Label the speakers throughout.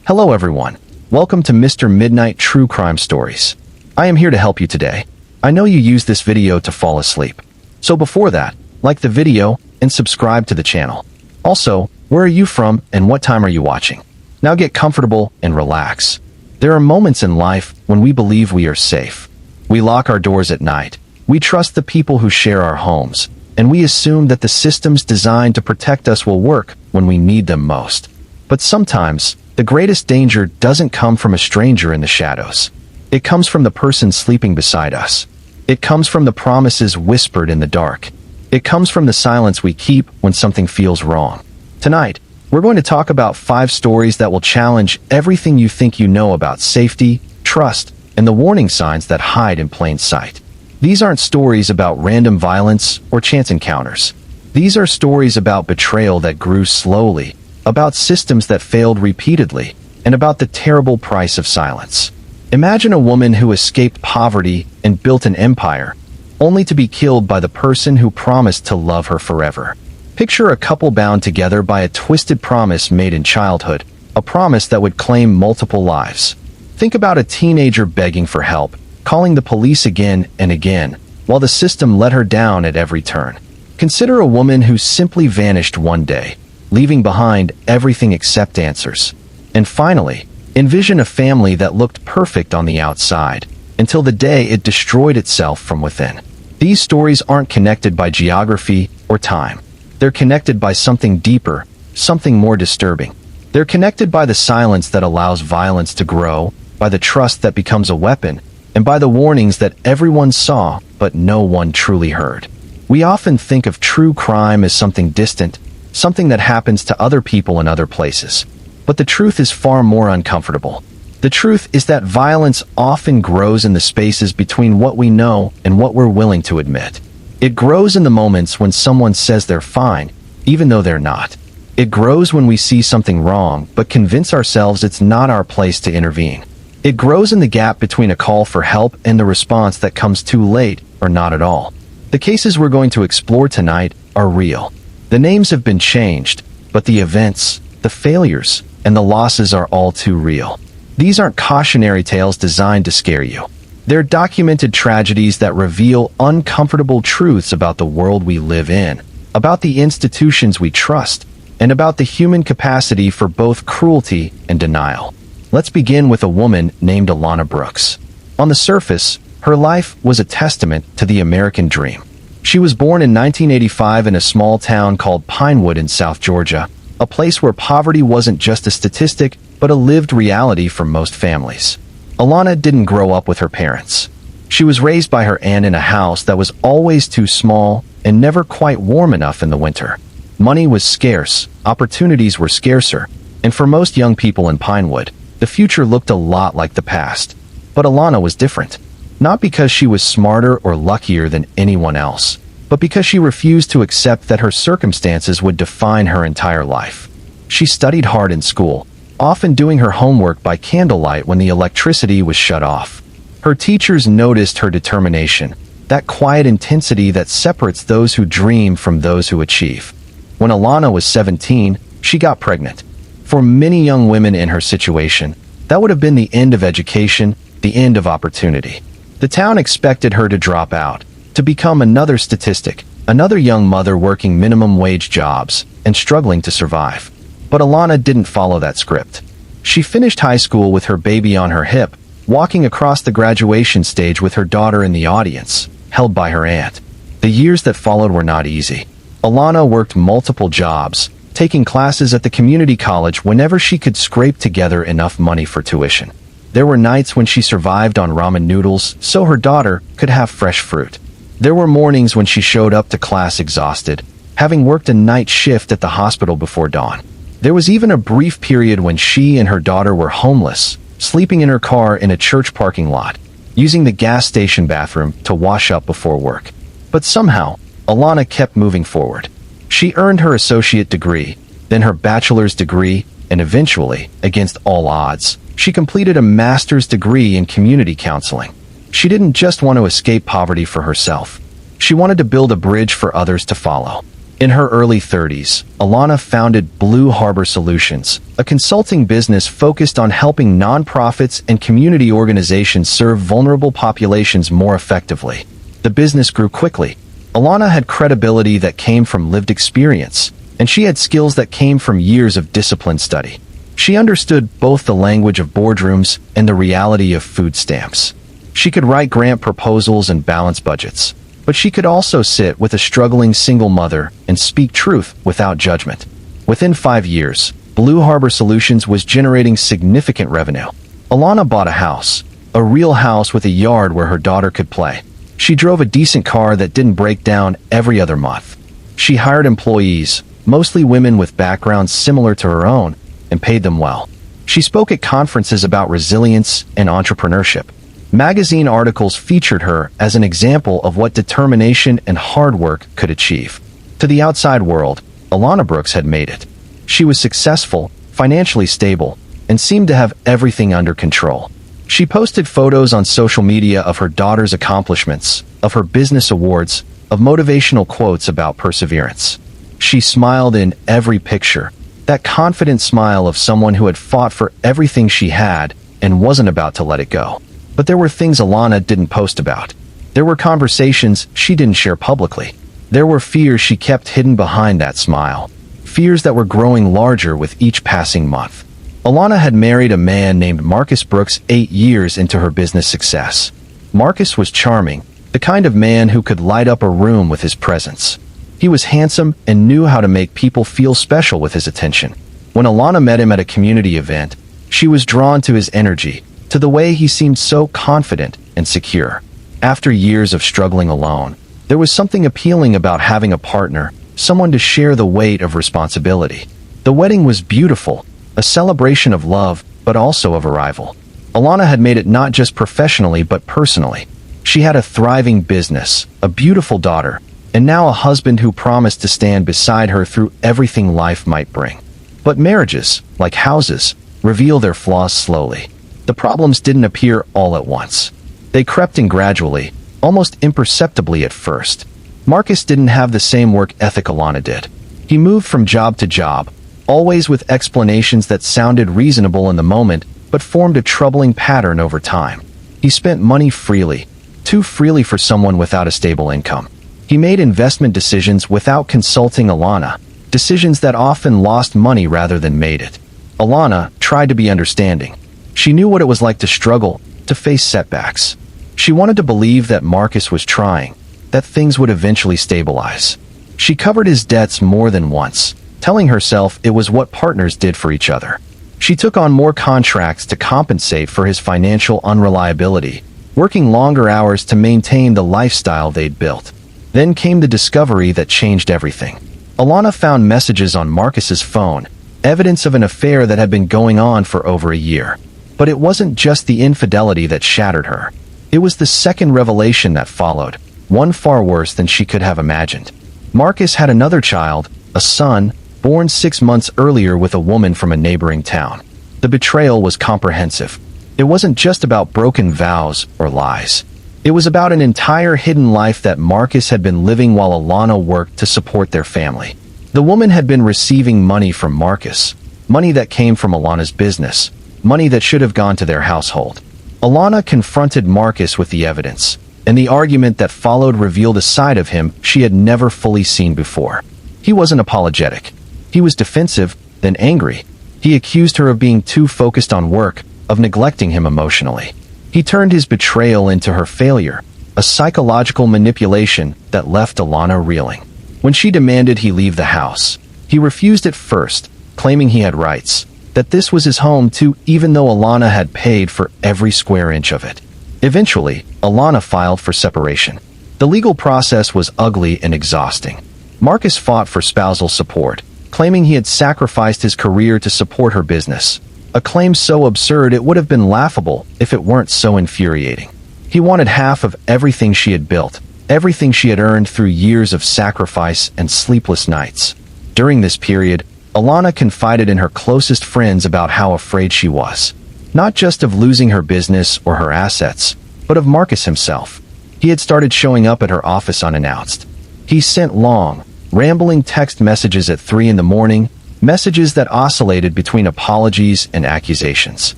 Speaker 1: Hello everyone. Welcome to Mr. Midnight True Crime Stories. I am here to help you today. I know you use this video to fall asleep. So before that, like the video and subscribe to the channel. Also, where are you from and what time are you watching? Now get comfortable and relax. There are moments in life when we believe we are safe. We lock our doors at night. We trust the people who share our homes. And we assume that the systems designed to protect us will work when we need them most. But sometimes, the greatest danger doesn't come from a stranger in the shadows. It comes from the person sleeping beside us. It comes from the promises whispered in the dark. It comes from the silence we keep when something feels wrong. Tonight, we're going to talk about 5 stories that will challenge everything you think you know about safety, trust, and the warning signs that hide in plain sight. These aren't stories about random violence or chance encounters. These are stories about betrayal that grew slowly, about systems that failed repeatedly, and about the terrible price of silence. Imagine a woman who escaped poverty and built an empire, only to be killed by the person who promised to love her forever. Picture a couple bound together by a twisted promise made in childhood, a promise that would claim multiple lives. Think about a teenager begging for help, calling the police again and again, while the system let her down at every turn. Consider a woman who simply vanished one day, leaving behind everything except answers. And finally, envision a family that looked perfect on the outside, until the day it destroyed itself from within. These stories aren't connected by geography or time. They're connected by something deeper, something more disturbing. They're connected by the silence that allows violence to grow, by the trust that becomes a weapon, and by the warnings that everyone saw but no one truly heard. We often think of true crime as something distant, something that happens to other people in other places. But the truth is far more uncomfortable. The truth is that violence often grows in the spaces between what we know and what we're willing to admit. It grows in the moments when someone says they're fine, even though they're not. It grows when we see something wrong but convince ourselves it's not our place to intervene. It grows in the gap between a call for help and the response that comes too late or not at all. The cases we're going to explore tonight are real. The names have been changed, but the events, the failures, and the losses are all too real. These aren't cautionary tales designed to scare you. They're documented tragedies that reveal uncomfortable truths about the world we live in, about the institutions we trust, and about the human capacity for both cruelty and denial. Let's begin with a woman named Alana Brooks. On the surface, her life was a testament to the American dream. She was born in 1985 in a small town called Pinewood in South Georgia, a place where poverty wasn't just a statistic, but a lived reality for most families. Alana didn't grow up with her parents. She was raised by her aunt in a house that was always too small and never quite warm enough in the winter. Money was scarce, opportunities were scarcer, and for most young people in Pinewood, the future looked a lot like the past. But Alana was different. Not because she was smarter or luckier than anyone else, but because she refused to accept that her circumstances would define her entire life. She studied hard in school, often doing her homework by candlelight when the electricity was shut off. Her teachers noticed her determination, that quiet intensity that separates those who dream from those who achieve. When Alana was 17, she got pregnant. For many young women in her situation, that would have been the end of education, the end of opportunity. The town expected her to drop out, to become another statistic, another young mother working minimum wage jobs and struggling to survive. But Alana didn't follow that script. She finished high school with her baby on her hip, walking across the graduation stage with her daughter in the audience, held by her aunt. The years that followed were not easy. Alana worked multiple jobs, taking classes at the community college whenever she could scrape together enough money for tuition. There were nights when she survived on ramen noodles so her daughter could have fresh fruit. There were mornings when she showed up to class exhausted, having worked a night shift at the hospital before dawn. There was even a brief period when she and her daughter were homeless, sleeping in her car in a church parking lot, using the gas station bathroom to wash up before work. But somehow, Alana kept moving forward. She earned her associate degree, then her bachelor's degree, and eventually, against all odds, she completed a master's degree in community counseling. She didn't just want to escape poverty for herself. She wanted to build a bridge for others to follow. In her early 30s, Alana founded Blue Harbor Solutions, a consulting business focused on helping nonprofits and community organizations serve vulnerable populations more effectively. The business grew quickly. Alana had credibility that came from lived experience, and she had skills that came from years of disciplined study. She understood both the language of boardrooms and the reality of food stamps. She could write grant proposals and balance budgets, but she could also sit with a struggling single mother and speak truth without judgment. Within 5 years, Blue Harbor Solutions was generating significant revenue. Alana bought a house, a real house with a yard where her daughter could play. She drove a decent car that didn't break down every other month. She hired employees, mostly women with backgrounds similar to her own, and paid them well. She spoke at conferences about resilience and entrepreneurship. Magazine articles featured her as an example of what determination and hard work could achieve. To the outside world, Alana Brooks had made it. She was successful, financially stable, and seemed to have everything under control. She posted photos on social media of her daughter's accomplishments, of her business awards, of motivational quotes about perseverance. She smiled in every picture, that confident smile of someone who had fought for everything she had and wasn't about to let it go. But there were things Alana didn't post about. There were conversations she didn't share publicly. There were fears she kept hidden behind that smile. Fears that were growing larger with each passing month. Alana had married a man named Marcus Brooks 8 years into her business success. Marcus was charming, the kind of man who could light up a room with his presence. He was handsome and knew how to make people feel special with his attention. When Alana met him at a community event, she was drawn to his energy, to the way he seemed so confident and secure. After years of struggling alone, there was something appealing about having a partner, someone to share the weight of responsibility. The wedding was beautiful, a celebration of love, but also of arrival. Alana had made it not just professionally but personally. She had a thriving business, a beautiful daughter, and now a husband who promised to stand beside her through everything life might bring. But marriages, like houses, reveal their flaws slowly. The problems didn't appear all at once. They crept in gradually, almost imperceptibly at first. Marcus didn't have the same work ethic Alana did. He moved from job to job, always with explanations that sounded reasonable in the moment, but formed a troubling pattern over time. He spent money freely, too freely for someone without a stable income. He made investment decisions without consulting Alana, decisions that often lost money rather than made it. Alana tried to be understanding. She knew what it was like to struggle, to face setbacks. She wanted to believe that Marcus was trying, that things would eventually stabilize. She covered his debts more than once, telling herself it was what partners did for each other. She took on more contracts to compensate for his financial unreliability, working longer hours to maintain the lifestyle they'd built. Then came the discovery that changed everything. Alana found messages on Marcus's phone, evidence of an affair that had been going on for over a year. But it wasn't just the infidelity that shattered her. It was the second revelation that followed, one far worse than she could have imagined. Marcus had another child, a son, born 6 months earlier with a woman from a neighboring town. The betrayal was comprehensive. It wasn't just about broken vows or lies. It was about an entire hidden life that Marcus had been living while Alana worked to support their family. The woman had been receiving money from Marcus, money that came from Alana's business, money that should have gone to their household. Alana confronted Marcus with the evidence, and the argument that followed revealed a side of him she had never fully seen before. He wasn't apologetic. He was defensive, then angry. He accused her of being too focused on work, of neglecting him emotionally. He turned his betrayal into her failure, a psychological manipulation that left Alana reeling. When she demanded he leave the house, he refused at first, claiming he had rights, that this was his home too, even though Alana had paid for every square inch of it. Eventually, Alana filed for separation. The legal process was ugly and exhausting. Marcus fought for spousal support, claiming he had sacrificed his career to support her business. A claim so absurd it would have been laughable if it weren't so infuriating. He wanted half of everything she had built, everything she had earned through years of sacrifice and sleepless nights. During this period, Alana confided in her closest friends about how afraid she was, not just of losing her business or her assets, but of Marcus himself. He had started showing up at her office unannounced. He sent long, Rambling text messages at 3 in the morning, messages that oscillated between apologies and accusations.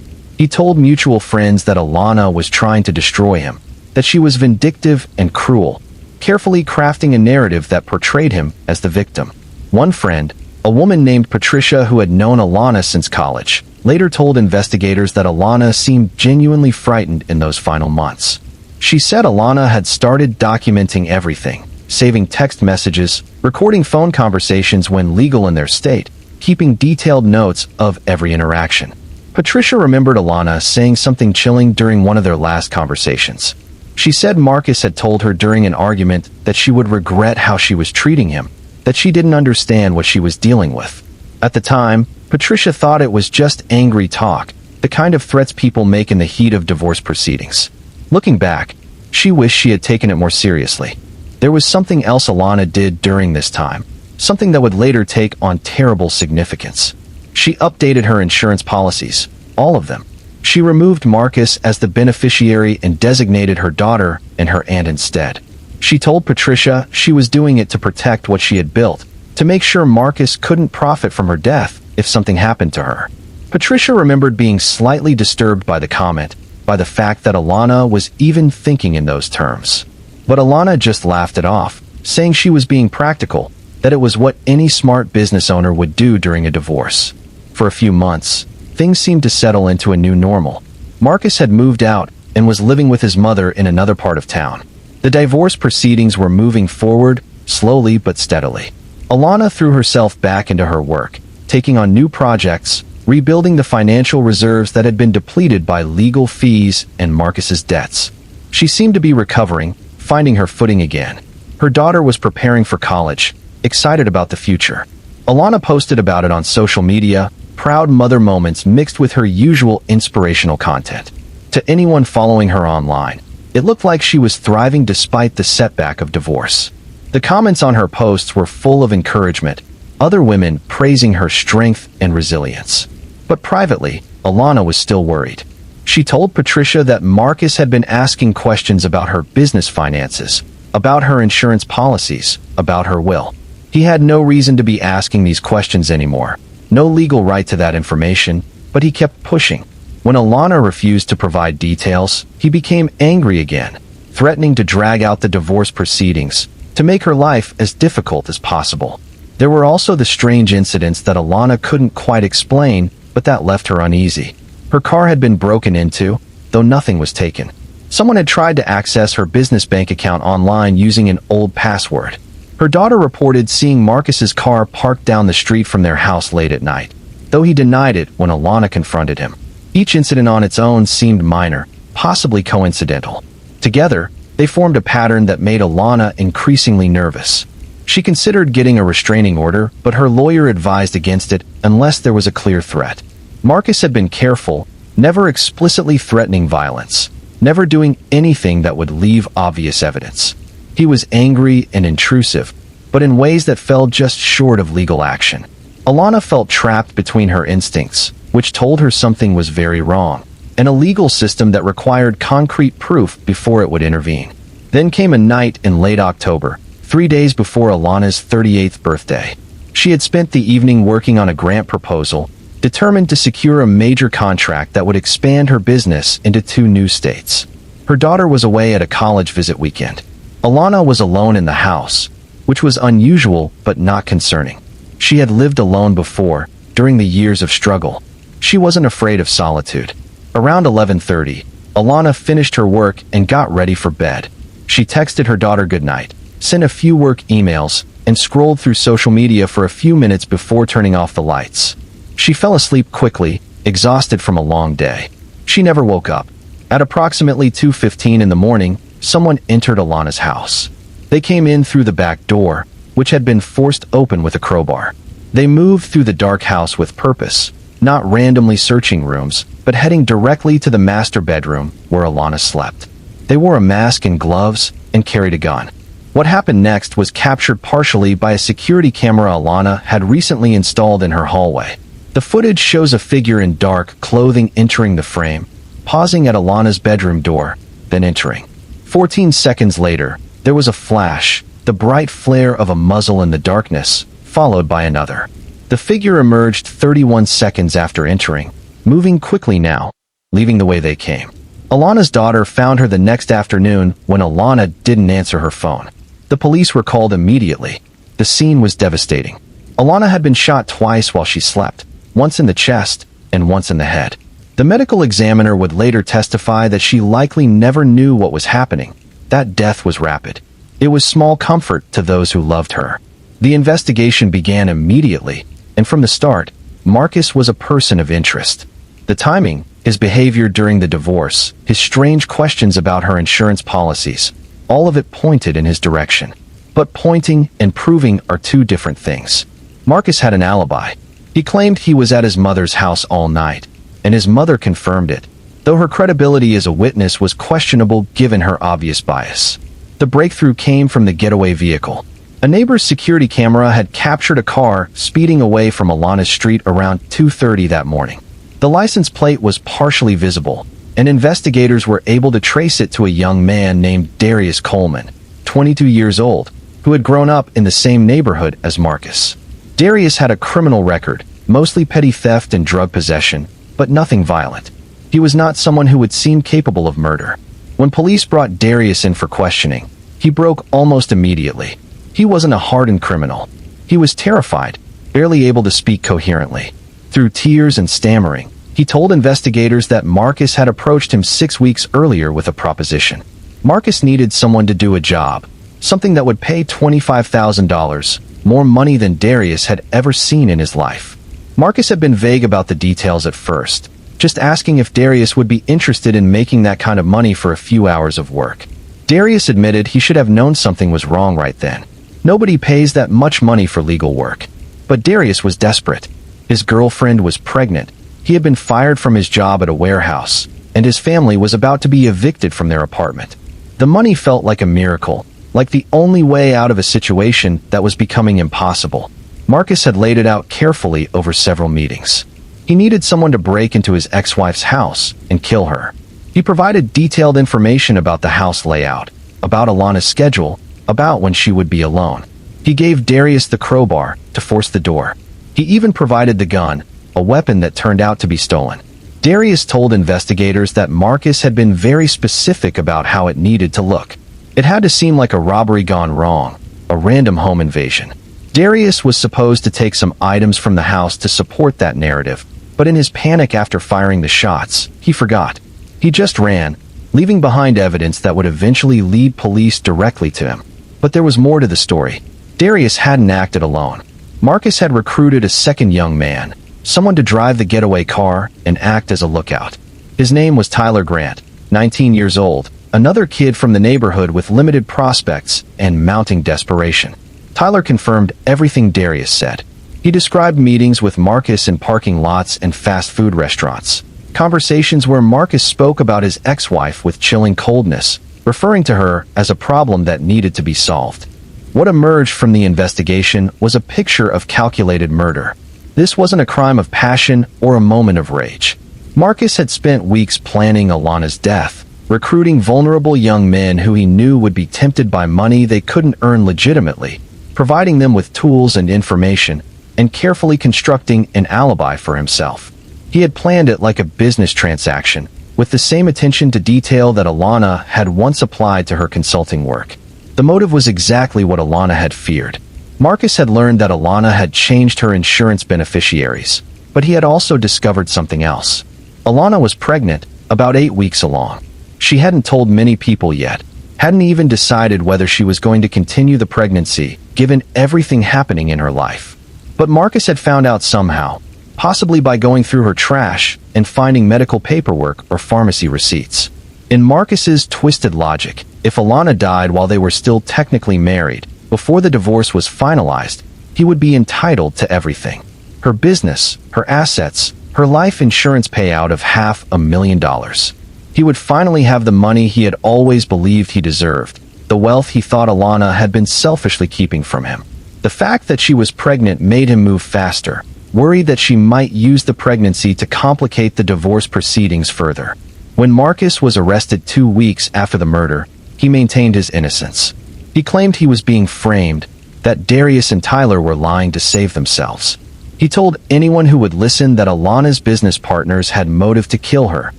Speaker 1: He told mutual friends that Alana was trying to destroy him, that she was vindictive and cruel, carefully crafting a narrative that portrayed him as the victim. One friend, a woman named Patricia who had known Alana since college, later told investigators that Alana seemed genuinely frightened in those final months. She said Alana had started documenting everything, saving text messages, recording phone conversations when legal in their state, keeping detailed notes of every interaction. Patricia remembered Alana saying something chilling during one of their last conversations. She said Marcus had told her during an argument that she would regret how she was treating him, that she didn't understand what she was dealing with. At the time, Patricia thought it was just angry talk, the kind of threats people make in the heat of divorce proceedings. Looking back, she wished she had taken it more seriously. There was something else Alana did during this time, something that would later take on terrible significance. She updated her insurance policies, all of them. She removed Marcus as the beneficiary and designated her daughter and her aunt instead. She told Patricia she was doing it to protect what she had built, to make sure Marcus couldn't profit from her death if something happened to her. Patricia remembered being slightly disturbed by the comment, by the fact that Alana was even thinking in those terms. But Alana just laughed it off, saying she was being practical, that it was what any smart business owner would do during a divorce. For a few months, things seemed to settle into a new normal. Marcus had moved out and was living with his mother in another part of town. The divorce proceedings were moving forward, slowly but steadily. Alana threw herself back into her work, taking on new projects, rebuilding the financial reserves that had been depleted by legal fees and Marcus's debts. She seemed to be recovering, finding her footing again. Her daughter was preparing for college, excited about the future. Alana posted about it on social media, proud mother moments mixed with her usual inspirational content. To anyone following her online, it looked like she was thriving despite the setback of divorce. The comments on her posts were full of encouragement, other women praising her strength and resilience. But privately, Alana was still worried. She told Patricia that Marcus had been asking questions about her business finances, about her insurance policies, about her will. He had no reason to be asking these questions anymore, no legal right to that information, but he kept pushing. When Alana refused to provide details, he became angry again, threatening to drag out the divorce proceedings, to make her life as difficult as possible. There were also the strange incidents that Alana couldn't quite explain, but that left her uneasy. Her car had been broken into, though nothing was taken. Someone had tried to access her business bank account online using an old password. Her daughter reported seeing Marcus's car parked down the street from their house late at night, though he denied it when Alana confronted him. Each incident on its own seemed minor, possibly coincidental. Together, they formed a pattern that made Alana increasingly nervous. She considered getting a restraining order, but her lawyer advised against it unless there was a clear threat. Marcus had been careful, never explicitly threatening violence, never doing anything that would leave obvious evidence. He was angry and intrusive, but in ways that fell just short of legal action. Alana felt trapped between her instincts, which told her something was very wrong, and a legal system that required concrete proof before it would intervene. Then came a night in late October, 3 days before Alana's 38th birthday. She had spent the evening working on a grant proposal, determined to secure a major contract that would expand her business into 2 new states. Her daughter was away at a college visit weekend. Alana was alone in the house, which was unusual but not concerning. She had lived alone before, during the years of struggle. She wasn't afraid of solitude. Around 11:30, Alana finished her work and got ready for bed. She texted her daughter goodnight, sent a few work emails, and scrolled through social media for a few minutes before turning off the lights. She fell asleep quickly, exhausted from a long day. She never woke up. At approximately 2:15 in the morning, someone entered Alana's house. They came in through the back door, which had been forced open with a crowbar. They moved through the dark house with purpose, not randomly searching rooms, but heading directly to the master bedroom where Alana slept. They wore a mask and gloves and carried a gun. What happened next was captured partially by a security camera Alana had recently installed in her hallway. The footage shows a figure in dark clothing entering the frame, pausing at Alana's bedroom door, then entering. 14 seconds later, there was a flash, the bright flare of a muzzle in the darkness, followed by another. The figure emerged 31 seconds after entering, moving quickly now, leaving the way they came. Alana's daughter found her the next afternoon when Alana didn't answer her phone. The police were called immediately. The scene was devastating. Alana had been shot twice while she slept, once in the chest and once in the head. The medical examiner would later testify that she likely never knew what was happening. That death was rapid. It was small comfort to those who loved her. The investigation began immediately, and from the start, Marcus was a person of interest. The timing, his behavior during the divorce, his strange questions about her insurance policies, all of it pointed in his direction. But pointing and proving are two different things. Marcus had an alibi. He claimed he was at his mother's house all night, and his mother confirmed it, though her credibility as a witness was questionable given her obvious bias. The breakthrough came from the getaway vehicle. A neighbor's security camera had captured a car speeding away from Alana's street around 2:30 that morning. The license plate was partially visible, and investigators were able to trace it to a young man named Darius Coleman, 22 years old, who had grown up in the same neighborhood as Marcus. Darius had a criminal record, mostly petty theft and drug possession, but nothing violent. He was not someone who would seem capable of murder. When police brought Darius in for questioning, he broke almost immediately. He wasn't a hardened criminal. He was terrified, barely able to speak coherently. Through tears and stammering, he told investigators that Marcus had approached him 6 weeks earlier with a proposition. Marcus needed someone to do a job, something that would pay $25,000, more money than Darius had ever seen in his life. Marcus had been vague about the details at first, just asking if Darius would be interested in making that kind of money for a few hours of work. Darius admitted he should have known something was wrong right then. Nobody pays that much money for legal work. But Darius was desperate. His girlfriend was pregnant. He had been fired from his job at a warehouse, and his family was about to be evicted from their apartment. The money felt like a miracle, like the only way out of a situation that was becoming impossible. Marcus had laid it out carefully over several meetings. He needed someone to break into his ex-wife's house and kill her. He provided detailed information about the house layout, about Alana's schedule, about when she would be alone. He gave Darius the crowbar to force the door. He even provided the gun, a weapon that turned out to be stolen. Darius told investigators that Marcus had been very specific about how it needed to look. It had to seem like a robbery gone wrong, a random home invasion. Darius was supposed to take some items from the house to support that narrative, but in his panic after firing the shots, he forgot. He just ran, leaving behind evidence that would eventually lead police directly to him. But there was more to the story. Darius hadn't acted alone. Marcus had recruited a second young man, someone to drive the getaway car and act as a lookout. His name was Tyler Grant, 19 years old, another kid from the neighborhood with limited prospects and mounting desperation. Tyler confirmed everything Darius said. He described meetings with Marcus in parking lots and fast food restaurants. Conversations where Marcus spoke about his ex-wife with chilling coldness, referring to her as a problem that needed to be solved. What emerged from the investigation was a picture of calculated murder. This wasn't a crime of passion or a moment of rage. Marcus had spent weeks planning Alana's death, recruiting vulnerable young men who he knew would be tempted by money they couldn't earn legitimately, providing them with tools and information, and carefully constructing an alibi for himself. He had planned it like a business transaction, with the same attention to detail that Alana had once applied to her consulting work. The motive was exactly what Alana had feared. Marcus had learned that Alana had changed her insurance beneficiaries, but he had also discovered something else. Alana was pregnant, about 8 weeks along. She hadn't told many people yet, hadn't even decided whether she was going to continue the pregnancy, given everything happening in her life. But Marcus had found out somehow, possibly by going through her trash and finding medical paperwork or pharmacy receipts. In Marcus's twisted logic, if Alana died while they were still technically married, before the divorce was finalized, he would be entitled to everything. Her business, her assets, her life insurance payout of $500,000. He would finally have the money he had always believed he deserved, the wealth he thought Alana had been selfishly keeping from him. The fact that she was pregnant made him move faster, worried that she might use the pregnancy to complicate the divorce proceedings further. When Marcus was arrested 2 weeks after the murder, he maintained his innocence. He claimed he was being framed, that Darius and Tyler were lying to save themselves. He told anyone who would listen that Alana's business partners had motive to kill her,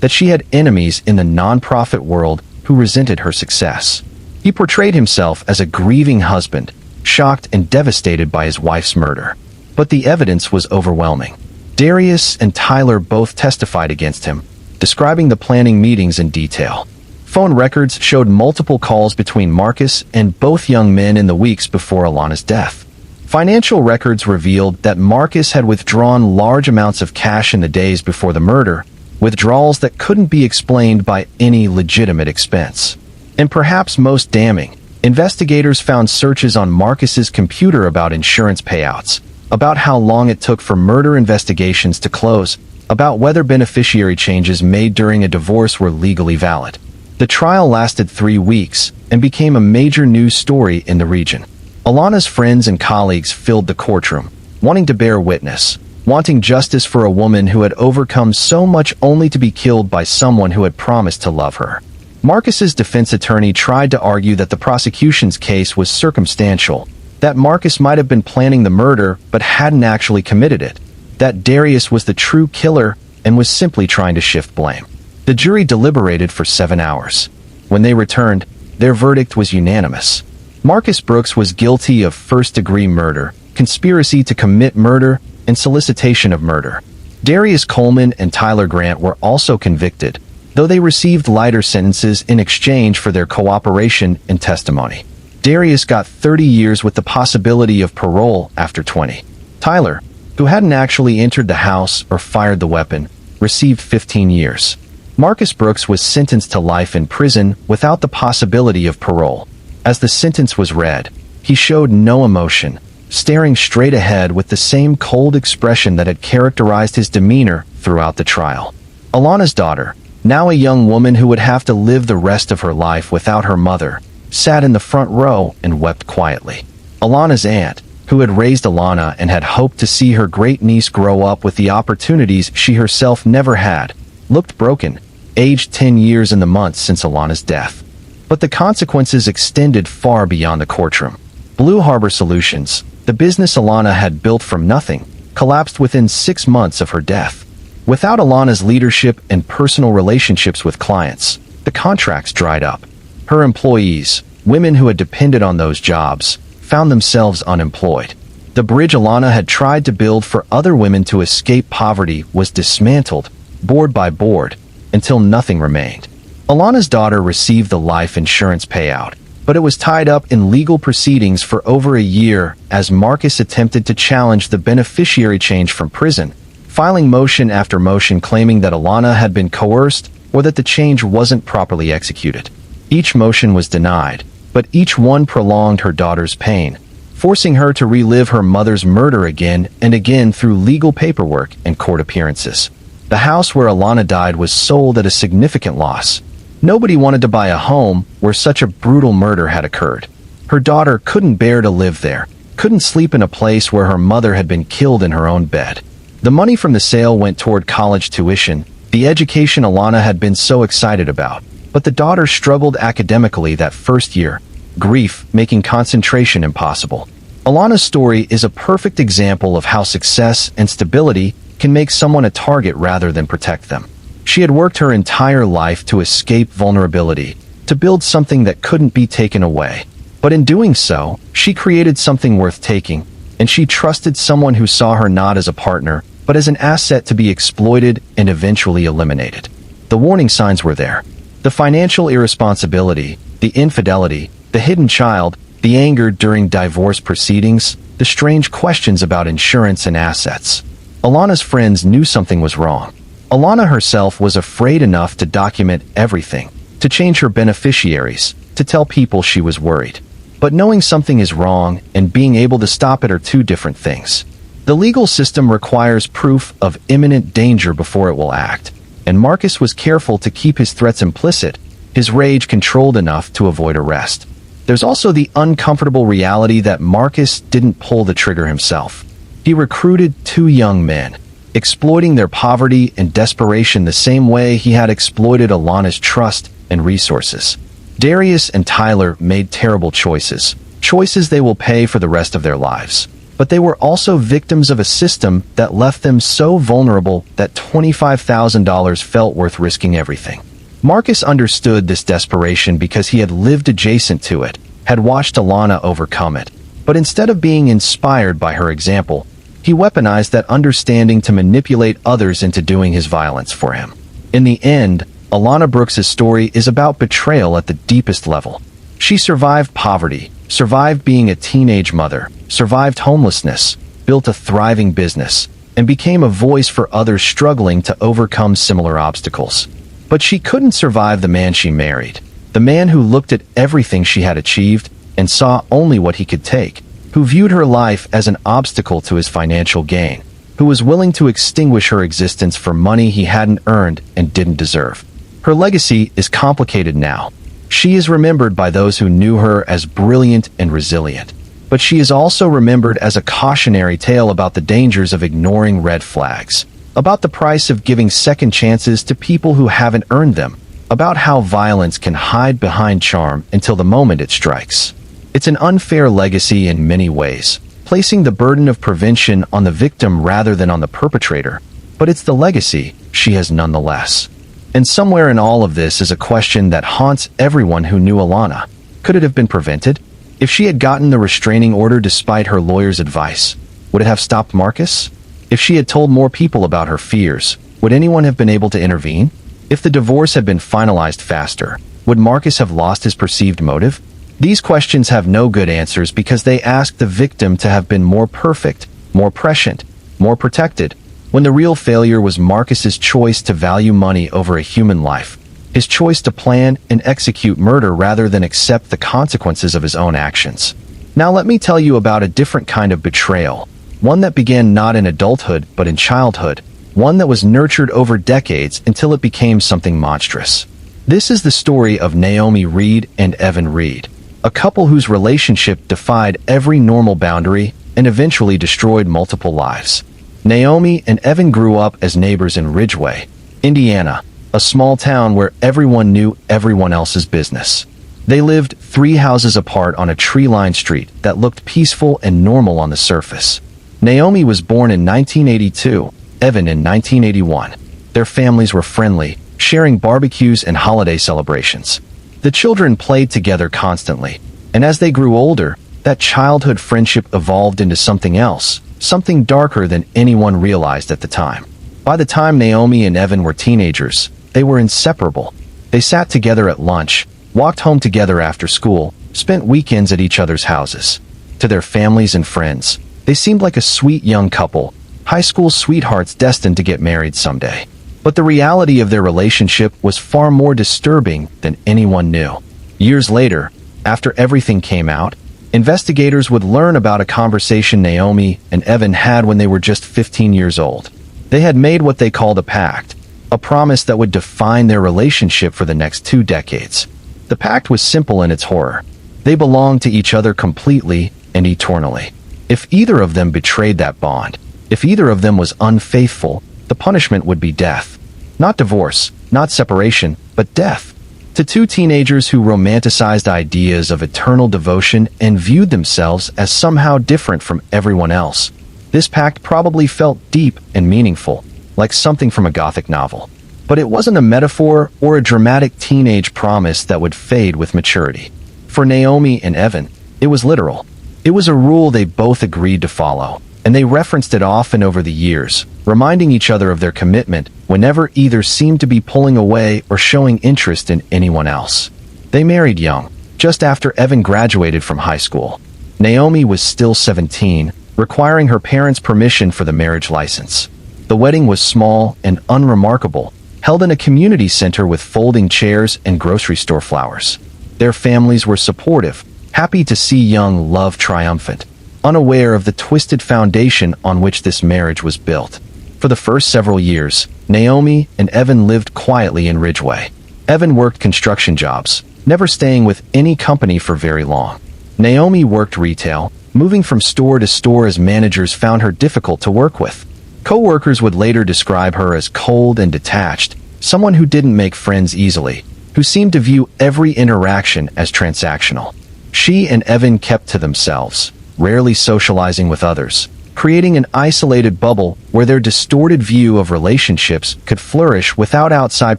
Speaker 1: that she had enemies in the non-profit world who resented her success. He portrayed himself as a grieving husband, shocked and devastated by his wife's murder. But the evidence was overwhelming. Darius and Tyler both testified against him, describing the planning meetings in detail. Phone records showed multiple calls between Marcus and both young men in the weeks before Alana's death. Financial records revealed that Marcus had withdrawn large amounts of cash in the days before the murder, withdrawals that couldn't be explained by any legitimate expense. And perhaps most damning, investigators found searches on Marcus's computer about insurance payouts, about how long it took for murder investigations to close, about whether beneficiary changes made during a divorce were legally valid. The trial lasted 3 weeks and became a major news story in the region. Alana's friends and colleagues filled the courtroom, wanting to bear witness, wanting justice for a woman who had overcome so much only to be killed by someone who had promised to love her. Marcus's defense attorney tried to argue that the prosecution's case was circumstantial, that Marcus might have been planning the murder but hadn't actually committed it, that Darius was the true killer and was simply trying to shift blame. The jury deliberated for 7 hours. When they returned, their verdict was unanimous. Marcus Brooks was guilty of first-degree murder, conspiracy to commit murder, and solicitation of murder. Darius Coleman and Tyler Grant were also convicted, though they received lighter sentences in exchange for their cooperation and testimony. Darius got 30 years with the possibility of parole after 20. Tyler, who hadn't actually entered the house or fired the weapon, received 15 years. Marcus Brooks was sentenced to life in prison without the possibility of parole. As the sentence was read, he showed no emotion, staring straight ahead with the same cold expression that had characterized his demeanor throughout the trial. Alana's daughter, now a young woman who would have to live the rest of her life without her mother, sat in the front row and wept quietly. Alana's aunt, who had raised Alana and had hoped to see her great niece grow up with the opportunities she herself never had, looked broken, aged 10 years in the months since Alana's death. But the consequences extended far beyond the courtroom. Blue Harbor Solutions, the business Alana had built from nothing, collapsed within 6 months of her death. Without Alana's leadership and personal relationships with clients, the contracts dried up. Her employees, women who had depended on those jobs, found themselves unemployed. The bridge Alana had tried to build for other women to escape poverty was dismantled, board by board, until nothing remained. Alana's daughter received the life insurance payout, but it was tied up in legal proceedings for over a year as Marcus attempted to challenge the beneficiary change from prison, filing motion after motion claiming that Alana had been coerced or that the change wasn't properly executed. Each motion was denied, but each one prolonged her daughter's pain, forcing her to relive her mother's murder again and again through legal paperwork and court appearances. The house where Alana died was sold at a significant loss. Nobody wanted to buy a home where such a brutal murder had occurred. Her daughter couldn't bear to live there, couldn't sleep in a place where her mother had been killed in her own bed. The money from the sale went toward college tuition, the education Alana had been so excited about, but the daughter struggled academically that first year, grief making concentration impossible. Alana's story is a perfect example of how success and stability can make someone a target rather than protect them. She had worked her entire life to escape vulnerability, to build something that couldn't be taken away. But in doing so, she created something worth taking, and she trusted someone who saw her not as a partner, but as an asset to be exploited and eventually eliminated. The warning signs were there. The financial irresponsibility, the infidelity, the hidden child, the anger during divorce proceedings, the strange questions about insurance and assets. Alana's friends knew something was wrong. Alana herself was afraid enough to document everything, to change her beneficiaries, to tell people she was worried. But knowing something is wrong and being able to stop it are two different things. The legal system requires proof of imminent danger before it will act, and Marcus was careful to keep his threats implicit, his rage controlled enough to avoid arrest. There's also the uncomfortable reality that Marcus didn't pull the trigger himself. He recruited 2 young men, exploiting their poverty and desperation the same way he had exploited Alana's trust and resources. Darius and Tyler made terrible choices, choices they will pay for the rest of their lives. But they were also victims of a system that left them so vulnerable that $25,000 felt worth risking everything. Marcus understood this desperation because he had lived adjacent to it, had watched Alana overcome it. But instead of being inspired by her example, he weaponized that understanding to manipulate others into doing his violence for him. In the end, Alana Brooks's story is about betrayal at the deepest level. She survived poverty, survived being a teenage mother, survived homelessness, built a thriving business, and became a voice for others struggling to overcome similar obstacles. But she couldn't survive the man she married, the man who looked at everything she had achieved and saw only what he could take, who viewed her life as an obstacle to his financial gain, who was willing to extinguish her existence for money he hadn't earned and didn't deserve. Her legacy is complicated now. She is remembered by those who knew her as brilliant and resilient. But she is also remembered as a cautionary tale about the dangers of ignoring red flags, about the price of giving second chances to people who haven't earned them, about how violence can hide behind charm until the moment it strikes. It's an unfair legacy in many ways, placing the burden of prevention on the victim rather than on the perpetrator, but it's the legacy she has nonetheless. And somewhere in all of this is a question that haunts everyone who knew Alana. Could it have been prevented? If she had gotten the restraining order despite her lawyer's advice, would it have stopped Marcus? If she had told more people about her fears, would anyone have been able to intervene? If the divorce had been finalized faster, would Marcus have lost his perceived motive? These questions have no good answers because they ask the victim to have been more perfect, more prescient, more protected, when the real failure was Marcus's choice to value money over a human life, his choice to plan and execute murder rather than accept the consequences of his own actions. Now let me tell you about a different kind of betrayal, one that began not in adulthood but in childhood, one that was nurtured over decades until it became something monstrous. This is the story of Naomi Reed and Evan Reed, a couple whose relationship defied every normal boundary and eventually destroyed multiple lives. Naomi and Evan grew up as neighbors in Ridgeway, Indiana, a small town where everyone knew everyone else's business. They lived 3 houses apart on a tree-lined street that looked peaceful and normal on the surface. Naomi was born in 1982, Evan in 1981. Their families were friendly, sharing barbecues and holiday celebrations. The children played together constantly, and as they grew older, that childhood friendship evolved into something else, something darker than anyone realized at the time. By the time Naomi and Evan were teenagers, they were inseparable. They sat together at lunch, walked home together after school, spent weekends at each other's houses. To their families and friends, they seemed like a sweet young couple, high school sweethearts destined to get married someday. But the reality of their relationship was far more disturbing than anyone knew. Years later, after everything came out, investigators would learn about a conversation Naomi and Evan had when they were just 15 years old. They had made what they called a pact, a promise that would define their relationship for the next 2 decades. The pact was simple in its horror. They belonged to each other completely and eternally. If either of them betrayed that bond, if either of them was unfaithful, the punishment would be death. Not divorce, not separation, but death. To 2 teenagers who romanticized ideas of eternal devotion and viewed themselves as somehow different from everyone else, this pact probably felt deep and meaningful, like something from a Gothic novel. But it wasn't a metaphor or a dramatic teenage promise that would fade with maturity. For Naomi and Evan, it was literal. It was a rule they both agreed to follow, and they referenced it often over the years, reminding each other of their commitment whenever either seemed to be pulling away or showing interest in anyone else. They married young, just after Evan graduated from high school. Naomi was still 17, requiring her parents' permission for the marriage license. The wedding was small and unremarkable, held in a community center with folding chairs and grocery store flowers. Their families were supportive, happy to see young love triumphant, unaware of the twisted foundation on which this marriage was built. For the first several years, Naomi and Evan lived quietly in Ridgeway. Evan worked construction jobs, never staying with any company for very long. Naomi worked retail, moving from store to store as managers found her difficult to work with. Co-workers would later describe her as cold and detached, someone who didn't make friends easily, who seemed to view every interaction as transactional. She and Evan kept to themselves, rarely socializing with others, creating an isolated bubble where their distorted view of relationships could flourish without outside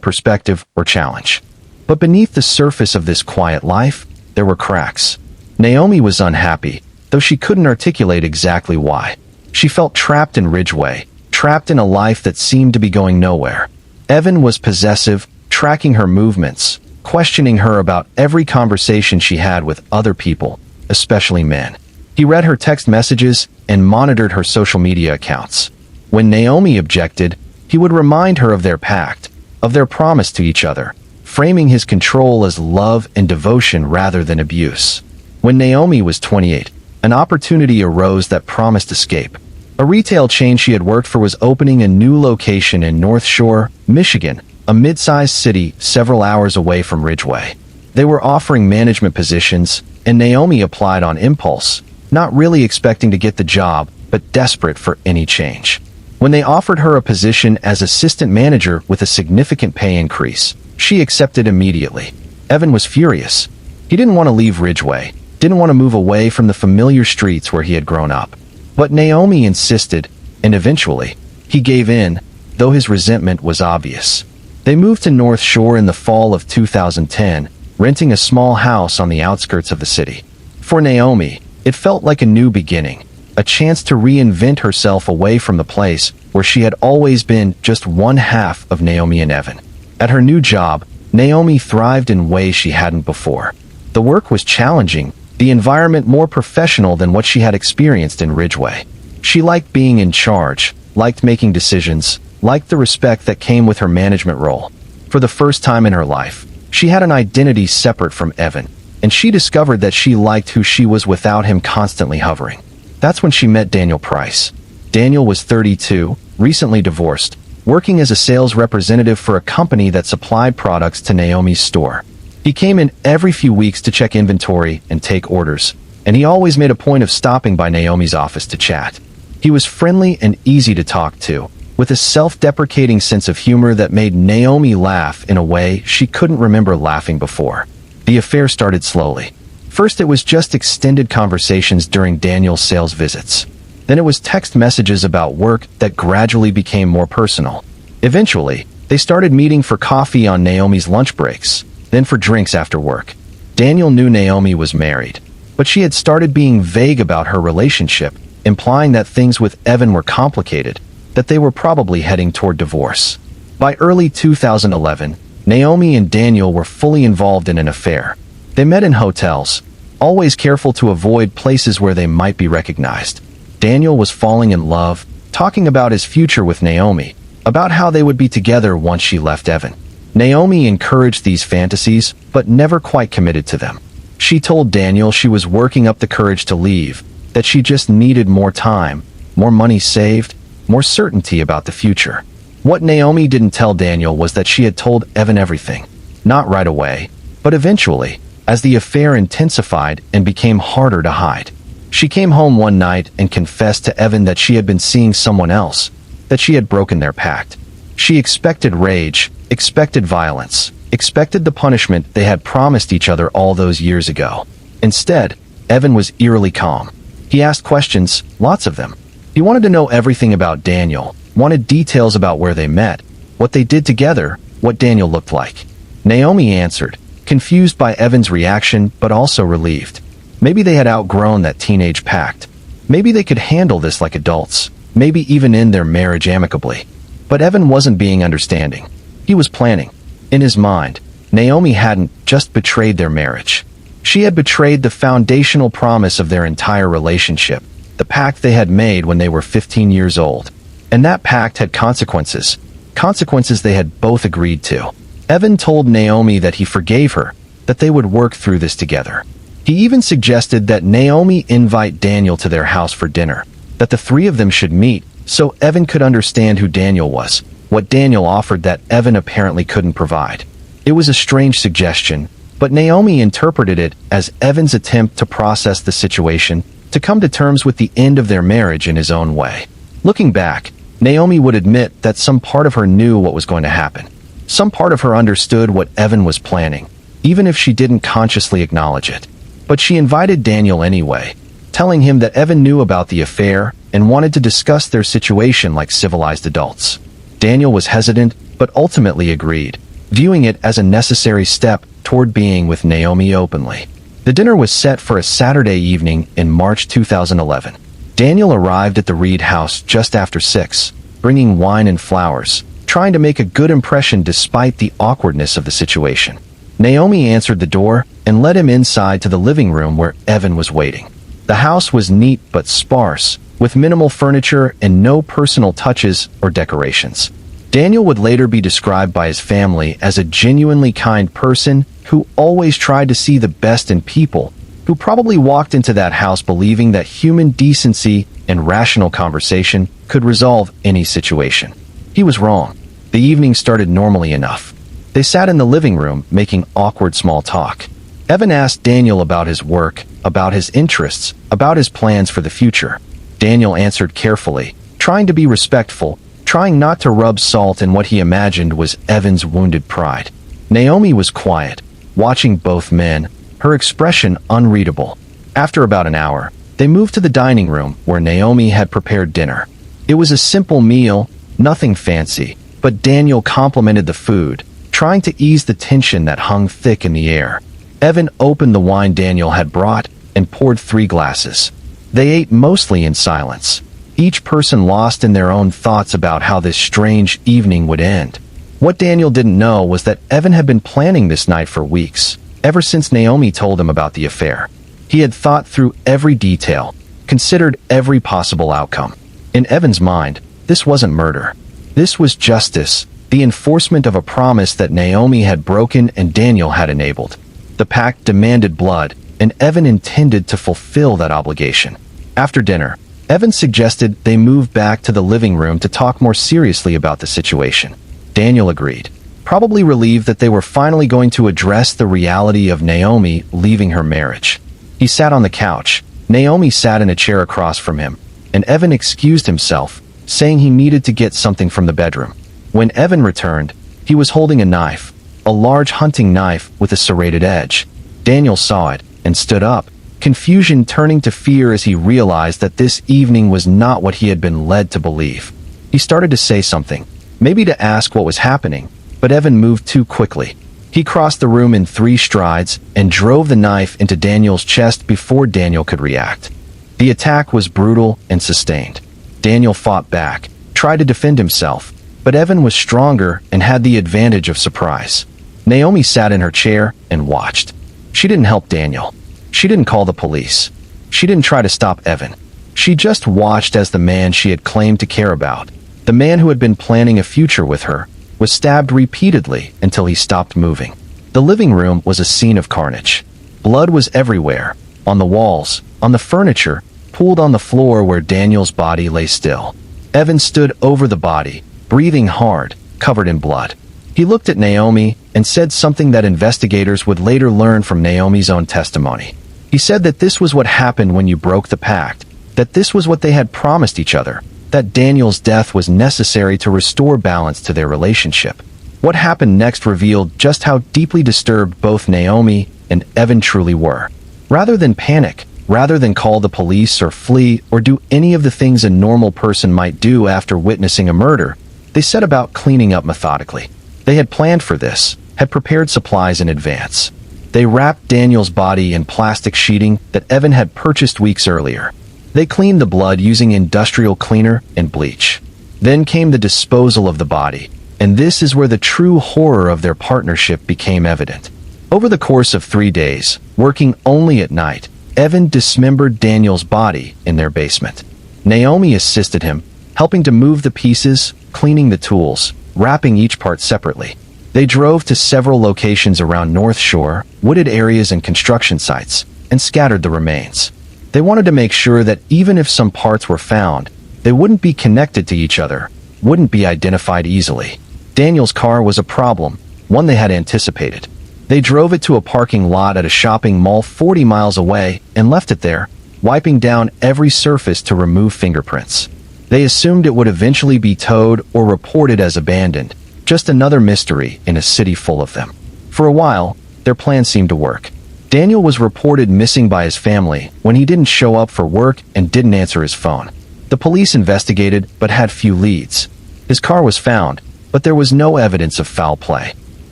Speaker 1: perspective or challenge. But beneath the surface of this quiet life, there were cracks. Naomi was unhappy, though she couldn't articulate exactly why. She felt trapped in Ridgeway, trapped in a life that seemed to be going nowhere. Evan was possessive, tracking her movements, questioning her about every conversation she had with other people, especially men. He read her text messages and monitored her social media accounts. When Naomi objected, he would remind her of their pact, of their promise to each other, framing his control as love and devotion rather than abuse. When Naomi was 28, an opportunity arose that promised escape. A retail chain she had worked for was opening a new location in North Shore, Michigan, a mid-sized city several hours away from Ridgeway. They were offering management positions, and Naomi applied on impulse, not really expecting to get the job, but desperate for any change. When they offered her a position as assistant manager with a significant pay increase, she accepted immediately. Evan was furious. He didn't want to leave Ridgeway, didn't want to move away from the familiar streets where he had grown up. But Naomi insisted, and eventually, he gave in, though his resentment was obvious. They moved to North Shore in the fall of 2010, renting a small house on the outskirts of the city. For Naomi, it felt like a new beginning, a chance to reinvent herself away from the place where she had always been just one half of Naomi and Evan. At her new job, Naomi thrived in ways she hadn't before. The work was challenging, the environment more professional than what she had experienced in Ridgeway. She liked being in charge, liked making decisions, liked the respect that came with her management role. For the first time in her life, she had an identity separate from Evan, and she discovered that she liked who she was without him constantly hovering. That's when she met Daniel Price. Daniel was 32, recently divorced, working as a sales representative for a company that supplied products to Naomi's store. He came in every few weeks to check inventory and take orders, and he always made a point of stopping by Naomi's office to chat. He was friendly and easy to talk to, with a self-deprecating sense of humor that made Naomi laugh in a way she couldn't remember laughing before. The affair started slowly. First, it was just extended conversations during Daniel's sales visits. Then it was text messages about work that gradually became more personal. Eventually, they started meeting for coffee on Naomi's lunch breaks, then for drinks after work. Daniel knew Naomi was married, but she had started being vague about her relationship, implying that things with Evan were complicated, that they were probably heading toward divorce. By early 2011, Naomi and Daniel were fully involved in an affair. They met in hotels, always careful to avoid places where they might be recognized. Daniel was falling in love, talking about his future with Naomi, about how they would be together once she left Evan. Naomi encouraged these fantasies, but never quite committed to them. She told Daniel she was working up the courage to leave, that she just needed more time, more money saved, more certainty about the future. What Naomi didn't tell Daniel was that she had told Evan everything. Not right away, but eventually, as the affair intensified and became harder to hide. She came home one night and confessed to Evan that she had been seeing someone else, that she had broken their pact. She expected rage, expected violence, expected the punishment they had promised each other all those years ago. Instead, Evan was eerily calm. He asked questions, lots of them. He wanted to know everything about Daniel, wanted details about where they met, what they did together, what Daniel looked like. Naomi answered, confused by Evan's reaction but also relieved. Maybe they had outgrown that teenage pact. Maybe they could handle this like adults, maybe even end their marriage amicably. But Evan wasn't being understanding. He was planning. In his mind, Naomi hadn't just betrayed their marriage. She had betrayed the foundational promise of their entire relationship, the pact they had made when they were 15 years old. And that pact had consequences, consequences they had both agreed to. Evan told Naomi that he forgave her, that they would work through this together. He even suggested that Naomi invite Daniel to their house for dinner, that the three of them should meet, so Evan could understand who Daniel was, what Daniel offered that Evan apparently couldn't provide. It was a strange suggestion, but Naomi interpreted it as Evan's attempt to process the situation, to come to terms with the end of their marriage in his own way. Looking back, Naomi would admit that some part of her knew what was going to happen. Some part of her understood what Evan was planning, even if she didn't consciously acknowledge it. But she invited Daniel anyway, telling him that Evan knew about the affair and wanted to discuss their situation like civilized adults. Daniel was hesitant, but ultimately agreed, viewing it as a necessary step toward being with Naomi openly. The dinner was set for a Saturday evening in March 2011. Daniel arrived at the Reed house just after 6, bringing wine and flowers, trying to make a good impression despite the awkwardness of the situation. Naomi answered the door and led him inside to the living room where Evan was waiting. The house was neat but sparse, with minimal furniture and no personal touches or decorations. Daniel would later be described by his family as a genuinely kind person who always tried to see the best in people, who probably walked into that house believing that human decency and rational conversation could resolve any situation. He was wrong. The evening started normally enough. They sat in the living room making awkward small talk. Evan asked Daniel about his work, about his interests, about his plans for the future. Daniel answered carefully, trying to be respectful, trying not to rub salt in what he imagined was Evan's wounded pride. Naomi was quiet, watching both men, her expression unreadable. After about an hour, they moved to the dining room where Naomi had prepared dinner. It was a simple meal, nothing fancy, but Daniel complimented the food, trying to ease the tension that hung thick in the air. Evan opened the wine Daniel had brought and poured 3 glasses. They ate mostly in silence, each person lost in their own thoughts about how this strange evening would end. What Daniel didn't know was that Evan had been planning this night for weeks, ever since Naomi told him about the affair. He had thought through every detail, considered every possible outcome. In Evan's mind, this wasn't murder. This was justice, the enforcement of a promise that Naomi had broken and Daniel had enabled. The pact demanded blood, and Evan intended to fulfill that obligation. After dinner, Evan suggested they move back to the living room to talk more seriously about the situation. Daniel agreed, probably relieved that they were finally going to address the reality of Naomi leaving her marriage. He sat on the couch. Naomi sat in a chair across from him, and Evan excused himself, saying he needed to get something from the bedroom. When Evan returned, he was holding a knife, a large hunting knife with a serrated edge. Daniel saw it and stood up, confusion turning to fear as he realized that this evening was not what he had been led to believe. He started to say something, maybe to ask what was happening, but Evan moved too quickly. He crossed the room in 3 strides and drove the knife into Daniel's chest before Daniel could react. The attack was brutal and sustained. Daniel fought back, tried to defend himself, but Evan was stronger and had the advantage of surprise. Naomi sat in her chair and watched. She didn't help Daniel. She didn't call the police. She didn't try to stop Evan. She just watched as the man she had claimed to care about, the man who had been planning a future with her, was stabbed repeatedly until he stopped moving. The living room was a scene of carnage. Blood was everywhere, on the walls, on the furniture, pooled on the floor where Daniel's body lay still. Evan stood over the body, breathing hard, covered in blood. He looked at Naomi and said something that investigators would later learn from Naomi's own testimony. He said that this was what happened when you broke the pact, that this was what they had promised each other, that Daniel's death was necessary to restore balance to their relationship. What happened next revealed just how deeply disturbed both Naomi and Evan truly were. Rather than panic, rather than call the police or flee or do any of the things a normal person might do after witnessing a murder, they set about cleaning up methodically. They had planned for this, had prepared supplies in advance. They wrapped Daniel's body in plastic sheeting that Evan had purchased weeks earlier. They cleaned the blood using industrial cleaner and bleach. Then came the disposal of the body, and this is where the true horror of their partnership became evident. Over the course of 3 days, working only at night, Evan dismembered Daniel's body in their basement. Naomi assisted him, helping to move the pieces, cleaning the tools, wrapping each part separately. They drove to several locations around North Shore, wooded areas and construction sites, and scattered the remains. They wanted to make sure that even if some parts were found, they wouldn't be connected to each other, wouldn't be identified easily. Daniel's car was a problem, one they had anticipated. They drove it to a parking lot at a shopping mall 40 miles away and left it there, wiping down every surface to remove fingerprints. They assumed it would eventually be towed or reported as abandoned, just another mystery in a city full of them. For a while, their plan seemed to work. Daniel was reported missing by his family when he didn't show up for work and didn't answer his phone. The police investigated but had few leads. His car was found, but there was no evidence of foul play.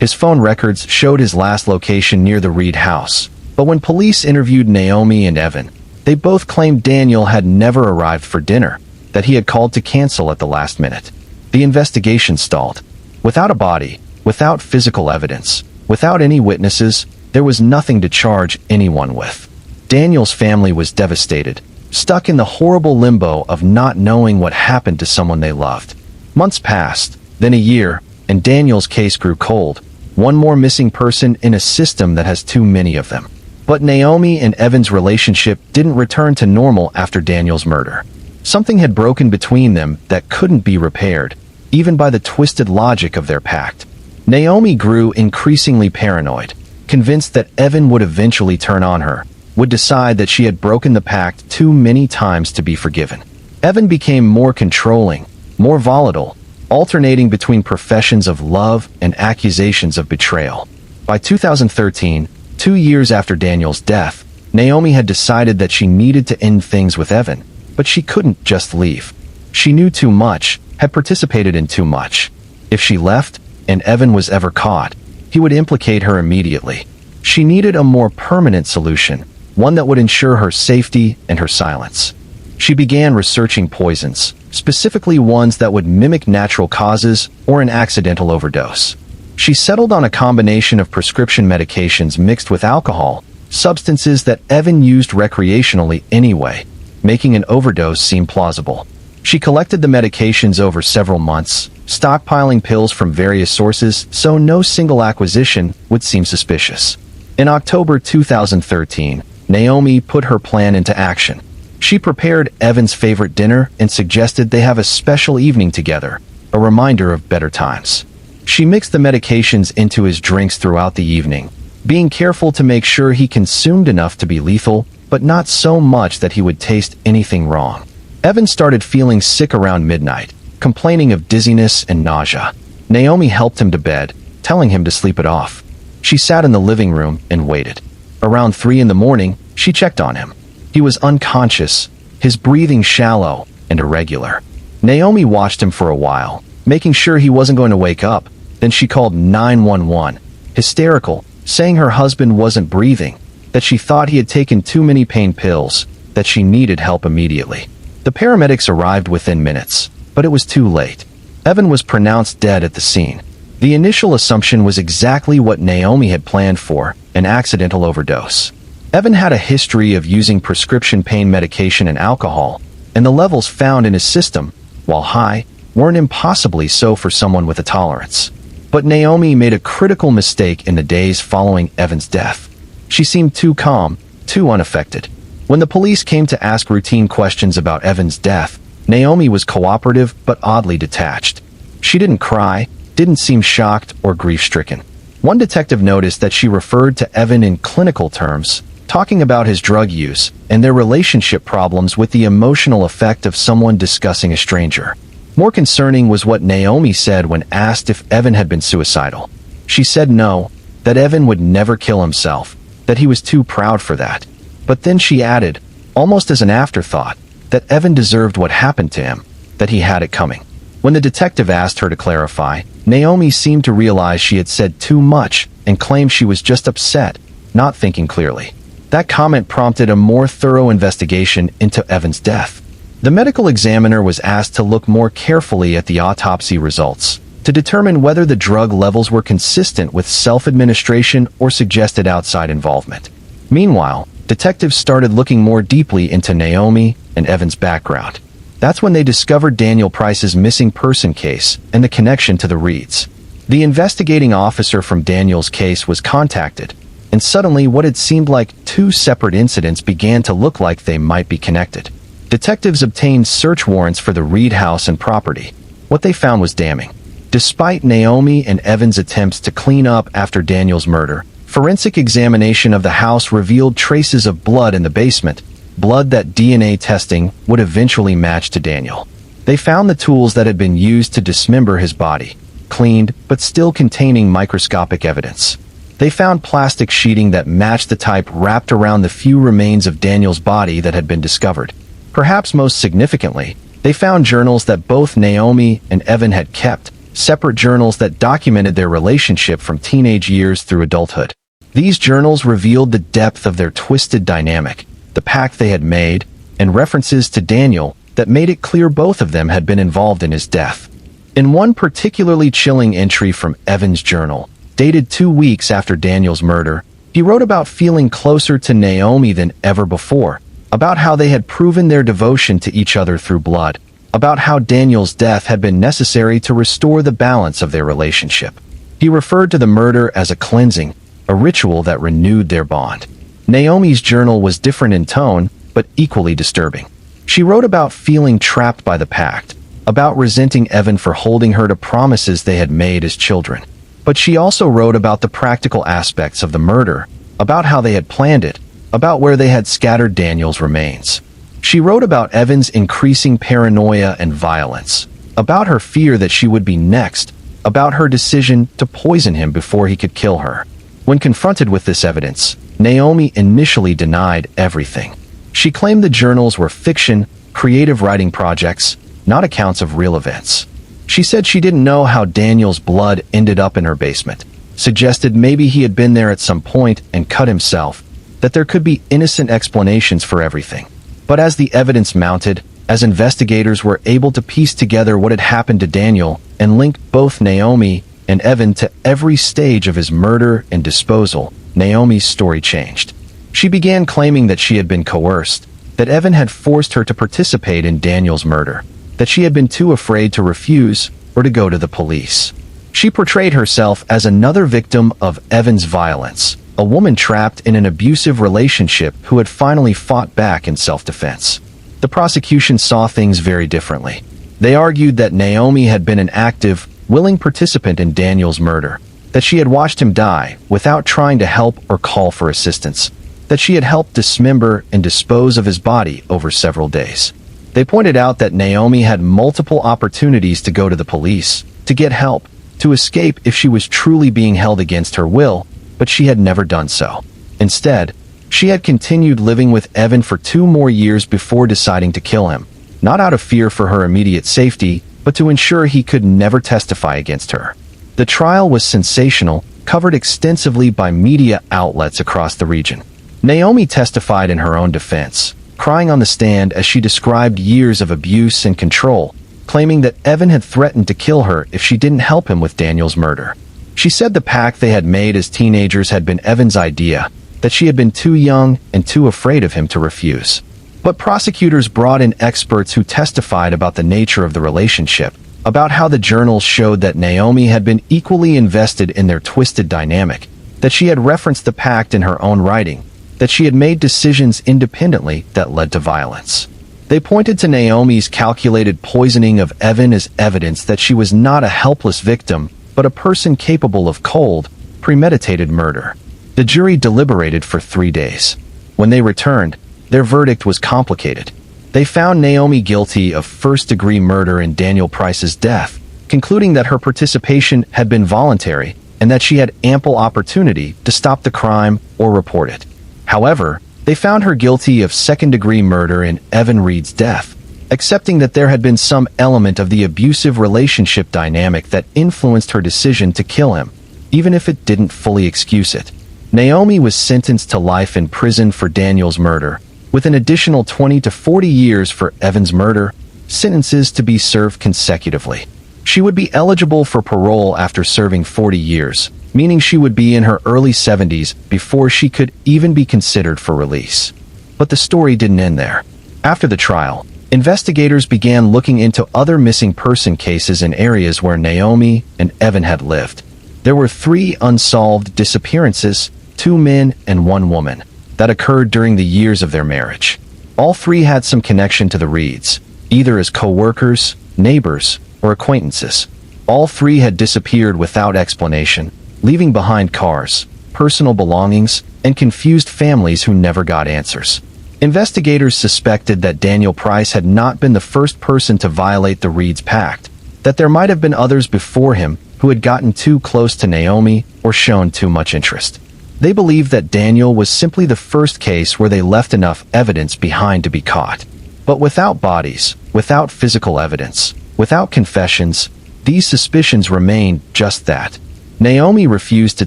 Speaker 1: His phone records showed his last location near the Reed house, but when police interviewed Naomi and Evan, they both claimed Daniel had never arrived for dinner, that he had called to cancel at the last minute. The investigation stalled. Without a body, without physical evidence, without any witnesses, there was nothing to charge anyone with. Daniel's family was devastated, stuck in the horrible limbo of not knowing what happened to someone they loved. Months passed, then a year, and Daniel's case grew cold. One more missing person in a system that has too many of them. But Naomi and Evan's relationship didn't return to normal after Daniel's murder. Something had broken between them that couldn't be repaired, even by the twisted logic of their pact. Naomi grew increasingly paranoid, convinced that Evan would eventually turn on her, would decide that she had broken the pact too many times to be forgiven. Evan became more controlling, more volatile, alternating between professions of love and accusations of betrayal. By 2013, 2 years after Daniel's death, Naomi had decided that she needed to end things with Evan, but she couldn't just leave. She knew too much, had participated in too much. If she left, and Evan was ever caught, he would implicate her immediately. She needed a more permanent solution, one that would ensure her safety and her silence. She began researching poisons, specifically ones that would mimic natural causes or an accidental overdose. She settled on a combination of prescription medications mixed with alcohol, substances that Evan used recreationally anyway, making an overdose seem plausible. She collected the medications over several months, stockpiling pills from various sources so no single acquisition would seem suspicious. In October 2013, Naomi put her plan into action. She prepared Evan's favorite dinner and suggested they have a special evening together, a reminder of better times. She mixed the medications into his drinks throughout the evening, being careful to make sure he consumed enough to be lethal, but not so much that he would taste anything wrong. Evan started feeling sick around midnight, complaining of dizziness and nausea. Naomi helped him to bed, telling him to sleep it off. She sat in the living room and waited. Around 3 in the morning, she checked on him. He was unconscious, his breathing shallow and irregular. Naomi watched him for a while, making sure he wasn't going to wake up. Then she called 911, hysterical, saying her husband wasn't breathing, that she thought he had taken too many pain pills, that she needed help immediately. The paramedics arrived within minutes, but it was too late. Evan was pronounced dead at the scene. The initial assumption was exactly what Naomi had planned for, an accidental overdose. Evan had a history of using prescription pain medication and alcohol, and the levels found in his system, while high, weren't impossibly so for someone with a tolerance. But Naomi made a critical mistake in the days following Evan's death. She seemed too calm, too unaffected. When the police came to ask routine questions about Evan's death, Naomi was cooperative but oddly detached. She didn't cry, didn't seem shocked or grief-stricken. One detective noticed that she referred to Evan in clinical terms, talking about his drug use and their relationship problems with the emotional effect of someone discussing a stranger. More concerning was what Naomi said when asked if Evan had been suicidal. She said no, that Evan would never kill himself, that he was too proud for that. But then she added, almost as an afterthought, that Evan deserved what happened to him, that he had it coming. When the detective asked her to clarify, Naomi seemed to realize she had said too much and claimed she was just upset, not thinking clearly. That comment prompted a more thorough investigation into Evan's death. The medical examiner was asked to look more carefully at the autopsy results, to determine whether the drug levels were consistent with self-administration or suggested outside involvement. Meanwhile, detectives started looking more deeply into Naomi and Evan's background. That's when they discovered Daniel Price's missing person case and the connection to the Reeds. The investigating officer from Daniel's case was contacted, and suddenly what had seemed like 2 separate incidents began to look like they might be connected. Detectives obtained search warrants for the Reed house and property. What they found was damning. Despite Naomi and Evan's attempts to clean up after Daniel's murder, forensic examination of the house revealed traces of blood in the basement, blood that DNA testing would eventually match to Daniel. They found the tools that had been used to dismember his body, cleaned, but still containing microscopic evidence. They found plastic sheeting that matched the type wrapped around the few remains of Daniel's body that had been discovered. Perhaps most significantly, they found journals that both Naomi and Evan had kept, separate journals that documented their relationship from teenage years through adulthood. These journals revealed the depth of their twisted dynamic, the pact they had made, and references to Daniel that made it clear both of them had been involved in his death. In one particularly chilling entry from Evan's journal, dated 2 weeks after Daniel's murder, he wrote about feeling closer to Naomi than ever before, about how they had proven their devotion to each other through blood, about how Daniel's death had been necessary to restore the balance of their relationship. He referred to the murder as a cleansing, a ritual that renewed their bond. Naomi's journal was different in tone, but equally disturbing. She wrote about feeling trapped by the pact, about resenting Evan for holding her to promises they had made as children. But she also wrote about the practical aspects of the murder, about how they had planned it, about where they had scattered Daniel's remains. She wrote about Evan's increasing paranoia and violence, about her fear that she would be next, about her decision to poison him before he could kill her. When confronted with this evidence, Naomi initially denied everything. She claimed the journals were fiction, creative writing projects, not accounts of real events. She said she didn't know how Daniel's blood ended up in her basement, suggested maybe he had been there at some point and cut himself, that there could be innocent explanations for everything. But as the evidence mounted, as investigators were able to piece together what had happened to Daniel and link both Naomi and Evan to every stage of his murder and disposal, Naomi's story changed. She began claiming that she had been coerced, that Evan had forced her to participate in Daniel's murder, that she had been too afraid to refuse or to go to the police. She portrayed herself as another victim of Evan's violence, a woman trapped in an abusive relationship who had finally fought back in self-defense. The prosecution saw things very differently. They argued that Naomi had been an active, willing participant in Daniel's murder, that she had watched him die without trying to help or call for assistance, that she had helped dismember and dispose of his body over several days. They pointed out that Naomi had multiple opportunities to go to the police, to get help, to escape if she was truly being held against her will, but she had never done so. Instead, she had continued living with Evan for 2 more years before deciding to kill him, not out of fear for her immediate safety, but to ensure he could never testify against her. The trial was sensational, covered extensively by media outlets across the region. Naomi testified in her own defense, crying on the stand as she described years of abuse and control, claiming that Evan had threatened to kill her if she didn't help him with Daniel's murder. She said the pact they had made as teenagers had been Evan's idea, that she had been too young and too afraid of him to refuse. But prosecutors brought in experts who testified about the nature of the relationship, about how the journals showed that Naomi had been equally invested in their twisted dynamic, that she had referenced the pact in her own writing, that she had made decisions independently that led to violence. They pointed to Naomi's calculated poisoning of Evan as evidence that she was not a helpless victim, but a person capable of cold, premeditated murder. The jury deliberated for 3 days. When they returned, their verdict was complicated. They found Naomi guilty of first-degree murder in Daniel Price's death, concluding that her participation had been voluntary and that she had ample opportunity to stop the crime or report it. However, they found her guilty of second-degree murder in Evan Reed's death, accepting that there had been some element of the abusive relationship dynamic that influenced her decision to kill him, even if it didn't fully excuse it. Naomi was sentenced to life in prison for Daniel's murder, with an additional 20 to 40 years for Evan's murder, sentences to be served consecutively. She would be eligible for parole after serving 40 years, meaning she would be in her early 70s before she could even be considered for release. But the story didn't end there. After the trial, investigators began looking into other missing person cases in areas where Naomi and Evan had lived. There were 3 unsolved disappearances, 2 men and 1 woman, that occurred during the years of their marriage. All 3 had some connection to the Reeds, either as co-workers, neighbors, or acquaintances. All 3 had disappeared without explanation, leaving behind cars, personal belongings, and confused families who never got answers. Investigators suspected that Daniel Price had not been the first person to violate the Reeds' pact, that there might have been others before him, who had gotten too close to Naomi or shown too much interest. They believed that Daniel was simply the first case where they left enough evidence behind to be caught. But without bodies, without physical evidence, without confessions, these suspicions remained just that. Naomi refused to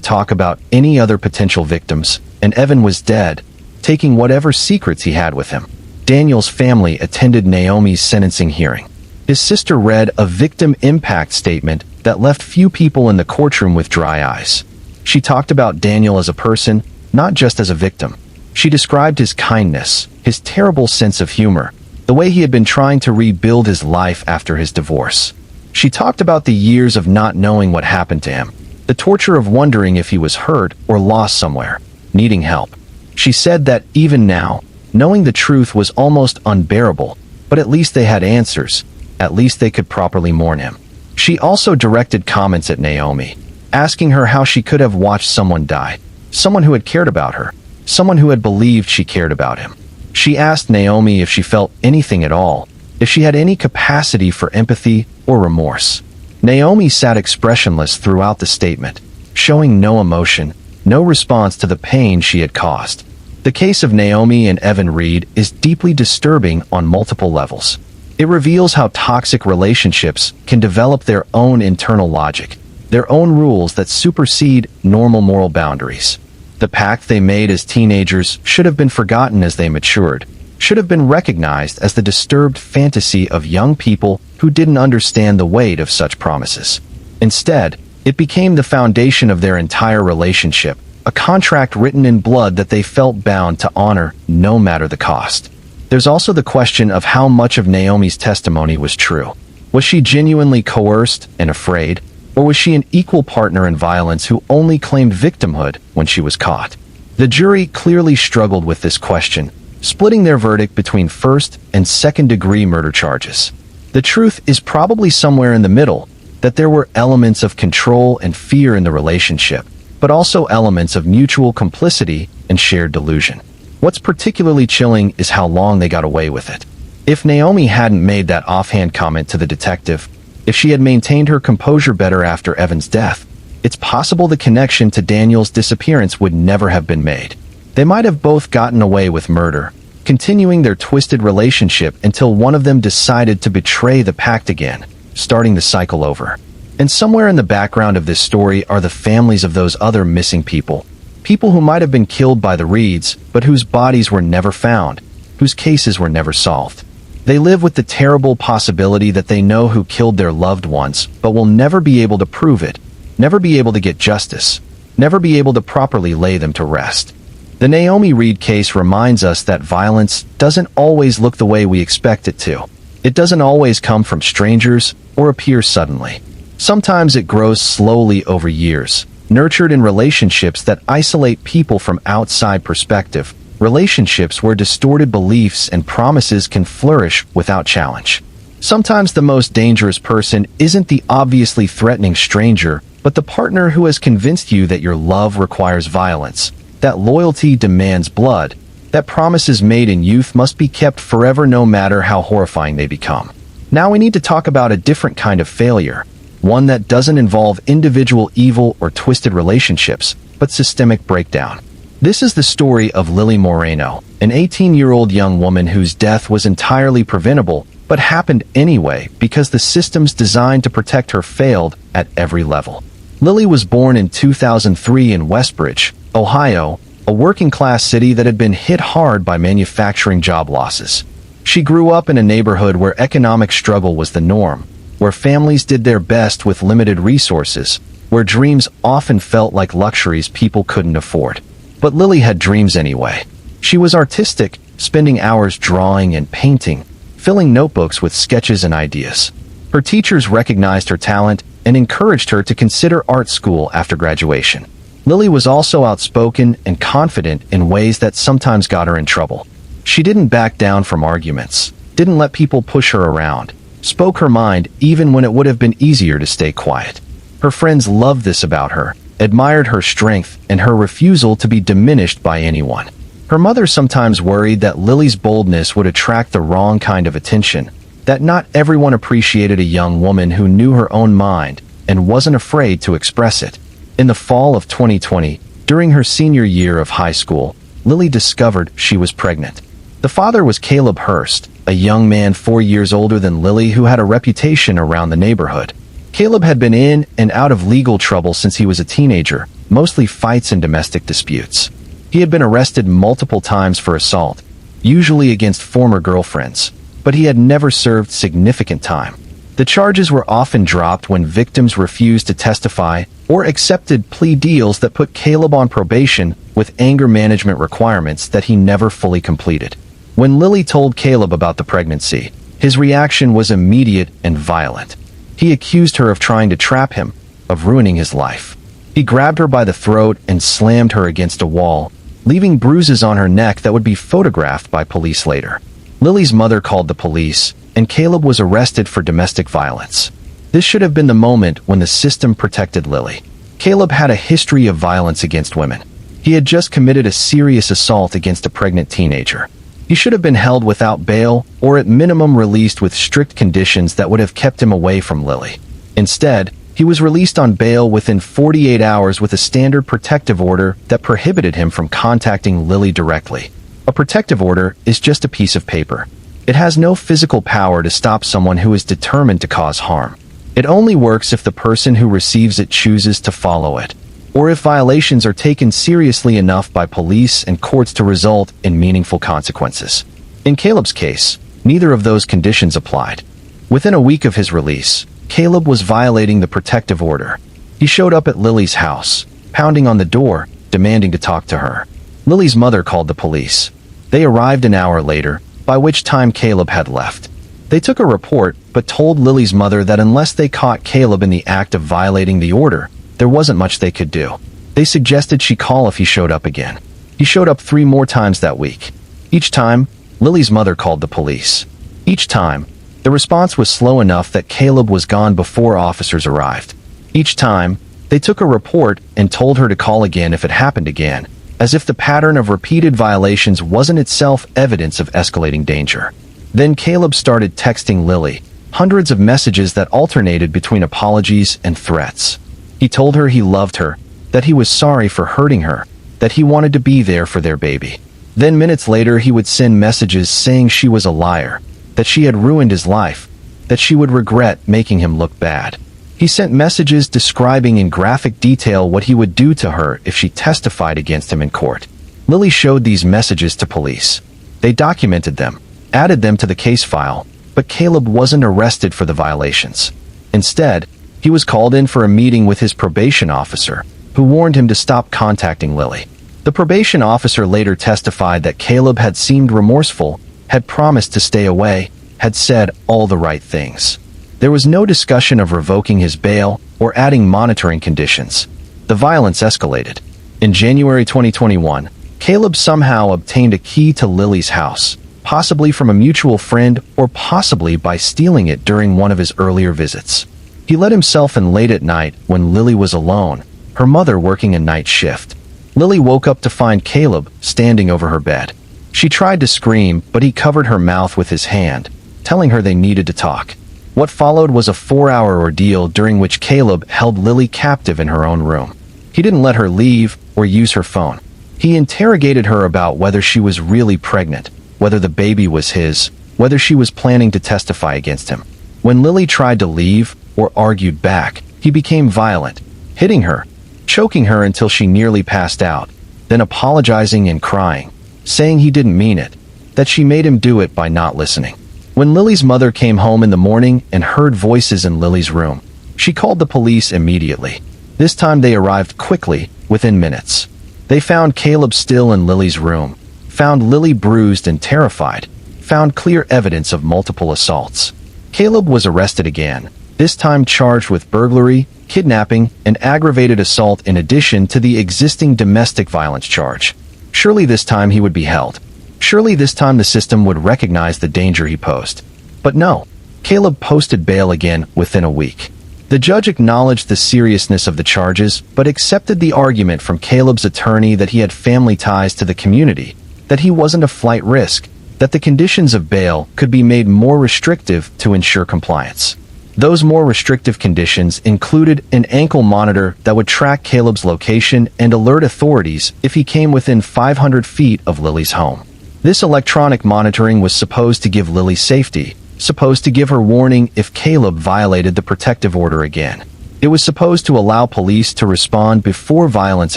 Speaker 1: talk about any other potential victims, and Evan was dead, taking whatever secrets he had with him. Daniel's family attended Naomi's sentencing hearing. His sister read a victim impact statement that left few people in the courtroom with dry eyes. She talked about Daniel as a person, not just as a victim. She described his kindness, his terrible sense of humor, the way he had been trying to rebuild his life after his divorce. She talked about the years of not knowing what happened to him, the torture of wondering if he was hurt or lost somewhere, needing help. She said that even now, knowing the truth was almost unbearable, but at least they had answers, at least they could properly mourn him. She also directed comments at Naomi, asking her how she could have watched someone die, someone who had cared about her, someone who had believed she cared about him. She asked Naomi if she felt anything at all, if she had any capacity for empathy or remorse. Naomi sat expressionless throughout the statement, showing no emotion, no response to the pain she had caused. The case of Naomi and Evan Reed is deeply disturbing on multiple levels. It reveals how toxic relationships can develop their own internal logic, their own rules that supersede normal moral boundaries. The pact they made as teenagers should have been forgotten as they matured, should have been recognized as the disturbed fantasy of young people who didn't understand the weight of such promises. Instead, it became the foundation of their entire relationship, a contract written in blood that they felt bound to honor no matter the cost. There's also the question of how much of Naomi's testimony was true. Was she genuinely coerced and afraid, or was she an equal partner in violence who only claimed victimhood when she was caught? The jury clearly struggled with this question, splitting their verdict between first and second-degree murder charges. The truth is probably somewhere in the middle, that there were elements of control and fear in the relationship, but also elements of mutual complicity and shared delusion. What's particularly chilling is how long they got away with it. If Naomi hadn't made that offhand comment to the detective, if she had maintained her composure better after Evan's death, it's possible the connection to Daniel's disappearance would never have been made. They might have both gotten away with murder, continuing their twisted relationship until one of them decided to betray the pact again, starting the cycle over. And somewhere in the background of this story are the families of those other missing people. People who might have been killed by the Reeds, but whose bodies were never found, whose cases were never solved. They live with the terrible possibility that they know who killed their loved ones, but will never be able to prove it, never be able to get justice, never be able to properly lay them to rest. The Naomi Reed case reminds us that violence doesn't always look the way we expect it to. It doesn't always come from strangers or appear suddenly. Sometimes it grows slowly over years, nurtured in relationships that isolate people from outside perspective, relationships where distorted beliefs and promises can flourish without challenge. Sometimes the most dangerous person isn't the obviously threatening stranger, but the partner who has convinced you that your love requires violence, that loyalty demands blood, that promises made in youth must be kept forever no matter how horrifying they become. Now we need to talk about a different kind of failure, one that doesn't involve individual evil or twisted relationships, but systemic breakdown. This is the story of Lily Moreno, an 18-year-old young woman whose death was entirely preventable, but happened anyway because the systems designed to protect her failed at every level. Lily was born in 2003 in Westbridge, Ohio, a working-class city that had been hit hard by manufacturing job losses. She grew up in a neighborhood where economic struggle was the norm, where families did their best with limited resources, where dreams often felt like luxuries people couldn't afford. But Lily had dreams anyway. She was artistic, spending hours drawing and painting, filling notebooks with sketches and ideas. Her teachers recognized her talent and encouraged her to consider art school after graduation. Lily was also outspoken and confident in ways that sometimes got her in trouble. She didn't back down from arguments, didn't let people push her around, spoke her mind even when it would have been easier to stay quiet. Her friends loved this about her, admired her strength and her refusal to be diminished by anyone. Her mother sometimes worried that Lily's boldness would attract the wrong kind of attention, that not everyone appreciated a young woman who knew her own mind, and wasn't afraid to express it. In the fall of 2020, during her senior year of high school, Lily discovered she was pregnant. The father was Caleb Hurst, a young man 4 years older than Lily who had a reputation around the neighborhood. Caleb had been in and out of legal trouble since he was a teenager, mostly fights and domestic disputes. He had been arrested multiple times for assault, usually against former girlfriends, but he had never served significant time. The charges were often dropped when victims refused to testify or accepted plea deals that put Caleb on probation with anger management requirements that he never fully completed. When Lily told Caleb about the pregnancy, his reaction was immediate and violent. He accused her of trying to trap him, of ruining his life. He grabbed her by the throat and slammed her against a wall, leaving bruises on her neck that would be photographed by police later. Lily's mother called the police, and Caleb was arrested for domestic violence. This should have been the moment when the system protected Lily. Caleb had a history of violence against women. He had just committed a serious assault against a pregnant teenager. He should have been held without bail or at minimum released with strict conditions that would have kept him away from Lily. Instead, he was released on bail within 48 hours with a standard protective order that prohibited him from contacting Lily directly. A protective order is just a piece of paper. It has no physical power to stop someone who is determined to cause harm. It only works if the person who receives it chooses to follow it, or if violations are taken seriously enough by police and courts to result in meaningful consequences. In Caleb's case, neither of those conditions applied. Within a week of his release, Caleb was violating the protective order. He showed up at Lily's house, pounding on the door, demanding to talk to her. Lily's mother called the police. They arrived an hour later, by which time Caleb had left. They took a report, but told Lily's mother that unless they caught Caleb in the act of violating the order, there wasn't much they could do. They suggested she call if he showed up again. He showed up 3 more times that week. Each time, Lily's mother called the police. Each time, the response was slow enough that Caleb was gone before officers arrived. Each time, they took a report and told her to call again if it happened again, as if the pattern of repeated violations wasn't itself evidence of escalating danger. Then Caleb started texting Lily, hundreds of messages that alternated between apologies and threats. He told her he loved her, that he was sorry for hurting her, that he wanted to be there for their baby. Then minutes later he would send messages saying she was a liar, that she had ruined his life, that she would regret making him look bad. He sent messages describing in graphic detail what he would do to her if she testified against him in court. Lily showed these messages to police. They documented them, added them to the case file, but Caleb wasn't arrested for the violations. Instead, he was called in for a meeting with his probation officer, who warned him to stop contacting Lily. The probation officer later testified that Caleb had seemed remorseful, had promised to stay away, had said all the right things. There was no discussion of revoking his bail or adding monitoring conditions. The violence escalated. In January 2021, Caleb somehow obtained a key to Lily's house, possibly from a mutual friend or possibly by stealing it during one of his earlier visits. He let himself in late at night when Lily was alone, her mother working a night shift. Lily woke up to find Caleb standing over her bed. She tried to scream, but he covered her mouth with his hand, telling her they needed to talk. What followed was a 4-hour ordeal during which Caleb held Lily captive in her own room. He didn't let her leave or use her phone. He interrogated her about whether she was really pregnant, whether the baby was his, whether she was planning to testify against him. When Lily tried to leave or argued back, he became violent, hitting her, choking her until she nearly passed out, then apologizing and crying, saying he didn't mean it, that she made him do it by not listening. When Lily's mother came home in the morning and heard voices in Lily's room, she called the police immediately. This time they arrived quickly, within minutes. They found Caleb still in Lily's room, found Lily bruised and terrified, found clear evidence of multiple assaults. Caleb was arrested again, this time charged with burglary, kidnapping, and aggravated assault in addition to the existing domestic violence charge. Surely this time he would be held. Surely this time the system would recognize the danger he posed. But no, Caleb posted bail again within a week. The judge acknowledged the seriousness of the charges, but accepted the argument from Caleb's attorney that he had family ties to the community, that he wasn't a flight risk, that the conditions of bail could be made more restrictive to ensure compliance. Those more restrictive conditions included an ankle monitor that would track Caleb's location and alert authorities if he came within 500 feet of Lily's home. This electronic monitoring was supposed to give Lily safety, supposed to give her warning if Caleb violated the protective order again. It was supposed to allow police to respond before violence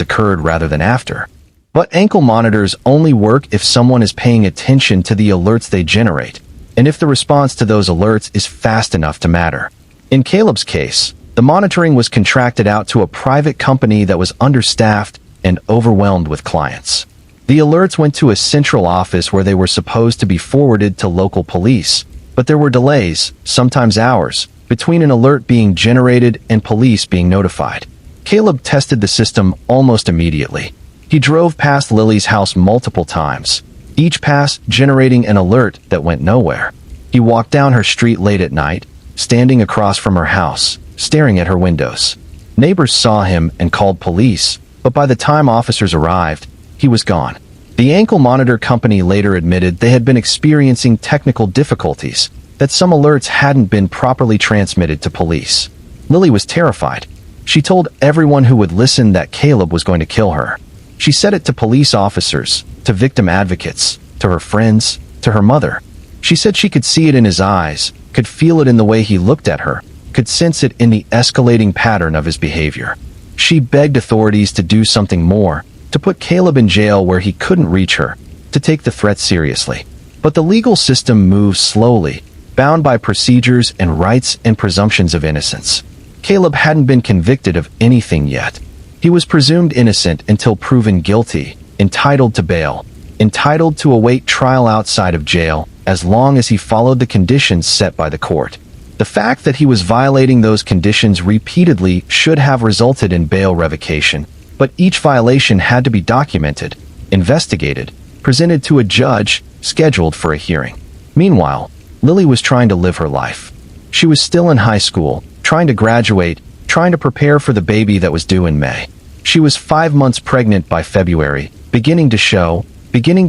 Speaker 1: occurred rather than after. But ankle monitors only work if someone is paying attention to the alerts they generate, and if the response to those alerts is fast enough to matter. In Caleb's case, the monitoring was contracted out to a private company that was understaffed and overwhelmed with clients. The alerts went to a central office where they were supposed to be forwarded to local police, but there were delays, sometimes hours, between an alert being generated and police being notified. Caleb tested the system almost immediately. He drove past Lily's house multiple times, each pass generating an alert that went nowhere. He walked down her street late at night, standing across from her house, staring at her windows. Neighbors saw him and called police, but by the time officers arrived, he was gone. The ankle monitor company later admitted they had been experiencing technical difficulties, that some alerts hadn't been properly transmitted to police. Lily was terrified. She told everyone who would listen that Caleb was going to kill her. She said it to police officers, to victim advocates, to her friends, to her mother. She said she could see it in his eyes, could feel it in the way he looked at her, could sense it in the escalating pattern of his behavior. She begged authorities to do something more, to put Caleb in jail where he couldn't reach her, to take the threat seriously. But the legal system moves slowly, bound by procedures and rights and presumptions of innocence. Caleb hadn't been convicted of anything yet. He was presumed innocent until proven guilty, entitled to bail, entitled to await trial outside of jail, as long as he followed the conditions set by the court. The fact that he was violating those conditions repeatedly should have resulted in bail revocation, but each violation had to be documented, investigated, presented to a judge, scheduled for a hearing. Meanwhile, Lily was trying to live her life. She was still in high school, trying to graduate, trying to prepare for the baby that was due in May. She was 5 months pregnant by February, beginning to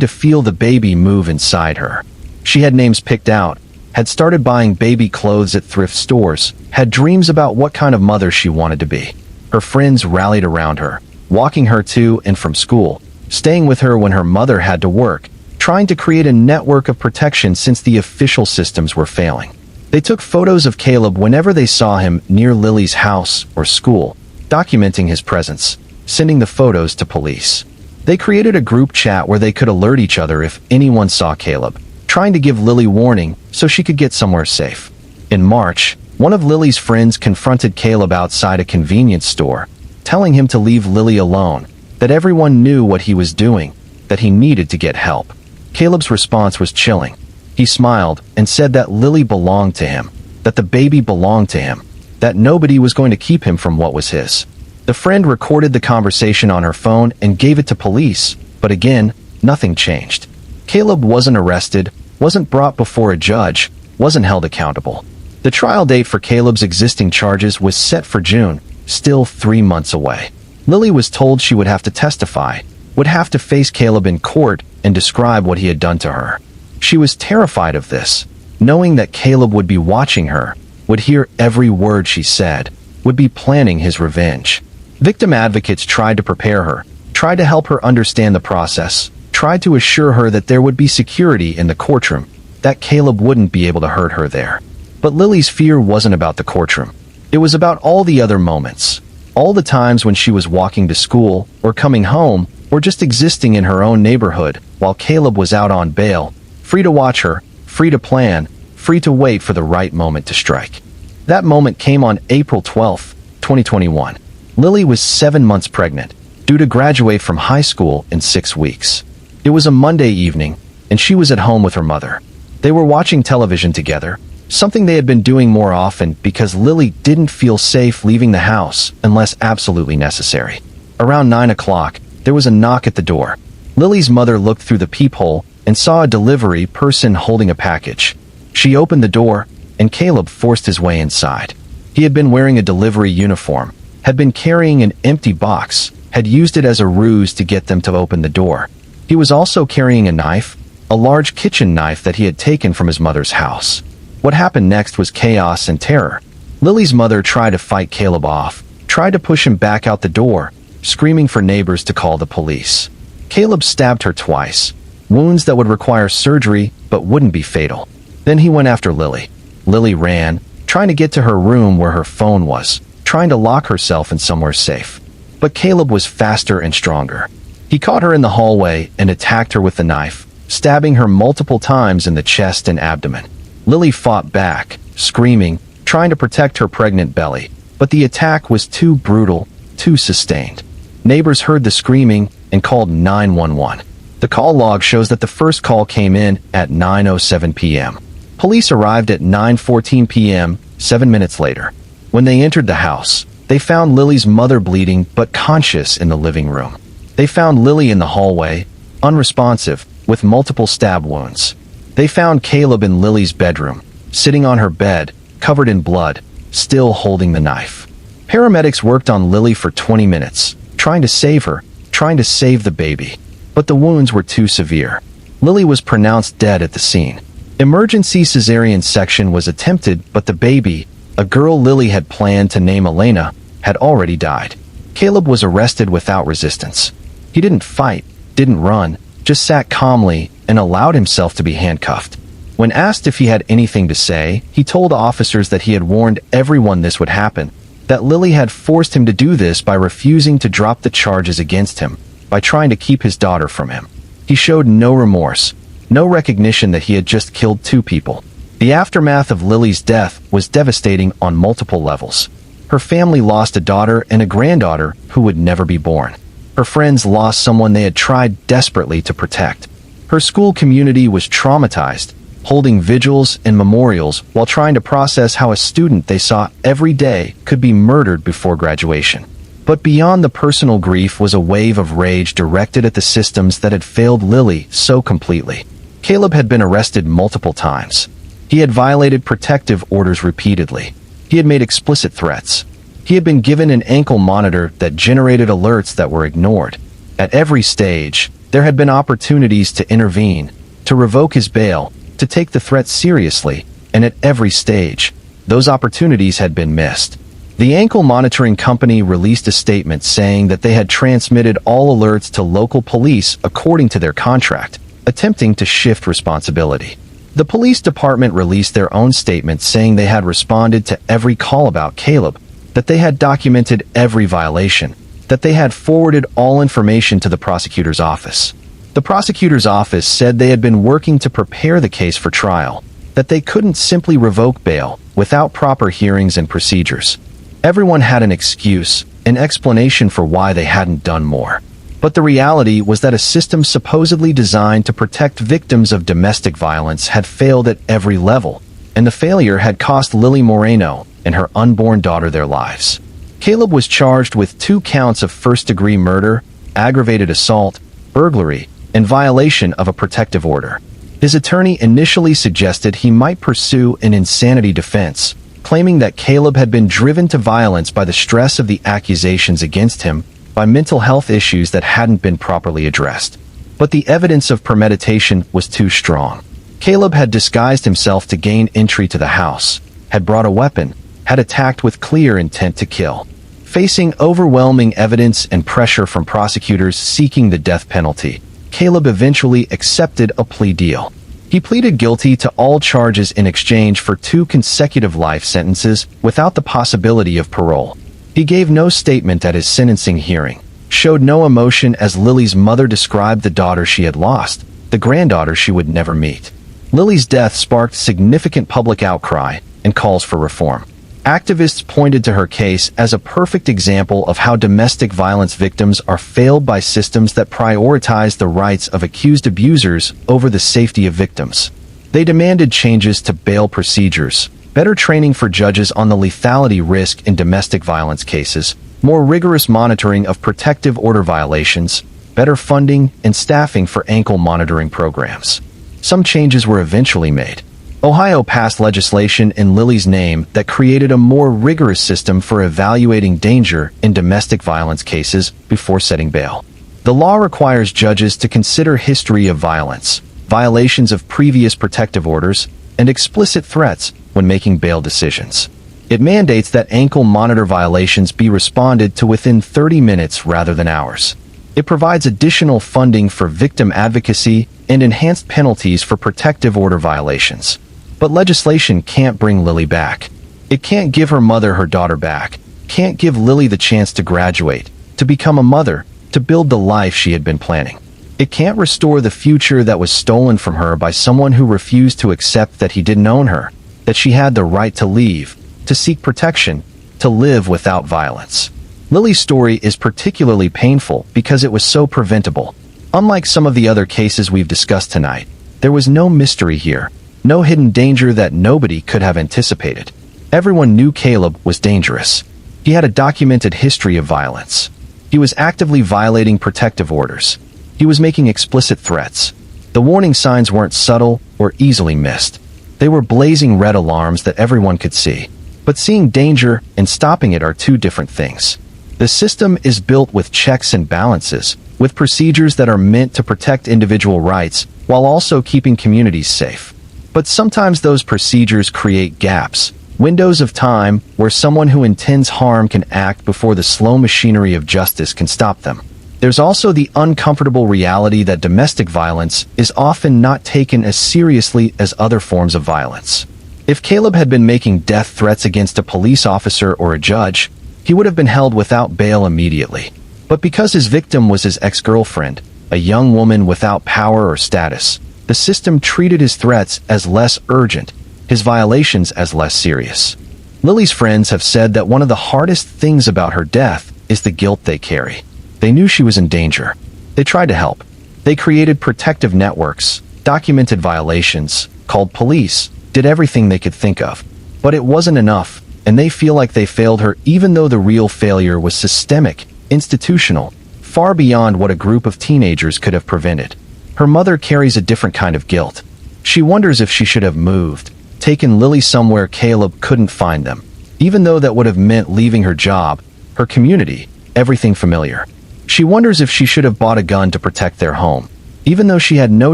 Speaker 1: feel the baby move inside her. She had names picked out, had started buying baby clothes at thrift stores, had dreams about what kind of mother she wanted to be. Her friends rallied around her, walking her to and from school, staying with her when her mother had to work, trying to create a network of protection since the official systems were failing. They took photos of Caleb whenever they saw him near Lily's house or school, documenting his presence, sending the photos to police. They created a group chat where they could alert each other if anyone saw Caleb, trying to give Lily warning so she could get somewhere safe. In March, one of Lily's friends confronted Caleb outside a convenience store, telling him to leave Lily alone, that everyone knew what he was doing, that he needed to get help. Caleb's response was chilling. He smiled and said that Lily belonged to him, that the baby belonged to him, that nobody was going to keep him from what was his. The friend recorded the conversation on her phone and gave it to police, but again, nothing changed. Caleb wasn't arrested, wasn't brought before a judge, wasn't held accountable. The trial date for Caleb's existing charges was set for June, still 3 months away. Lily was told she would have to testify, would have to face Caleb in court and describe what he had done to her. She was terrified of this, knowing that Caleb would be watching her, would hear every word she said, would be planning his revenge. Victim advocates tried to prepare her, tried to help her understand the process, tried to assure her that there would be security in the courtroom, that Caleb wouldn't be able to hurt her there. But Lily's fear wasn't about the courtroom. It was about all the other moments, all the times when she was walking to school, or coming home, or just existing in her own neighborhood, while Caleb was out on bail, free to watch her, free to plan, free to wait for the right moment to strike. That moment came on April 12, 2021. Lily was 7 months pregnant, due to graduate from high school in 6 weeks. It was a Monday evening, and she was at home with her mother. They were watching television together, something they had been doing more often because Lily didn't feel safe leaving the house unless absolutely necessary. Around 9 o'clock, there was a knock at the door. Lily's mother looked through the peephole and saw a delivery person holding a package. She opened the door, and Caleb forced his way inside. He had been wearing a delivery uniform, had been carrying an empty box, had used it as a ruse to get them to open the door. He was also carrying a knife, a large kitchen knife that he had taken from his mother's house. What happened next was chaos and terror. Lily's mother tried to fight Caleb off, tried to push him back out the door, screaming for neighbors to call the police. Caleb stabbed her twice, wounds that would require surgery but wouldn't be fatal. Then he went after Lily. Lily ran, trying to get to her room where her phone was, trying to lock herself in somewhere safe. But Caleb was faster and stronger. He caught her in the hallway and attacked her with the knife, stabbing her multiple times in the chest and abdomen. Lily fought back, screaming, trying to protect her pregnant belly, but the attack was too brutal, too sustained. Neighbors heard the screaming and called 911. The call log shows that the first call came in at 9:07 p.m. Police arrived at 9:14 p.m., 7 minutes later. When they entered the house, they found Lily's mother bleeding but conscious in the living room. They found Lily in the hallway, unresponsive, with multiple stab wounds. They found Caleb in Lily's bedroom, sitting on her bed, covered in blood, still holding the knife. Paramedics worked on Lily for 20 minutes, trying to save her, trying to save the baby. But the wounds were too severe. Lily was pronounced dead at the scene. Emergency cesarean section was attempted, but the baby, a girl Lily had planned to name Elena, had already died. Caleb was arrested without resistance. He didn't fight, didn't run, just sat calmly and allowed himself to be handcuffed. When asked if he had anything to say, he told officers that he had warned everyone this would happen, that Lily had forced him to do this by refusing to drop the charges against him, by trying to keep his daughter from him. He showed no remorse, no recognition that he had just killed 2 people. The aftermath of Lily's death was devastating on multiple levels. Her family lost a daughter and a granddaughter who would never be born. Her friends lost someone they had tried desperately to protect. Her school community was traumatized, holding vigils and memorials while trying to process how a student they saw every day could be murdered before graduation. But beyond the personal grief was a wave of rage directed at the systems that had failed Lily so completely. Caleb had been arrested multiple times. He had violated protective orders repeatedly. He had made explicit threats. He had been given an ankle monitor that generated alerts that were ignored. At every stage, there had been opportunities to intervene, to revoke his bail, to take the threat seriously, and at every stage, those opportunities had been missed. The ankle monitoring company released a statement saying that they had transmitted all alerts to local police according to their contract, attempting to shift responsibility. The police department released their own statement saying they had responded to every call about Caleb, that they had documented every violation, that they had forwarded all information to the prosecutor's office. The prosecutor's office said they had been working to prepare the case for trial, that they couldn't simply revoke bail without proper hearings and procedures. Everyone had an excuse, an explanation for why they hadn't done more. But the reality was that a system supposedly designed to protect victims of domestic violence had failed at every level, and the failure had cost Lily Moreno and her unborn daughter their lives. Caleb was charged with 2 counts of first-degree murder, aggravated assault, burglary, and violation of a protective order. His attorney initially suggested he might pursue an insanity defense, claiming that Caleb had been driven to violence by the stress of the accusations against him, by mental health issues that hadn't been properly addressed. But the evidence of premeditation was too strong. Caleb had disguised himself to gain entry to the house, had brought a weapon, had attacked with clear intent to kill. Facing overwhelming evidence and pressure from prosecutors seeking the death penalty, Caleb eventually accepted a plea deal. He pleaded guilty to all charges in exchange for 2 consecutive life sentences without the possibility of parole. He gave no statement at his sentencing hearing, showed no emotion as Lily's mother described the daughter she had lost, the granddaughter she would never meet. Lily's death sparked significant public outcry and calls for reform. Activists pointed to her case as a perfect example of how domestic violence victims are failed by systems that prioritize the rights of accused abusers over the safety of victims. They demanded changes to bail procedures, better training for judges on the lethality risk in domestic violence cases, more rigorous monitoring of protective order violations, better funding and staffing for ankle monitoring programs. Some changes were eventually made. Ohio passed legislation in Lily's name that created a more rigorous system for evaluating danger in domestic violence cases before setting bail. The law requires judges to consider history of violence, violations of previous protective orders, and explicit threats when making bail decisions. It mandates that ankle monitor violations be responded to within 30 minutes rather than hours. It provides additional funding for victim advocacy and enhanced penalties for protective order violations. But legislation can't bring Lily back. It can't give her mother her daughter back, can't give Lily the chance to graduate, to become a mother, to build the life she had been planning. It can't restore the future that was stolen from her by someone who refused to accept that he didn't own her, that she had the right to leave, to seek protection, to live without violence. Lily's story is particularly painful because it was so preventable. Unlike some of the other cases we've discussed tonight, there was no mystery here, no hidden danger that nobody could have anticipated. Everyone knew Caleb was dangerous. He had a documented history of violence. He was actively violating protective orders. He was making explicit threats. The warning signs weren't subtle or easily missed. They were blazing red alarms that everyone could see. But seeing danger and stopping it are two different things. The system is built with checks and balances, with procedures that are meant to protect individual rights while also keeping communities safe. But sometimes those procedures create gaps, windows of time where someone who intends harm can act before the slow machinery of justice can stop them. There's also the uncomfortable reality that domestic violence is often not taken as seriously as other forms of violence. If Caleb had been making death threats against a police officer or a judge, he would have been held without bail immediately. But because his victim was his ex-girlfriend, a young woman without power or status, the system treated his threats as less urgent, his violations as less serious. Lily's friends have said that one of the hardest things about her death is the guilt they carry. They knew she was in danger. They tried to help. They created protective networks, documented violations, called police, did everything they could think of. But it wasn't enough, and they feel like they failed her even though the real failure was systemic, institutional, far beyond what a group of teenagers could have prevented. Her mother carries a different kind of guilt. She wonders if she should have moved, taken Lily somewhere Caleb couldn't find them, even though that would have meant leaving her job, her community, everything familiar. She wonders if she should have bought a gun to protect their home, even though she had no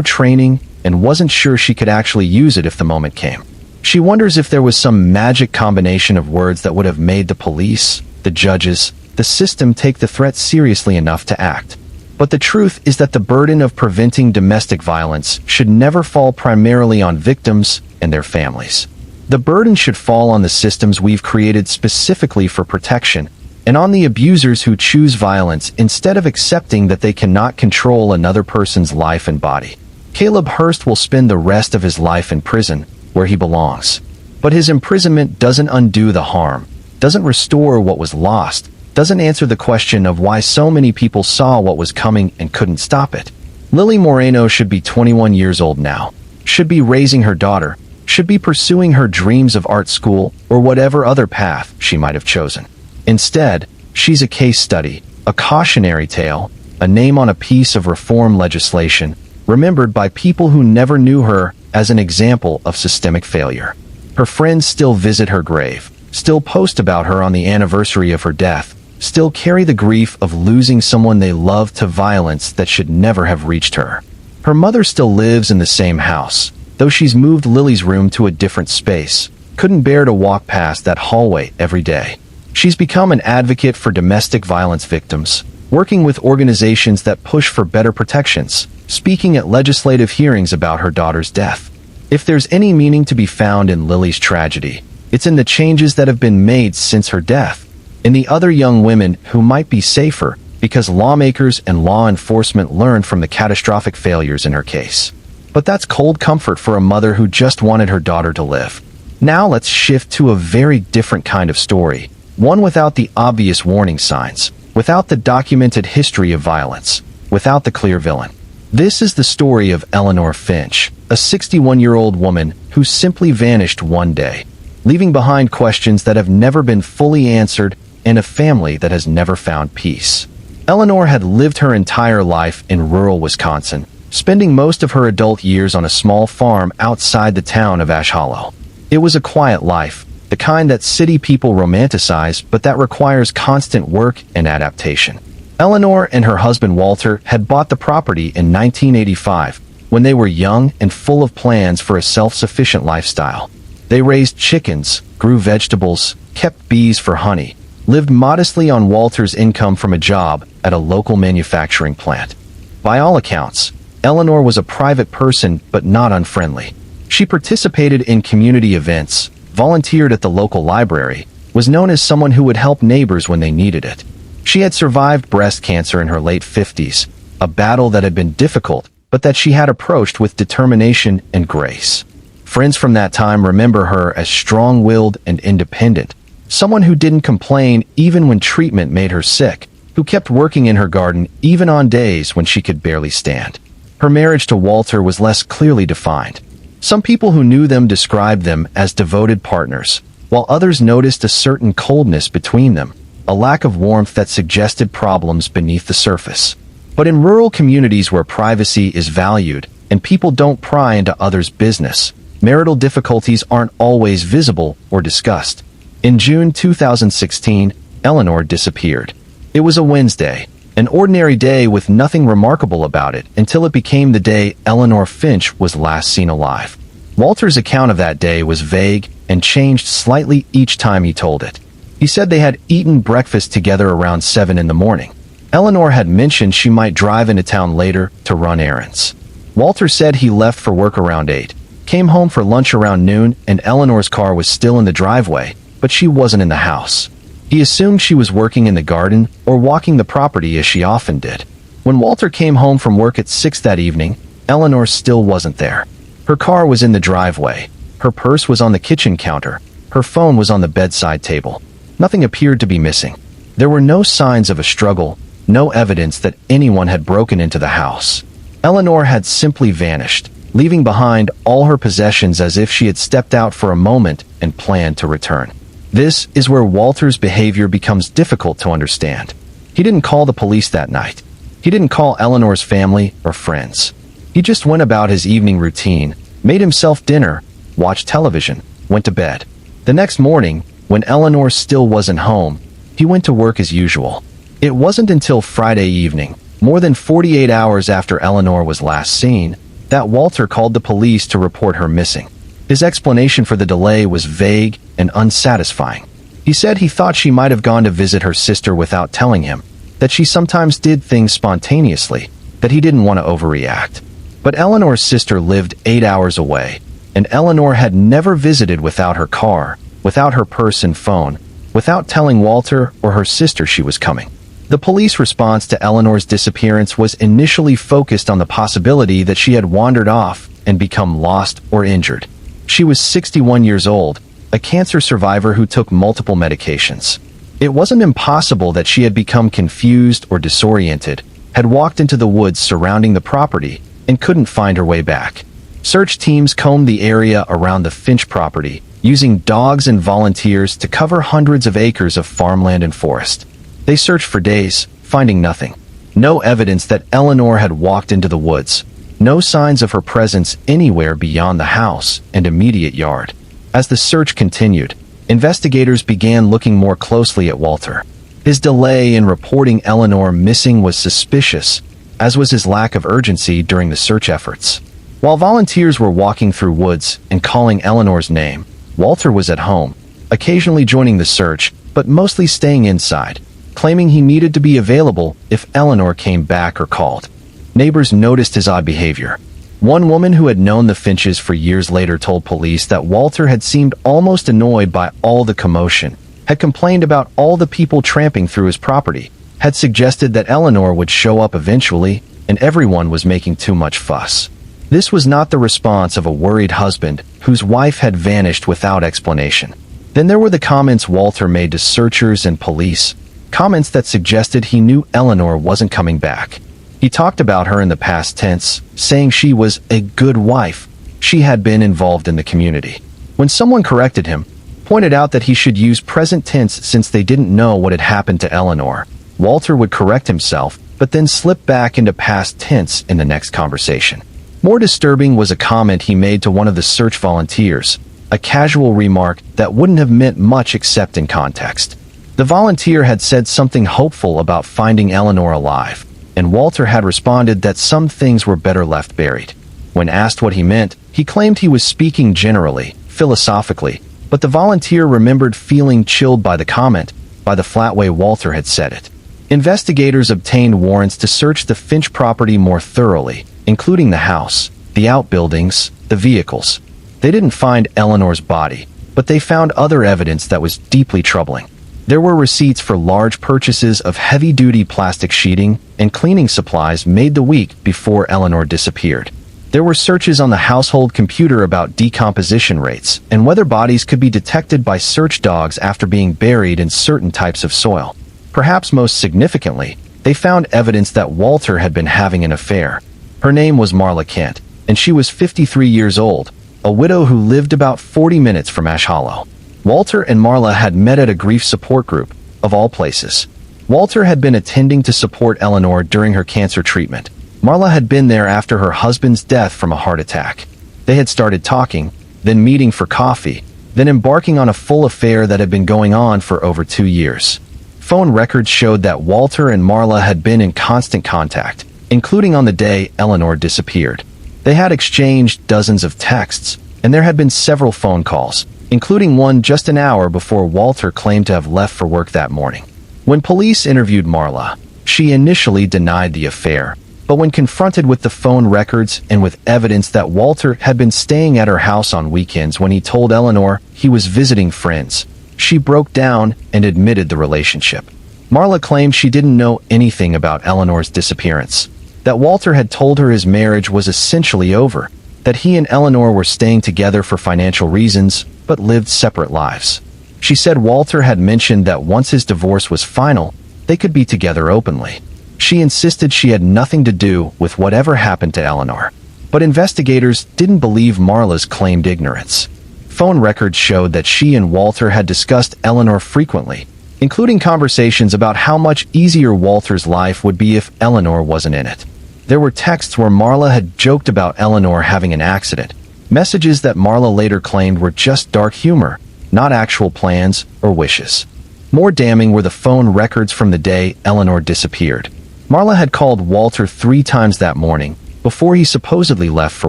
Speaker 1: training and wasn't sure she could actually use it if the moment came. She wonders if there was some magic combination of words that would have made the police, the judges, the system take the threat seriously enough to act. But the truth is that the burden of preventing domestic violence should never fall primarily on victims and their families. The burden should fall on the systems we've created specifically for protection, and on the abusers who choose violence instead of accepting that they cannot control another person's life and body. Caleb Hurst will spend the rest of his life in prison, where he belongs. But his imprisonment doesn't undo the harm, doesn't restore what was lost, doesn't answer the question of why so many people saw what was coming and couldn't stop it. Lily Moreno should be 21 years old now, should be raising her daughter, should be pursuing her dreams of art school or whatever other path she might have chosen. Instead, she's a case study, a cautionary tale, a name on a piece of reform legislation, remembered by people who never knew her as an example of systemic failure. Her friends still visit her grave, still post about her on the anniversary of her death, still carry the grief of losing someone they loved to violence that should never have reached her. Her mother still lives in the same house, though she's moved Lily's room to a different space, couldn't bear to walk past that hallway every day. She's become an advocate for domestic violence victims, working with organizations that push for better protections, speaking at legislative hearings about her daughter's death. If there's any meaning to be found in Lily's tragedy, it's in the changes that have been made since her death, in the other young women who might be safer because lawmakers and law enforcement learned from the catastrophic failures in her case. But that's cold comfort for a mother who just wanted her daughter to live. Now let's shift to a very different kind of story, one without the obvious warning signs, without the documented history of violence, without the clear villain. This is the story of Eleanor Finch, a 61-year-old woman who simply vanished one day, leaving behind questions that have never been fully answered and a family that has never found peace. Eleanor had lived her entire life in rural Wisconsin, spending most of her adult years on a small farm outside the town of Ash Hollow. It was a quiet life, the kind that city people romanticize but that requires constant work and adaptation. Eleanor and her husband Walter had bought the property in 1985 when they were young and full of plans for a self-sufficient lifestyle. They raised chickens, grew vegetables, kept bees for honey, lived modestly on Walter's income from a job at a local manufacturing plant. By all accounts, Eleanor was a private person but not unfriendly. She participated in community events, volunteered at the local library, was known as someone who would help neighbors when they needed it. She had survived breast cancer in her late 50s, a battle that had been difficult, but that she had approached with determination and grace. Friends from that time remember her as strong-willed and independent, someone who didn't complain even when treatment made her sick, who kept working in her garden even on days when she could barely stand. Her marriage to Walter was less clearly defined. Some people who knew them described them as devoted partners, while others noticed a certain coldness between them, a lack of warmth that suggested problems beneath the surface. But in rural communities where privacy is valued and people don't pry into others' business, marital difficulties aren't always visible or discussed. In June 2016, Eleanor disappeared. It was a Wednesday, an ordinary day with nothing remarkable about it until it became the day Eleanor Finch was last seen alive. Walter's account of that day was vague and changed slightly each time he told it. He said they had eaten breakfast together around 7 in the morning. Eleanor had mentioned she might drive into town later to run errands. Walter said he left for work around 8, came home for lunch around noon, and Eleanor's car was still in the driveway, but she wasn't in the house. He assumed she was working in the garden or walking the property as she often did. When Walter came home from work at 6 that evening, Eleanor still wasn't there. Her car was in the driveway. Her purse was on the kitchen counter. Her phone was on the bedside table. Nothing appeared to be missing. There were no signs of a struggle, no evidence that anyone had broken into the house. Eleanor had simply vanished, leaving behind all her possessions as if she had stepped out for a moment and planned to return. This is where Walter's behavior becomes difficult to understand. He didn't call the police that night. He didn't call Eleanor's family or friends. He just went about his evening routine, made himself dinner, watched television, went to bed. The next morning, when Eleanor still wasn't home, he went to work as usual. It wasn't until Friday evening, more than 48 hours after Eleanor was last seen, that Walter called the police to report her missing. His explanation for the delay was vague and unsatisfying. He said he thought she might have gone to visit her sister without telling him, that she sometimes did things spontaneously, that he didn't want to overreact. But Eleanor's sister lived 8 hours away, and Eleanor had never visited without her car, without her purse and phone, without telling Walter or her sister she was coming. The police response to Eleanor's disappearance was initially focused on the possibility that she had wandered off and become lost or injured. She was 61 years old, a cancer survivor who took multiple medications. It wasn't impossible that she had become confused or disoriented, had walked into the woods surrounding the property, and couldn't find her way back. Search teams combed the area around the Finch property, using dogs and volunteers to cover hundreds of acres of farmland and forest. They searched for days, finding nothing. No evidence that Eleanor had walked into the woods. No signs of her presence anywhere beyond the house and immediate yard. As the search continued, investigators began looking more closely at Walter. His delay in reporting Eleanor missing was suspicious, as was his lack of urgency during the search efforts. While volunteers were walking through woods and calling Eleanor's name, Walter was at home, occasionally joining the search, but mostly staying inside, claiming he needed to be available if Eleanor came back or called. Neighbors noticed his odd behavior. One woman who had known the Finches for years later told police that Walter had seemed almost annoyed by all the commotion, had complained about all the people tramping through his property, had suggested that Eleanor would show up eventually, and everyone was making too much fuss. This was not the response of a worried husband whose wife had vanished without explanation. Then there were the comments Walter made to searchers and police, comments that suggested he knew Eleanor wasn't coming back. He talked about her in the past tense, saying she was a good wife. She had been involved in the community. When someone corrected him, pointed out that he should use present tense since they didn't know what had happened to Eleanor, Walter would correct himself, but then slip back into past tense in the next conversation. More disturbing was a comment he made to one of the search volunteers, a casual remark that wouldn't have meant much except in context. The volunteer had said something hopeful about finding Eleanor alive, and Walter had responded that some things were better left buried. When asked what he meant, he claimed he was speaking generally, philosophically, but the volunteer remembered feeling chilled by the comment, by the flat way Walter had said it. Investigators obtained warrants to search the Finch property more thoroughly, including the house, the outbuildings, the vehicles. They didn't find Eleanor's body, but they found other evidence that was deeply troubling. There were receipts for large purchases of heavy-duty plastic sheeting and cleaning supplies made the week before Eleanor disappeared. There were searches on the household computer about decomposition rates and whether bodies could be detected by search dogs after being buried in certain types of soil. Perhaps most significantly, they found evidence that Walter had been having an affair. Her name was Marla Kent, and she was 53 years old, a widow who lived about 40 minutes from Ash Hollow. Walter and Marla had met at a grief support group, of all places. Walter had been attending to support Eleanor during her cancer treatment. Marla had been there after her husband's death from a heart attack. They had started talking, then meeting for coffee, then embarking on a full affair that had been going on for over 2 years. Phone records showed that Walter and Marla had been in constant contact, including on the day Eleanor disappeared. They had exchanged dozens of texts, and there had been several phone calls, including one just an hour before Walter claimed to have left for work that morning. When police interviewed Marla, she initially denied the affair, but when confronted with the phone records and with evidence that Walter had been staying at her house on weekends when he told Eleanor he was visiting friends, she broke down and admitted the relationship. Marla claimed she didn't know anything about Eleanor's disappearance, that Walter had told her his marriage was essentially over, that he and Eleanor were staying together for financial reasons, but lived separate lives. She said Walter had mentioned that once his divorce was final, they could be together openly. She insisted she had nothing to do with whatever happened to Eleanor. But investigators didn't believe Marla's claimed ignorance. Phone records showed that she and Walter had discussed Eleanor frequently, including conversations about how much easier Walter's life would be if Eleanor wasn't in it. There were texts where Marla had joked about Eleanor having an accident, messages that Marla later claimed were just dark humor, not actual plans or wishes. More damning were the phone records from the day Eleanor disappeared. Marla had called Walter 3 times that morning, before he supposedly left for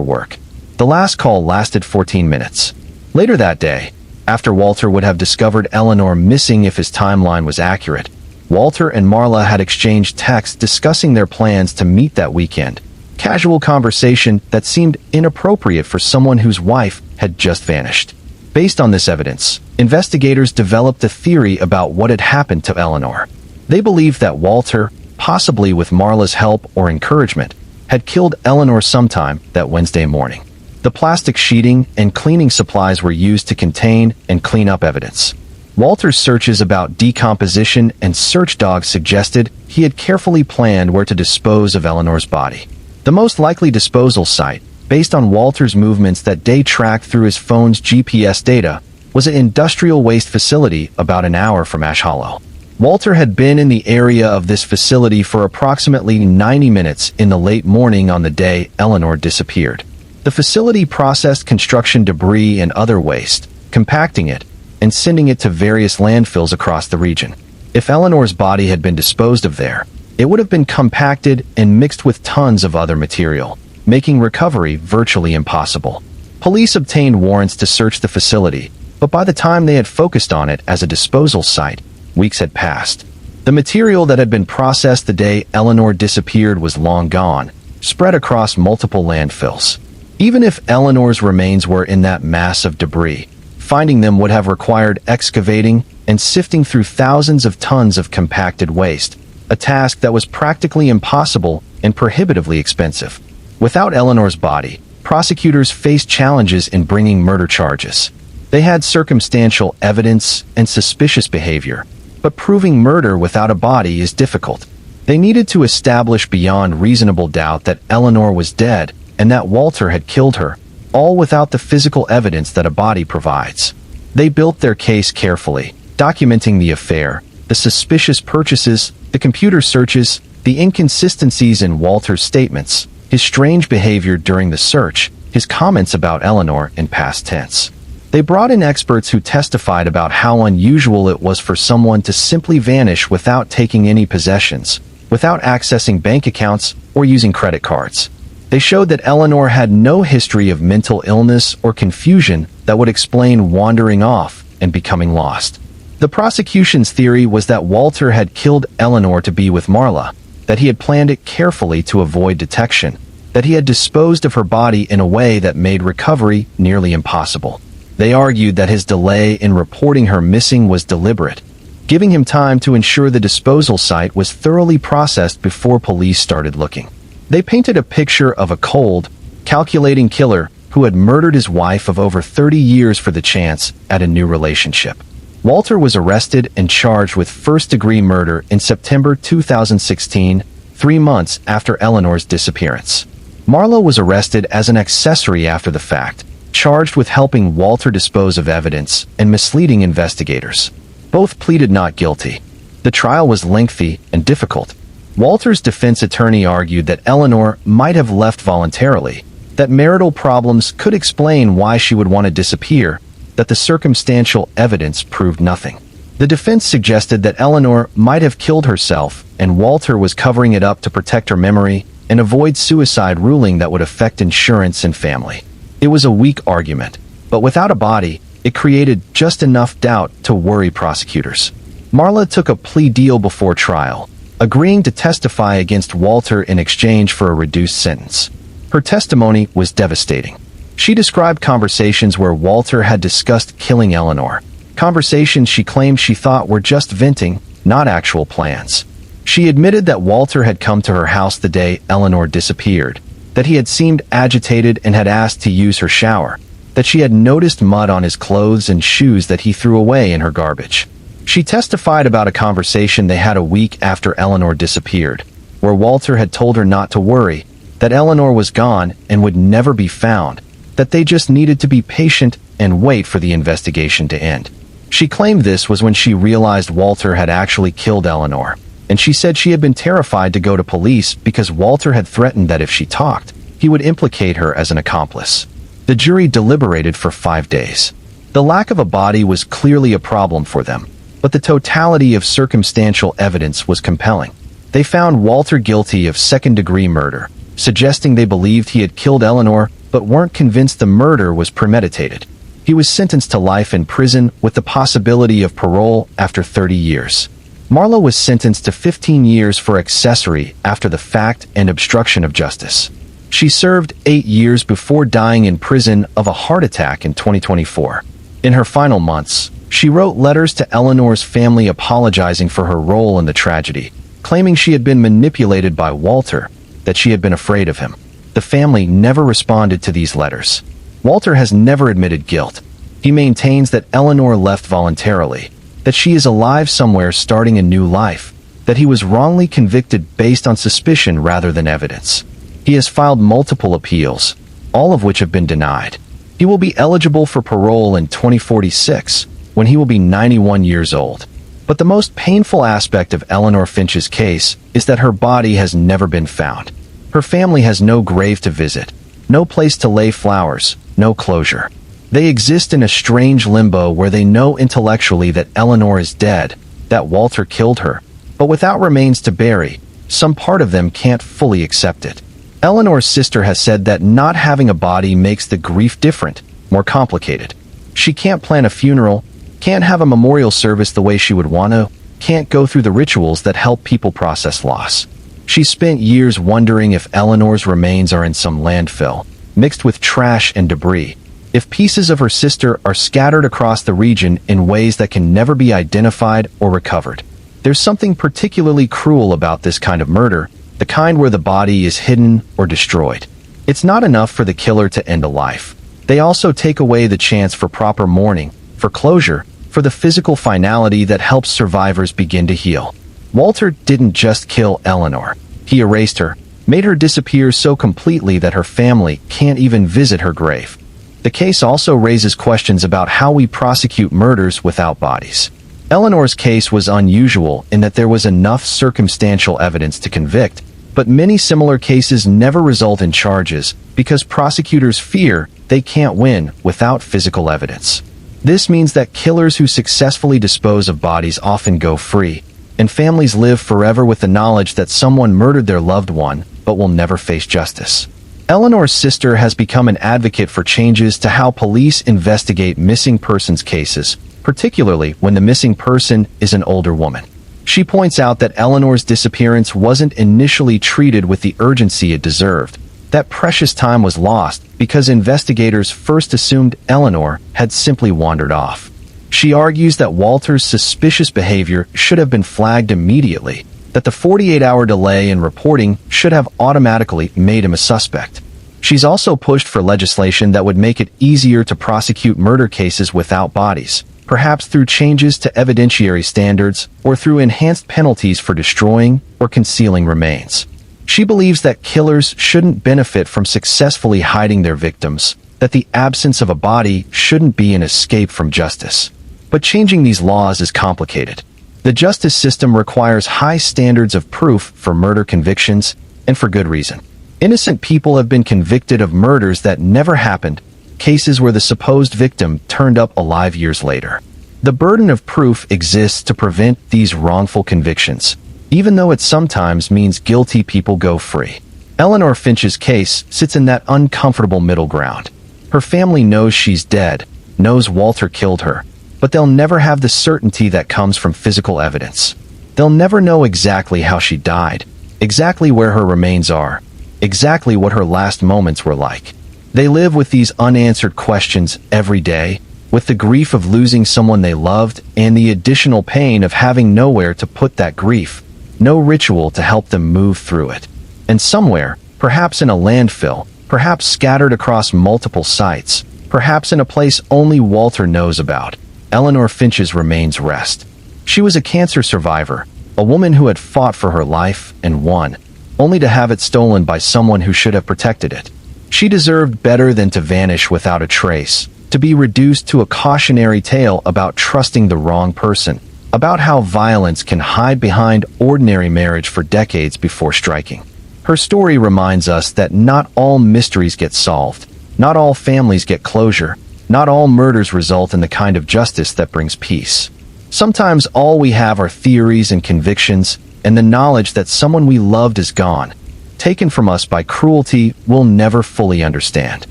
Speaker 1: work. The last call lasted 14 minutes. Later that day, after Walter would have discovered Eleanor missing if his timeline was accurate, Walter and Marla had exchanged texts discussing their plans to meet that weekend. Casual conversation that seemed inappropriate for someone whose wife had just vanished. Based on this evidence, investigators developed a theory about what had happened to Eleanor. They believed that Walter, possibly with Marla's help or encouragement, had killed Eleanor sometime that Wednesday morning. The plastic sheeting and cleaning supplies were used to contain and clean up evidence. Walter's searches about decomposition and search dogs suggested he had carefully planned where to dispose of Eleanor's body. The most likely disposal site, based on Walter's movements that day tracked through his phone's GPS data, was an industrial waste facility about an hour from Ash Hollow. Walter had been in the area of this facility for approximately 90 minutes in the late morning on the day Eleanor disappeared. The facility processed construction debris and other waste, compacting it, and sending it to various landfills across the region. If Eleanor's body had been disposed of there, it would have been compacted and mixed with tons of other material, making recovery virtually impossible. Police obtained warrants to search the facility, but by the time they had focused on it as a disposal site, weeks had passed. The material that had been processed the day Eleanor disappeared was long gone, spread across multiple landfills. Even if Eleanor's remains were in that mass of debris, finding them would have required excavating and sifting through thousands of tons of compacted waste, a task that was practically impossible and prohibitively expensive. Without Eleanor's body, prosecutors faced challenges in bringing murder charges. They had circumstantial evidence and suspicious behavior, but proving murder without a body is difficult. They needed to establish beyond reasonable doubt that Eleanor was dead and that Walter had killed her, all without the physical evidence that a body provides. They built their case carefully, documenting the affair, the suspicious purchases, the computer searches, the inconsistencies in Walter's statements, his strange behavior during the search, his comments about Eleanor in past tense. They brought in experts who testified about how unusual it was for someone to simply vanish without taking any possessions, without accessing bank accounts or using credit cards. They showed that Eleanor had no history of mental illness or confusion that would explain wandering off and becoming lost. The prosecution's theory was that Walter had killed Eleanor to be with Marla, that he had planned it carefully to avoid detection, that he had disposed of her body in a way that made recovery nearly impossible. They argued that his delay in reporting her missing was deliberate, giving him time to ensure the disposal site was thoroughly processed before police started looking. They painted a picture of a cold, calculating killer who had murdered his wife of over 30 years for the chance at a new relationship. Walter was arrested and charged with first-degree murder in September 2016, 3 months after Eleanor's disappearance. Marla was arrested as an accessory after the fact, charged with helping Walter dispose of evidence and misleading investigators. Both pleaded not guilty. The trial was lengthy and difficult. Walter's defense attorney argued that Eleanor might have left voluntarily, that marital problems could explain why she would want to disappear, that the circumstantial evidence proved nothing. The defense suggested that Eleanor might have killed herself and Walter was covering it up to protect her memory and avoid suicide ruling that would affect insurance and family. It was a weak argument, but without a body, it created just enough doubt to worry prosecutors. Marla took a plea deal before trial, agreeing to testify against Walter in exchange for a reduced sentence. Her testimony was devastating. She described conversations where Walter had discussed killing Eleanor, conversations she claimed she thought were just venting, not actual plans. She admitted that Walter had come to her house the day Eleanor disappeared, that he had seemed agitated and had asked to use her shower, that she had noticed mud on his clothes and shoes that he threw away in her garbage. She testified about a conversation they had a week after Eleanor disappeared, where Walter had told her not to worry, that Eleanor was gone and would never be found, that they just needed to be patient and wait for the investigation to end. She claimed this was when she realized Walter had actually killed Eleanor, and she said she had been terrified to go to police because Walter had threatened that if she talked, he would implicate her as an accomplice. The jury deliberated for 5 days. The lack of a body was clearly a problem for them, but the totality of circumstantial evidence was compelling. They found Walter guilty of second-degree murder, suggesting they believed he had killed Eleanor but weren't convinced the murder was premeditated. He was sentenced to life in prison with the possibility of parole after 30 years. Marla was sentenced to 15 years for accessory after the fact and obstruction of justice. She served 8 years before dying in prison of a heart attack in 2024. In her final months, she wrote letters to Eleanor's family apologizing for her role in the tragedy, claiming she had been manipulated by Walter, that she had been afraid of him. The family never responded to these letters. Walter has never admitted guilt. He maintains that Eleanor left voluntarily, that she is alive somewhere starting a new life, that he was wrongly convicted based on suspicion rather than evidence. He has filed multiple appeals, all of which have been denied. He will be eligible for parole in 2046, when he will be 91 years old. But the most painful aspect of Eleanor Finch's case is that her body has never been found. Her family has no grave to visit, no place to lay flowers, no closure. They exist in a strange limbo where they know intellectually that Eleanor is dead, that Walter killed her, but without remains to bury, some part of them can't fully accept it. Eleanor's sister has said that not having a body makes the grief different, more complicated. She can't plan a funeral, can't have a memorial service the way she would want to, can't go through the rituals that help people process loss. She spent years wondering if Eleanor's remains are in some landfill, mixed with trash and debris, if pieces of her sister are scattered across the region in ways that can never be identified or recovered. There's something particularly cruel about this kind of murder, the kind where the body is hidden or destroyed. It's not enough for the killer to end a life. They also take away the chance for proper mourning, for closure, for the physical finality that helps survivors begin to heal. Walter didn't just kill Eleanor. He erased her, made her disappear so completely that her family can't even visit her grave. The case also raises questions about how we prosecute murders without bodies. Eleanor's case was unusual in that there was enough circumstantial evidence to convict, but many similar cases never result in charges because prosecutors fear they can't win without physical evidence. This means that killers who successfully dispose of bodies often go free, and families live forever with the knowledge that someone murdered their loved one but will never face justice. Eleanor's sister has become an advocate for changes to how police investigate missing persons cases, particularly when the missing person is an older woman. She points out that Eleanor's disappearance wasn't initially treated with the urgency it deserved. That precious time was lost because investigators first assumed Eleanor had simply wandered off. She argues that Walter's suspicious behavior should have been flagged immediately, that the 48-hour delay in reporting should have automatically made him a suspect. She's also pushed for legislation that would make it easier to prosecute murder cases without bodies, perhaps through changes to evidentiary standards or through enhanced penalties for destroying or concealing remains. She believes that killers shouldn't benefit from successfully hiding their victims, that the absence of a body shouldn't be an escape from justice. But changing these laws is complicated. The justice system requires high standards of proof for murder convictions, and for good reason. Innocent people have been convicted of murders that never happened, cases where the supposed victim turned up alive years later. The burden of proof exists to prevent these wrongful convictions, even though it sometimes means guilty people go free. Eleanor Finch's case sits in that uncomfortable middle ground. Her family knows she's dead, knows Walter killed her, but they'll never have the certainty that comes from physical evidence. They'll never know exactly how she died, exactly where her remains are, exactly what her last moments were like. They live with these unanswered questions every day, with the grief of losing someone they loved and the additional pain of having nowhere to put that grief, no ritual to help them move through it. And somewhere, perhaps in a landfill, perhaps scattered across multiple sites, perhaps in a place only Walter knows about, Eleanor Finch's remains rest. She was a cancer survivor, a woman who had fought for her life and won, only to have it stolen by someone who should have protected it. She deserved better than to vanish without a trace, to be reduced to a cautionary tale about trusting the wrong person, about how violence can hide behind ordinary marriage for decades before striking. Her story reminds us that not all mysteries get solved, not all families get closure, not all murders result in the kind of justice that brings peace. Sometimes all we have are theories and convictions, and the knowledge that someone we loved is gone, taken from us by cruelty we'll never fully understand.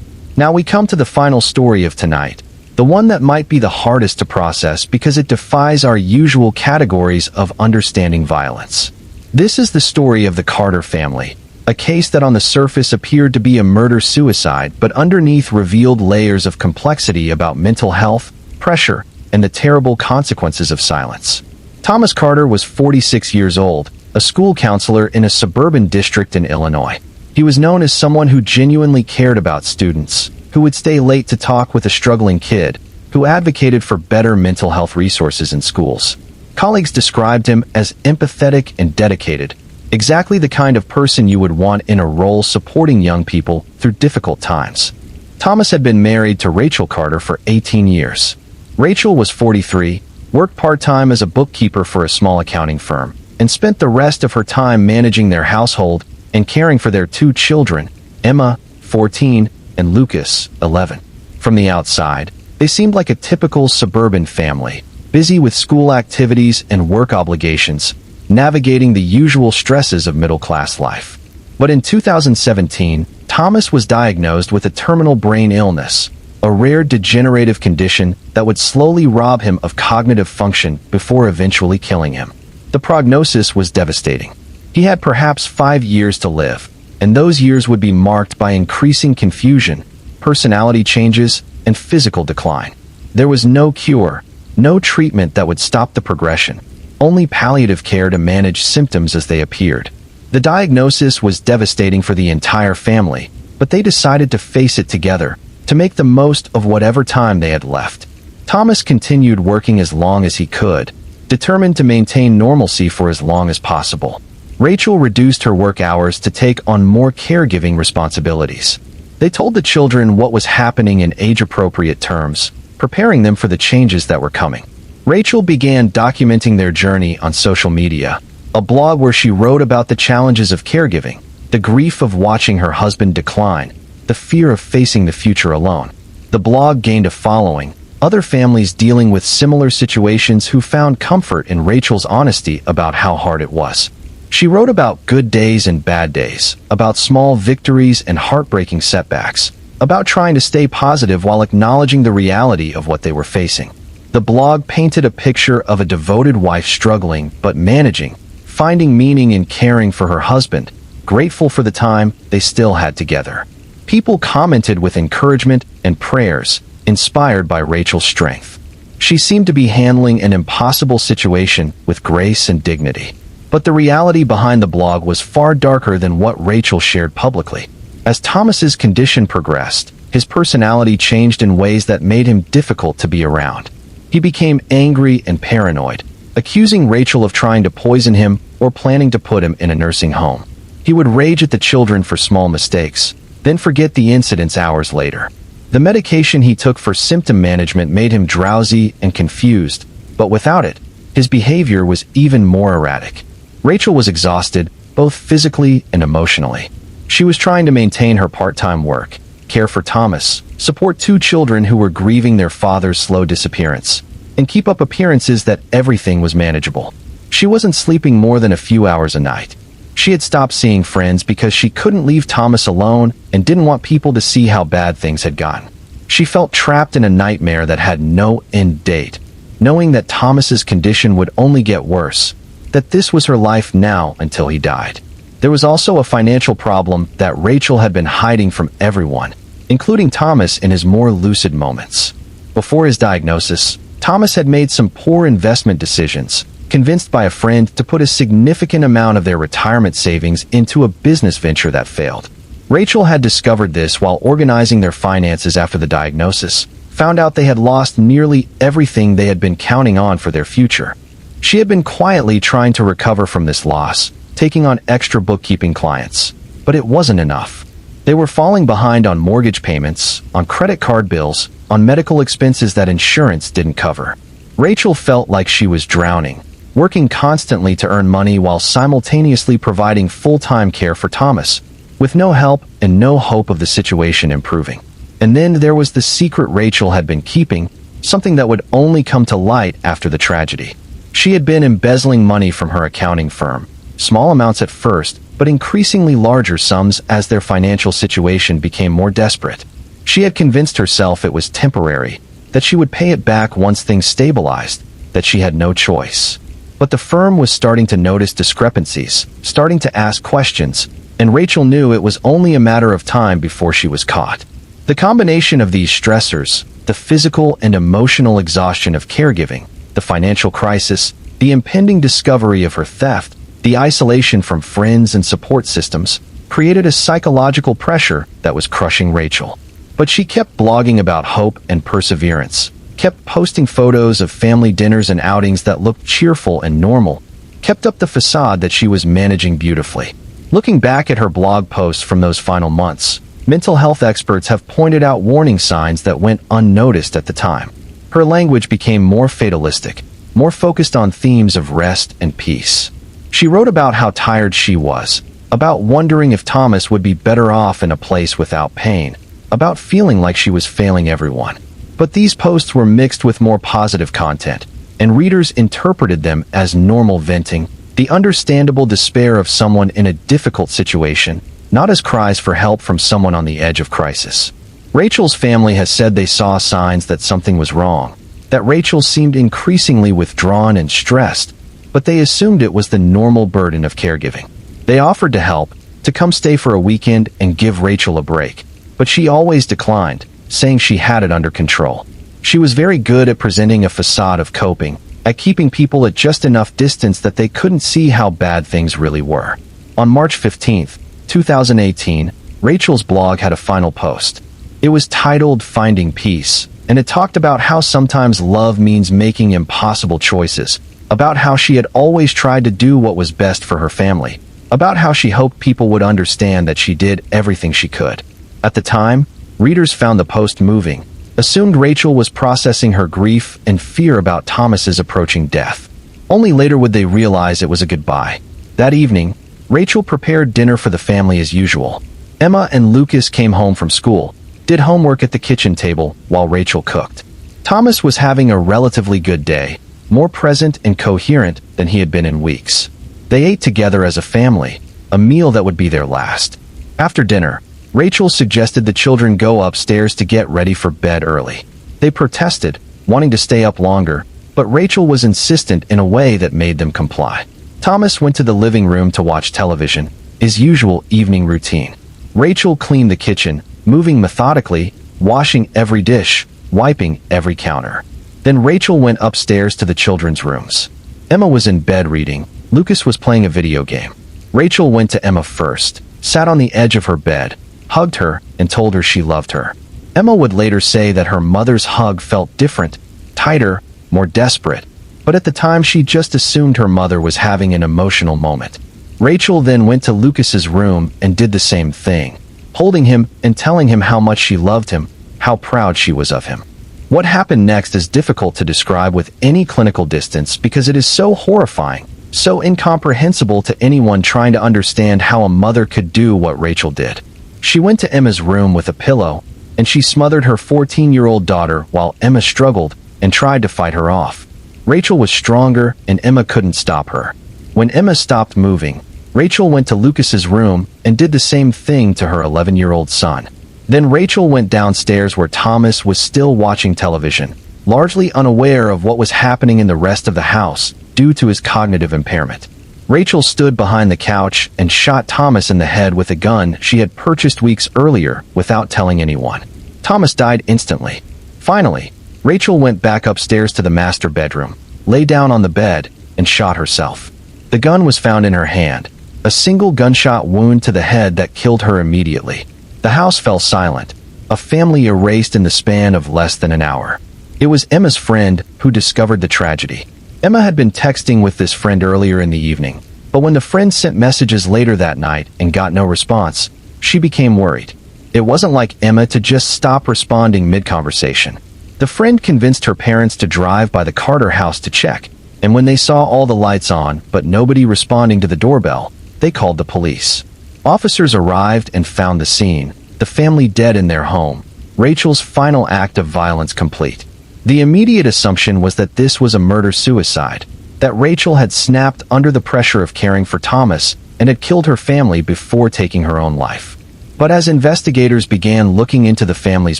Speaker 1: Now we come to the final story of tonight, the one that might be the hardest to process because it defies our usual categories of understanding violence. This is the story of the Carter family, a case that on the surface appeared to be a murder-suicide but underneath revealed layers of complexity about mental health, pressure, and the terrible consequences of silence. Thomas Carter was 46 years old, a school counselor in a suburban district in Illinois. He was known as someone who genuinely cared about students, who would stay late to talk with a struggling kid, who advocated for better mental health resources in schools. Colleagues described him as empathetic and dedicated, exactly the kind of person you would want in a role supporting young people through difficult times. Thomas had been married to Rachel Carter for 18 years. Rachel was 43, worked part-time as a bookkeeper for a small accounting firm, and spent the rest of her time managing their household and caring for their two children, Emma, 14, and Lucas, 11. From the outside, they seemed like a typical suburban family, busy with school activities and work obligations, navigating the usual stresses of middle-class life. But in 2017, Thomas was diagnosed with a terminal brain illness, a rare degenerative condition that would slowly rob him of cognitive function before eventually killing him. The prognosis was devastating. He had perhaps 5 years to live, and those years would be marked by increasing confusion, personality changes, and physical decline. There was no cure, no treatment that would stop the progression, only palliative care to manage symptoms as they appeared. The diagnosis was devastating for the entire family, but they decided to face it together, to make the most of whatever time they had left. Thomas continued working as long as he could, determined to maintain normalcy for as long as possible. Rachel reduced her work hours to take on more caregiving responsibilities. They told the children what was happening in age-appropriate terms, preparing them for the changes that were coming. Rachel began documenting their journey on social media, a blog where she wrote about the challenges of caregiving, the grief of watching her husband decline, the fear of facing the future alone. The blog gained a following, other families dealing with similar situations who found comfort in Rachel's honesty about how hard it was. She wrote about good days and bad days, about small victories and heartbreaking setbacks, about trying to stay positive while acknowledging the reality of what they were facing. The blog painted a picture of a devoted wife struggling but managing, finding meaning in caring for her husband, grateful for the time they still had together. People commented with encouragement and prayers, inspired by Rachel's strength. She seemed to be handling an impossible situation with grace and dignity. But the reality behind the blog was far darker than what Rachel shared publicly. As Thomas's condition progressed, his personality changed in ways that made him difficult to be around. He became angry and paranoid, accusing Rachel of trying to poison him or planning to put him in a nursing home. He would rage at the children for small mistakes, then forget the incidents hours later. The medication he took for symptom management made him drowsy and confused, but without it, his behavior was even more erratic. Rachel was exhausted, both physically and emotionally. She was trying to maintain her part-time work, care for Thomas, support 2 children who were grieving their father's slow disappearance, and keep up appearances that everything was manageable. She wasn't sleeping more than a few hours a night. She had stopped seeing friends because she couldn't leave Thomas alone and didn't want people to see how bad things had gotten. She felt trapped in a nightmare that had no end date, knowing that Thomas's condition would only get worse, that this was her life now until he died. There was also a financial problem that Rachel had been hiding from everyone, including Thomas in his more lucid moments. Before his diagnosis, Thomas had made some poor investment decisions, convinced by a friend to put a significant amount of their retirement savings into a business venture that failed. Rachel had discovered this while organizing their finances after the diagnosis, found out they had lost nearly everything they had been counting on for their future. She had been quietly trying to recover from this loss, taking on extra bookkeeping clients, but it wasn't enough. They were falling behind on mortgage payments, on credit card bills, on medical expenses that insurance didn't cover. Rachel felt like she was drowning, working constantly to earn money while simultaneously providing full-time care for Thomas, with no help and no hope of the situation improving. And then there was the secret Rachel had been keeping, something that would only come to light after the tragedy. She had been embezzling money from her accounting firm, small amounts at first, but increasingly larger sums as their financial situation became more desperate. She had convinced herself it was temporary, that she would pay it back once things stabilized, that she had no choice. But the firm was starting to notice discrepancies, starting to ask questions, and Rachel knew it was only a matter of time before she was caught. The combination of these stressors, the physical and emotional exhaustion of caregiving, the financial crisis, the impending discovery of her theft, the isolation from friends and support systems, created a psychological pressure that was crushing Rachel. But she kept blogging about hope and perseverance, kept posting photos of family dinners and outings that looked cheerful and normal, kept up the facade that she was managing beautifully. Looking back at her blog posts from those final months, mental health experts have pointed out warning signs that went unnoticed at the time. Her language became more fatalistic, more focused on themes of rest and peace. She wrote about how tired she was, about wondering if Thomas would be better off in a place without pain, about feeling like she was failing everyone. But these posts were mixed with more positive content, and readers interpreted them as normal venting, the understandable despair of someone in a difficult situation, not as cries for help from someone on the edge of crisis. Rachel's family has said they saw signs that something was wrong, that Rachel seemed increasingly withdrawn and stressed, but they assumed it was the normal burden of caregiving. They offered to help, to come stay for a weekend and give Rachel a break, but she always declined, saying she had it under control. She was very good at presenting a facade of coping, at keeping people at just enough distance that they couldn't see how bad things really were. On March 15, 2018, Rachel's blog had a final post. It was titled Finding Peace, and it talked about how sometimes love means making impossible choices, about how she had always tried to do what was best for her family, about how she hoped people would understand that she did everything she could. At the time, readers found the post moving, assumed Rachel was processing her grief and fear about Thomas's approaching death. Only later would they realize it was a goodbye. That evening, Rachel prepared dinner for the family as usual. Emma and Lucas came home from school, did homework at the kitchen table while Rachel cooked. Thomas was having a relatively good day, more present and coherent than he had been in weeks. They ate together as a family, a meal that would be their last. After dinner, Rachel suggested the children go upstairs to get ready for bed early. They protested, wanting to stay up longer, but Rachel was insistent in a way that made them comply. Thomas went to the living room to watch television, his usual evening routine. Rachel cleaned the kitchen, moving methodically, washing every dish, wiping every counter. Then Rachel went upstairs to the children's rooms. Emma was in bed reading. Lucas was playing a video game. Rachel went to Emma first, sat on the edge of her bed, hugged her, and told her she loved her. Emma would later say that her mother's hug felt different, tighter, more desperate, but at the time she just assumed her mother was having an emotional moment. Rachel then went to Lucas's room and did the same thing, holding him and telling him how much she loved him, how proud she was of him. What happened next is difficult to describe with any clinical distance because it is so horrifying, so incomprehensible to anyone trying to understand how a mother could do what Rachel did. She went to Emma's room with a pillow, and she smothered her 14-year-old daughter while Emma struggled and tried to fight her off. Rachel was stronger, and Emma couldn't stop her. When Emma stopped moving, Rachel went to Lucas's room and did the same thing to her 11-year-old son. Then Rachel went downstairs where Thomas was still watching television, largely unaware of what was happening in the rest of the house due to his cognitive impairment. Rachel stood behind the couch and shot Thomas in the head with a gun she had purchased weeks earlier without telling anyone. Thomas died instantly. Finally, Rachel went back upstairs to the master bedroom, lay down on the bed, and shot herself. The gun was found in her hand, a single gunshot wound to the head that killed her immediately. The house fell silent, a family erased in the span of less than an hour. It was Emma's friend who discovered the tragedy. Emma had been texting with this friend earlier in the evening, but when the friend sent messages later that night and got no response, she became worried. It wasn't like Emma to just stop responding mid-conversation. The friend convinced her parents to drive by the Carter house to check, and when they saw all the lights on but nobody responding to the doorbell, they called the police. Officers arrived and found the scene, the family dead in their home, Rachel's final act of violence complete. The immediate assumption was that this was a murder-suicide, that Rachel had snapped under the pressure of caring for Thomas and had killed her family before taking her own life. But as investigators began looking into the family's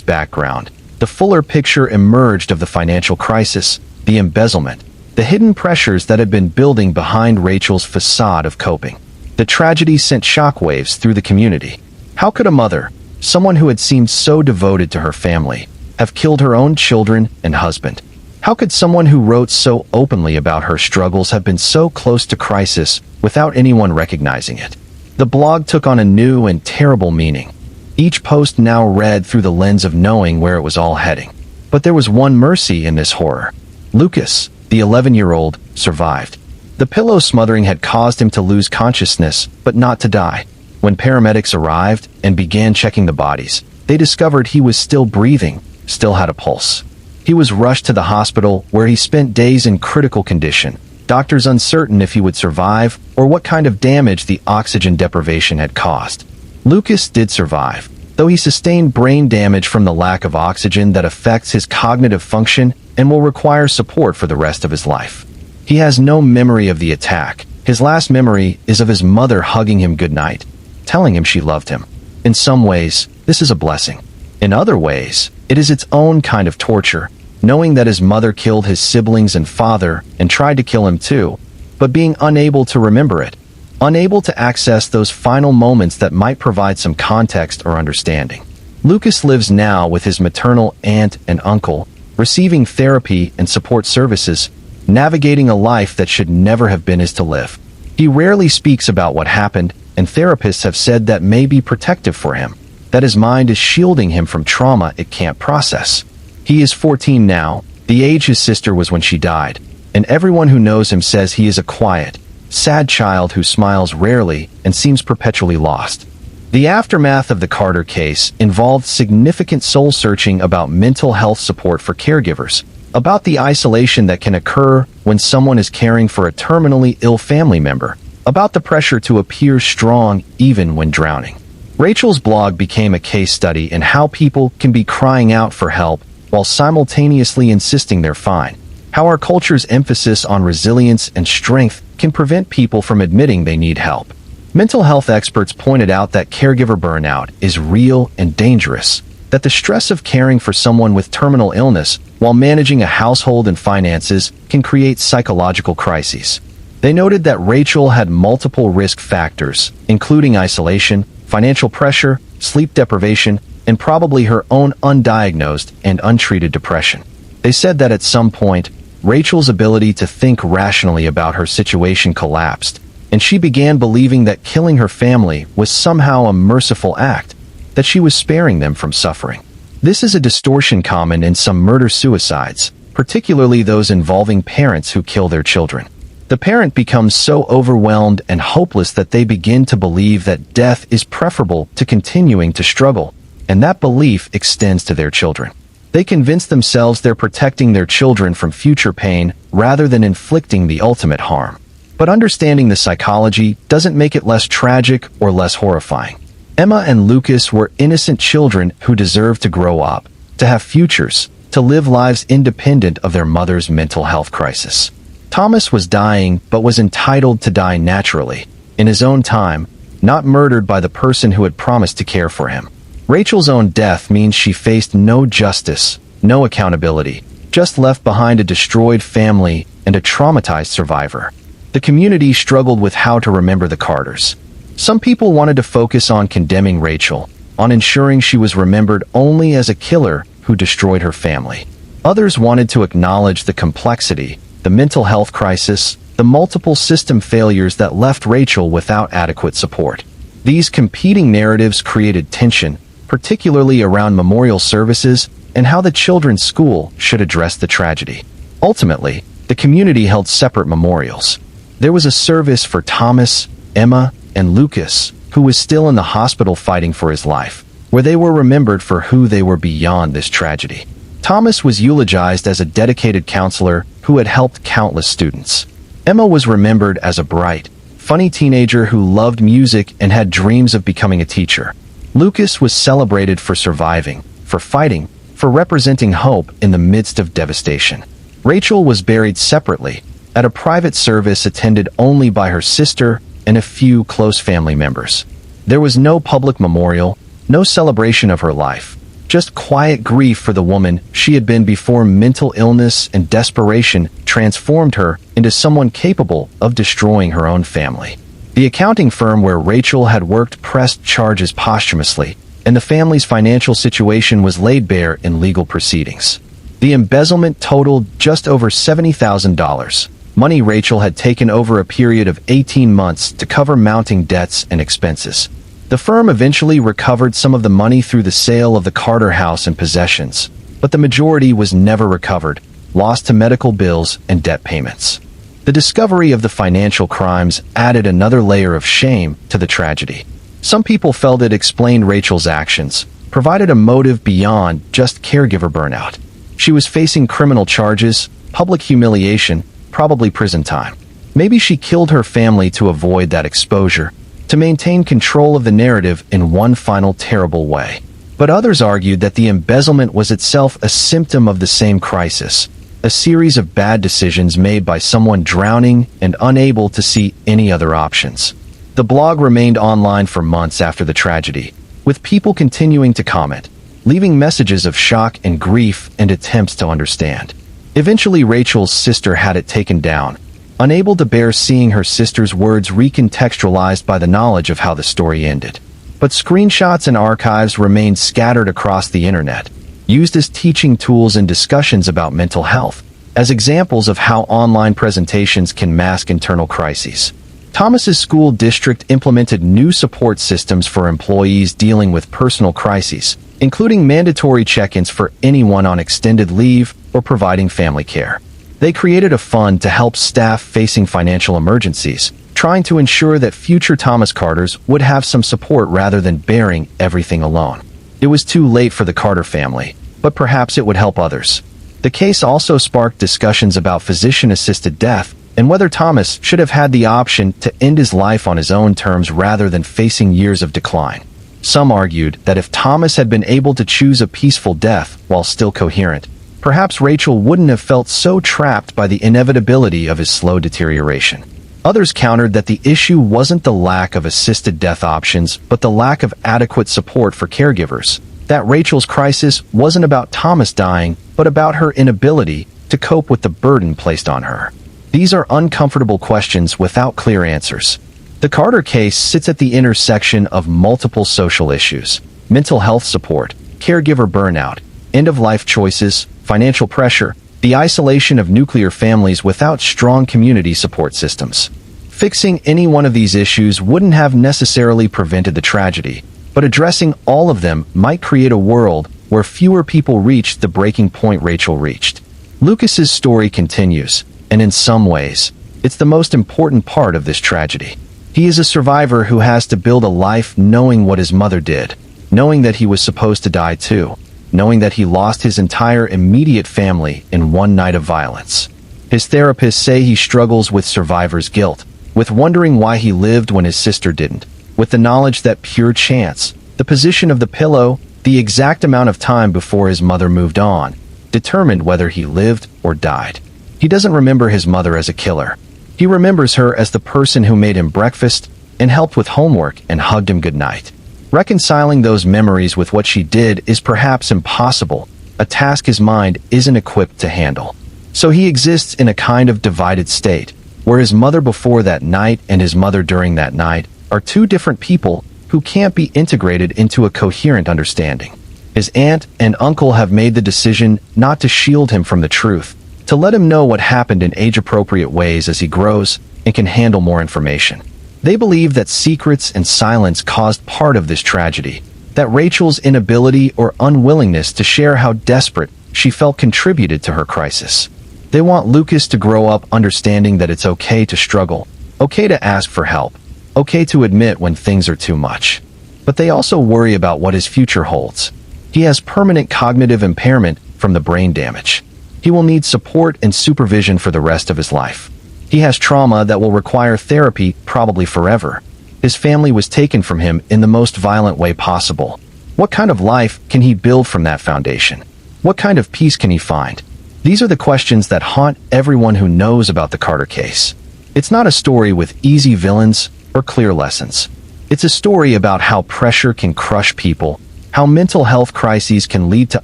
Speaker 1: background, the fuller picture emerged of the financial crisis, the embezzlement, the hidden pressures that had been building behind Rachel's facade of coping. The tragedy sent shockwaves through the community. How could a mother, someone who had seemed so devoted to her family, have killed her own children and husband? How could someone who wrote so openly about her struggles have been so close to crisis without anyone recognizing it? The blog took on a new and terrible meaning. Each post now read through the lens of knowing where it was all heading. But there was one mercy in this horror. Lucas, the 11-year-old, survived. The pillow smothering had caused him to lose consciousness, but not to die. When paramedics arrived and began checking the bodies, they discovered he was still breathing, still had a pulse. He was rushed to the hospital where he spent days in critical condition, doctors uncertain if he would survive or what kind of damage the oxygen deprivation had caused. Lucas did survive, though he sustained brain damage from the lack of oxygen that affects his cognitive function and will require support for the rest of his life. He has no memory of the attack. His last memory is of his mother hugging him goodnight, telling him she loved him. In some ways, this is a blessing. In other ways, it is its own kind of torture, knowing that his mother killed his siblings and father and tried to kill him too, but being unable to remember it, unable to access those final moments that might provide some context or understanding. Lucas lives now with his maternal aunt and uncle, receiving therapy and support services, navigating a life that should never have been his to live. He rarely speaks about what happened, and therapists have said that may be protective for him, that his mind is shielding him from trauma it can't process. He is 14 now, the age his sister was when she died, and everyone who knows him says he is a quiet, sad child who smiles rarely and seems perpetually lost. The aftermath of the Carter case involved significant soul-searching about mental health support for caregivers, about the isolation that can occur when someone is caring for a terminally ill family member, about the pressure to appear strong even when drowning. Rachel's blog became a case study in how people can be crying out for help while simultaneously insisting they're fine, how our culture's emphasis on resilience and strength can prevent people from admitting they need help. Mental health experts pointed out that caregiver burnout is real and dangerous, that the stress of caring for someone with terminal illness while managing a household and finances can create psychological crises. They noted that Rachel had multiple risk factors, including isolation, financial pressure, sleep deprivation, and probably her own undiagnosed and untreated depression. They said that at some point, Rachel's ability to think rationally about her situation collapsed, and she began believing that killing her family was somehow a merciful act, that she was sparing them from suffering. This is a distortion common in some murder-suicides, particularly those involving parents who kill their children. The parent becomes so overwhelmed and hopeless that they begin to believe that death is preferable to continuing to struggle, and that belief extends to their children. They convince themselves they're protecting their children from future pain rather than inflicting the ultimate harm. But understanding the psychology doesn't make it less tragic or less horrifying. Emma and Lucas were innocent children who deserved to grow up, to have futures, to live lives independent of their mother's mental health crisis. Thomas was dying but was entitled to die naturally, in his own time, not murdered by the person who had promised to care for him. Rachel's own death means she faced no justice, no accountability, just left behind a destroyed family and a traumatized survivor. The community struggled with how to remember the Carters. Some people wanted to focus on condemning Rachel, on ensuring she was remembered only as a killer who destroyed her family. Others wanted to acknowledge the complexity, the mental health crisis, the multiple system failures that left Rachel without adequate support. These competing narratives created tension, particularly around memorial services and how the children's school should address the tragedy. Ultimately, the community held separate memorials. There was a service for Thomas, Emma, and Lucas, who was still in the hospital fighting for his life, where they were remembered for who they were beyond this tragedy. Thomas was eulogized as a dedicated counselor who had helped countless students. Emma was remembered as a bright, funny teenager who loved music and had dreams of becoming a teacher. Lucas was celebrated for surviving, for fighting, for representing hope in the midst of devastation. Rachel was buried separately, at a private service attended only by her sister and a few close family members. There was no public memorial, no celebration of her life, just quiet grief for the woman she had been before mental illness and desperation transformed her into someone capable of destroying her own family. The accounting firm where Rachel had worked pressed charges posthumously, and the family's financial situation was laid bare in legal proceedings. The embezzlement totaled just over $70,000, money Rachel had taken over a period of 18 months to cover mounting debts and expenses. The firm eventually recovered some of the money through the sale of the Carter house and possessions, but the majority was never recovered, lost to medical bills and debt payments. The discovery of the financial crimes added another layer of shame to the tragedy. Some people felt it explained Rachel's actions, provided a motive beyond just caregiver burnout. She was facing criminal charges, public humiliation, probably prison time. Maybe she killed her family to avoid that exposure, to maintain control of the narrative in one final terrible way. But others argued that the embezzlement was itself a symptom of the same crisis, a series of bad decisions made by someone drowning and unable to see any other options. The blog remained online for months after the tragedy, with people continuing to comment, leaving messages of shock and grief and attempts to understand. Eventually, Rachel's sister had it taken down, unable to bear seeing her sister's words recontextualized by the knowledge of how the story ended. But screenshots and archives remained scattered across the internet, used as teaching tools in discussions about mental health, as examples of how online presentations can mask internal crises. Thomas's school district implemented new support systems for employees dealing with personal crises, including mandatory check-ins for anyone on extended leave or providing family care. They created a fund to help staff facing financial emergencies, trying to ensure that future Thomas Carters would have some support rather than bearing everything alone. It was too late for the Carter family, but perhaps it would help others. The case also sparked discussions about physician-assisted death and whether Thomas should have had the option to end his life on his own terms rather than facing years of decline. Some argued that if Thomas had been able to choose a peaceful death while still coherent, perhaps Rachel wouldn't have felt so trapped by the inevitability of his slow deterioration. Others countered that the issue wasn't the lack of assisted death options, but the lack of adequate support for caregivers. That Rachel's crisis wasn't about Thomas dying, but about her inability to cope with the burden placed on her. These are uncomfortable questions without clear answers. The Carter case sits at the intersection of multiple social issues: mental health support, caregiver burnout, end-of-life choices, financial pressure, the isolation of nuclear families without strong community support systems. Fixing any one of these issues wouldn't have necessarily prevented the tragedy, but addressing all of them might create a world where fewer people reached the breaking point Rachel reached. Lucas's story continues, and in some ways, it's the most important part of this tragedy. He is a survivor who has to build a life knowing what his mother did, knowing that he was supposed to die too, knowing that he lost his entire immediate family in one night of violence. His therapists say he struggles with survivor's guilt, with wondering why he lived when his sister didn't, with the knowledge that pure chance, the position of the pillow, the exact amount of time before his mother moved on, determined whether he lived or died. He doesn't remember his mother as a killer. He remembers her as the person who made him breakfast and helped with homework and hugged him goodnight. Reconciling those memories with what she did is perhaps impossible, a task his mind isn't equipped to handle. So he exists in a kind of divided state, where his mother before that night and his mother during that night are two different people who can't be integrated into a coherent understanding. His aunt and uncle have made the decision not to shield him from the truth, to let him know what happened in age-appropriate ways as he grows and can handle more information. They believe that secrets and silence caused part of this tragedy, that Rachel's inability or unwillingness to share how desperate she felt contributed to her crisis. They want Lucas to grow up understanding that it's okay to struggle, okay to ask for help, okay to admit when things are too much. But they also worry about what his future holds. He has permanent cognitive impairment from the brain damage. He will need support and supervision for the rest of his life. He has trauma that will require therapy probably forever. His family was taken from him in the most violent way possible. What kind of life can he build from that foundation? What kind of peace can he find? These are the questions that haunt everyone who knows about the Carter case. It's not a story with easy villains or clear lessons. It's a story about how pressure can crush people, how mental health crises can lead to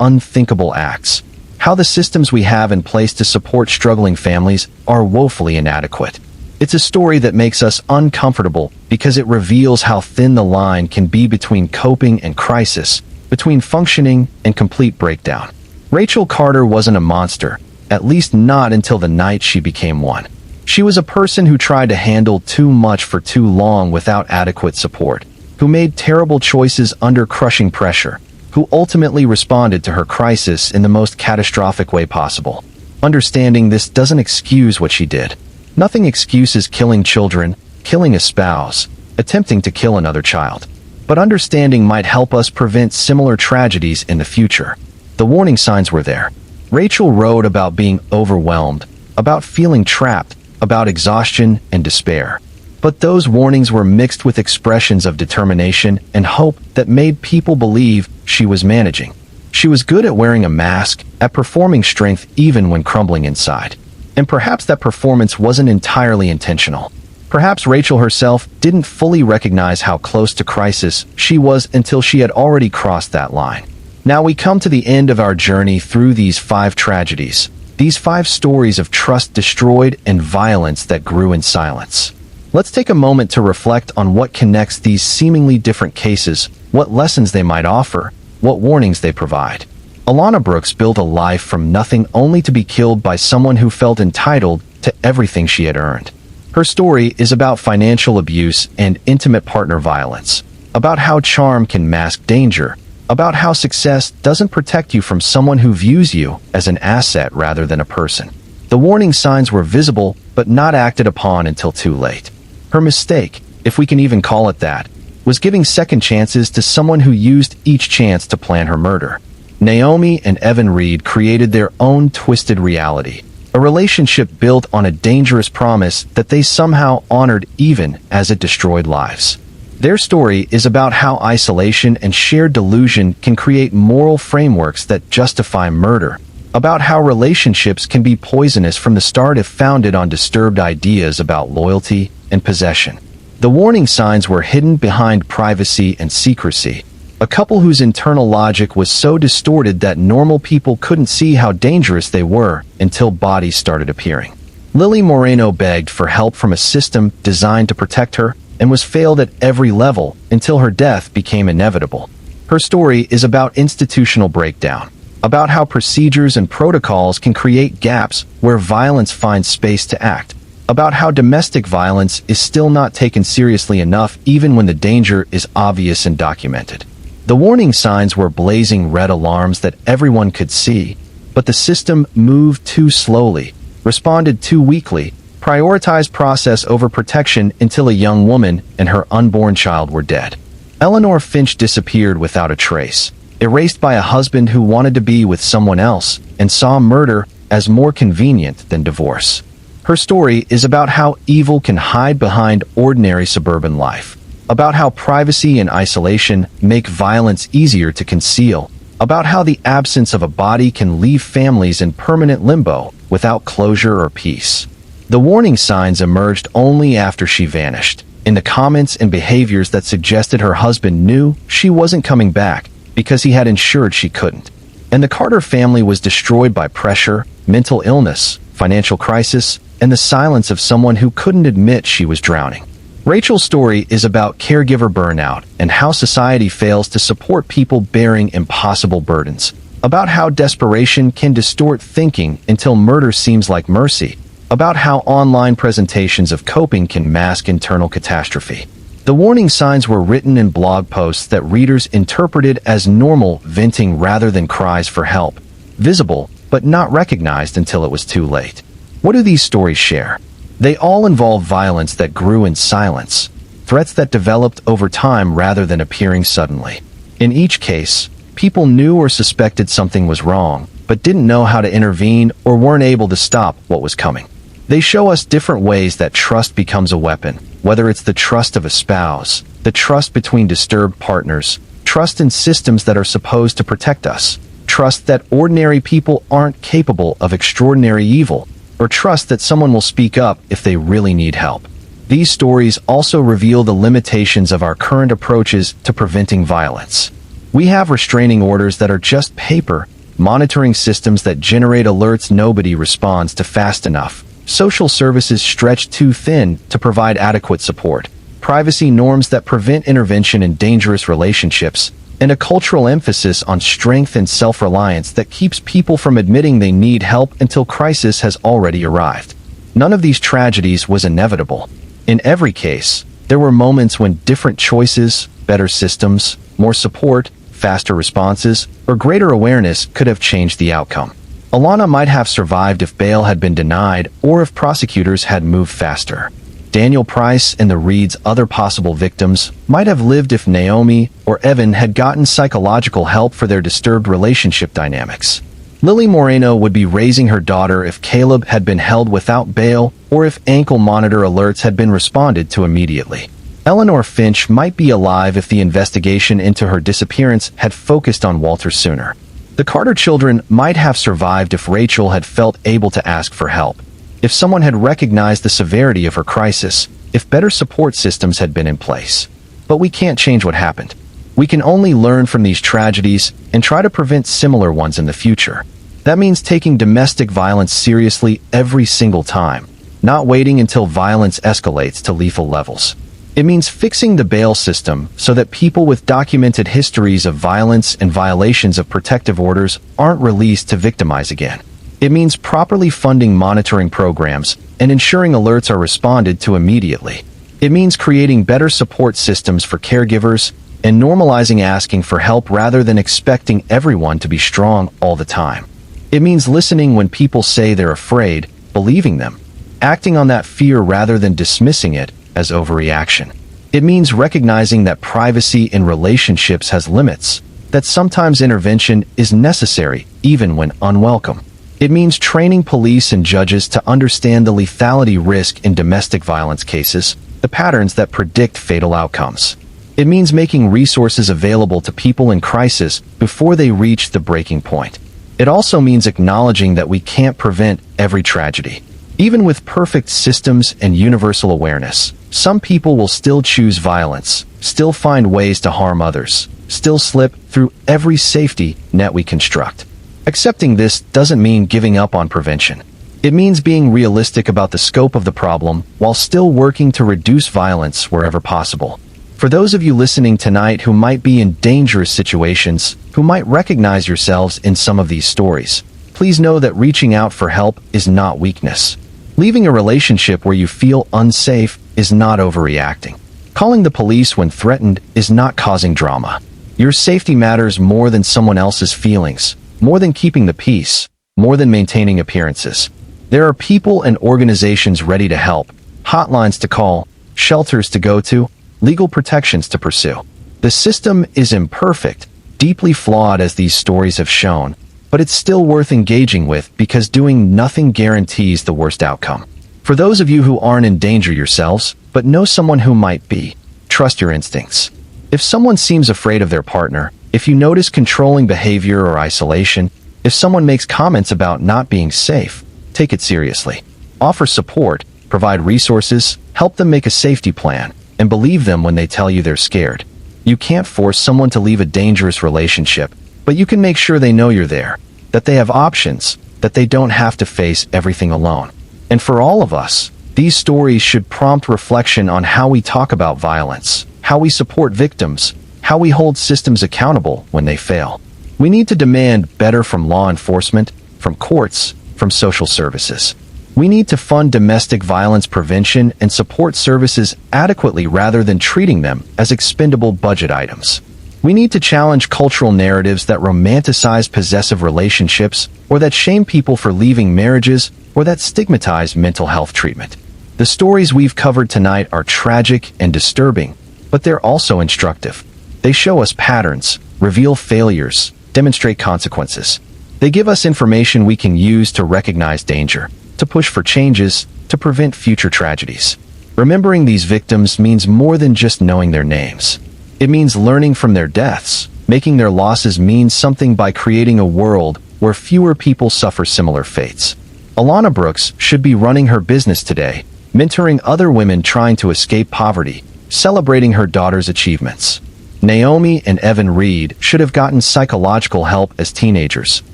Speaker 1: unthinkable acts, how the systems we have in place to support struggling families are woefully inadequate. It's a story that makes us uncomfortable because it reveals how thin the line can be between coping and crisis, between functioning and complete breakdown. Rachel Carter wasn't a monster, at least not until the night she became one. She was a person who tried to handle too much for too long without adequate support, who made terrible choices under crushing pressure, who ultimately responded to her crisis in the most catastrophic way possible. Understanding this doesn't excuse what she did. Nothing excuses killing children, killing a spouse, attempting to kill another child. But understanding might help us prevent similar tragedies in the future. The warning signs were there. Rachel wrote about being overwhelmed, about feeling trapped, about exhaustion and despair. But those warnings were mixed with expressions of determination and hope that made people believe she was managing. She was good at wearing a mask, at performing strength even when crumbling inside. And perhaps that performance wasn't entirely intentional. Perhaps Rachel herself didn't fully recognize how close to crisis she was until she had already crossed that line. Now we come to the end of our journey through these 5 tragedies, these 5 stories of trust destroyed and violence that grew in silence. Let's take a moment to reflect on what connects these seemingly different cases, what lessons they might offer, what warnings they provide. Alana Brooks built a life from nothing only to be killed by someone who felt entitled to everything she had earned. Her story is about financial abuse and intimate partner violence, about how charm can mask danger, about how success doesn't protect you from someone who views you as an asset rather than a person. The warning signs were visible but not acted upon until too late. Her mistake, if we can even call it that, was giving second chances to someone who used each chance to plan her murder. Naomi and Evan Reed created their own twisted reality, a relationship built on a dangerous promise that they somehow honored even as it destroyed lives. Their story is about how isolation and shared delusion can create moral frameworks that justify murder, about how relationships can be poisonous from the start if founded on disturbed ideas about loyalty and possession. The warning signs were hidden behind privacy and secrecy. A couple whose internal logic was so distorted that normal people couldn't see how dangerous they were until bodies started appearing. Lily Moreno begged for help from a system designed to protect her and was failed at every level until her death became inevitable. Her story is about institutional breakdown, about how procedures and protocols can create gaps where violence finds space to act, about how domestic violence is still not taken seriously enough even when the danger is obvious and documented. The warning signs were blazing red alarms that everyone could see, but the system moved too slowly, responded too weakly, prioritized process over protection until a young woman and her unborn child were dead. Eleanor Finch disappeared without a trace, erased by a husband who wanted to be with someone else and saw murder as more convenient than divorce. Her story is about how evil can hide behind ordinary suburban life, about how privacy and isolation make violence easier to conceal, about how the absence of a body can leave families in permanent limbo without closure or peace. The warning signs emerged only after she vanished, in the comments and behaviors that suggested her husband knew she wasn't coming back because he had ensured she couldn't. And the Carter family was destroyed by pressure, mental illness, financial crisis, and the silence of someone who couldn't admit she was drowning. Rachel's story is about caregiver burnout and how society fails to support people bearing impossible burdens, about how desperation can distort thinking until murder seems like mercy, about how online presentations of coping can mask internal catastrophe. The warning signs were written in blog posts that readers interpreted as normal venting rather than cries for help, visible but not recognized until it was too late. What do these stories share? They all involve violence that grew in silence, threats that developed over time rather than appearing suddenly. In each case, people knew or suspected something was wrong, but didn't know how to intervene or weren't able to stop what was coming. They show us different ways that trust becomes a weapon, whether it's the trust of a spouse, the trust between disturbed partners, trust in systems that are supposed to protect us, trust that ordinary people aren't capable of extraordinary evil, or trust that someone will speak up if they really need help. These stories also reveal the limitations of our current approaches to preventing violence. We have restraining orders that are just paper, monitoring systems that generate alerts nobody responds to fast enough, social services stretched too thin to provide adequate support, privacy norms that prevent intervention in dangerous relationships, and a cultural emphasis on strength and self-reliance that keeps people from admitting they need help until crisis has already arrived. None of these tragedies was inevitable. In every case, there were moments when different choices, better systems, more support, faster responses, or greater awareness could have changed the outcome. Alana might have survived if bail had been denied or if prosecutors had moved faster. Daniel Price and the Reeds' other possible victims might have lived if Naomi or Evan had gotten psychological help for their disturbed relationship dynamics. Lily Moreno would be raising her daughter if Caleb had been held without bail or if ankle monitor alerts had been responded to immediately. Eleanor Finch might be alive if the investigation into her disappearance had focused on Walter sooner. The Carter children might have survived if Rachel had felt able to ask for help, if someone had recognized the severity of her crisis, if better support systems had been in place. But we can't change what happened. We can only learn from these tragedies and try to prevent similar ones in the future. That means taking domestic violence seriously every single time, not waiting until violence escalates to lethal levels. It means fixing the bail system so that people with documented histories of violence and violations of protective orders aren't released to victimize again. It means properly funding monitoring programs and ensuring alerts are responded to immediately. It means creating better support systems for caregivers and normalizing asking for help rather than expecting everyone to be strong all the time. It means listening when people say they're afraid, believing them, acting on that fear rather than dismissing it as overreaction. It means recognizing that privacy in relationships has limits, that sometimes intervention is necessary even when unwelcome. It means training police and judges to understand the lethality risk in domestic violence cases, the patterns that predict fatal outcomes. It means making resources available to people in crisis before they reach the breaking point. It also means acknowledging that we can't prevent every tragedy. Even with perfect systems and universal awareness, some people will still choose violence, still find ways to harm others, still slip through every safety net we construct. Accepting this doesn't mean giving up on prevention. It means being realistic about the scope of the problem while still working to reduce violence wherever possible. For those of you listening tonight who might be in dangerous situations, who might recognize yourselves in some of these stories, please know that reaching out for help is not weakness. Leaving a relationship where you feel unsafe is not overreacting. Calling the police when threatened is not causing drama. Your safety matters more than someone else's feelings, more than keeping the peace, more than maintaining appearances. There are people and organizations ready to help, hotlines to call, shelters to go to, legal protections to pursue. The system is imperfect, deeply flawed as these stories have shown, but it's still worth engaging with because doing nothing guarantees the worst outcome. For those of you who aren't in danger yourselves, but know someone who might be, trust your instincts. If someone seems afraid of their partner, if you notice controlling behavior or isolation, if someone makes comments about not being safe, take it seriously. Offer support, provide resources, help them make a safety plan, and believe them when they tell you they're scared. You can't force someone to leave a dangerous relationship, but you can make sure they know you're there, that they have options, that they don't have to face everything alone. And for all of us, these stories should prompt reflection on how we talk about violence, how we support victims, how we hold systems accountable when they fail. We need to demand better from law enforcement, from courts, from social services. We need to fund domestic violence prevention and support services adequately rather than treating them as expendable budget items. We need to challenge cultural narratives that romanticize possessive relationships, or that shame people for leaving marriages, or that stigmatize mental health treatment. The stories we've covered tonight are tragic and disturbing, but they're also instructive. They show us patterns, reveal failures, demonstrate consequences. They give us information we can use to recognize danger, to push for changes, to prevent future tragedies. Remembering these victims means more than just knowing their names. It means learning from their deaths, making their losses mean something by creating a world where fewer people suffer similar fates. Alana Brooks should be running her business today, mentoring other women trying to escape poverty, celebrating her daughter's achievements. Naomi and Evan Reed should have gotten psychological help as teenagers,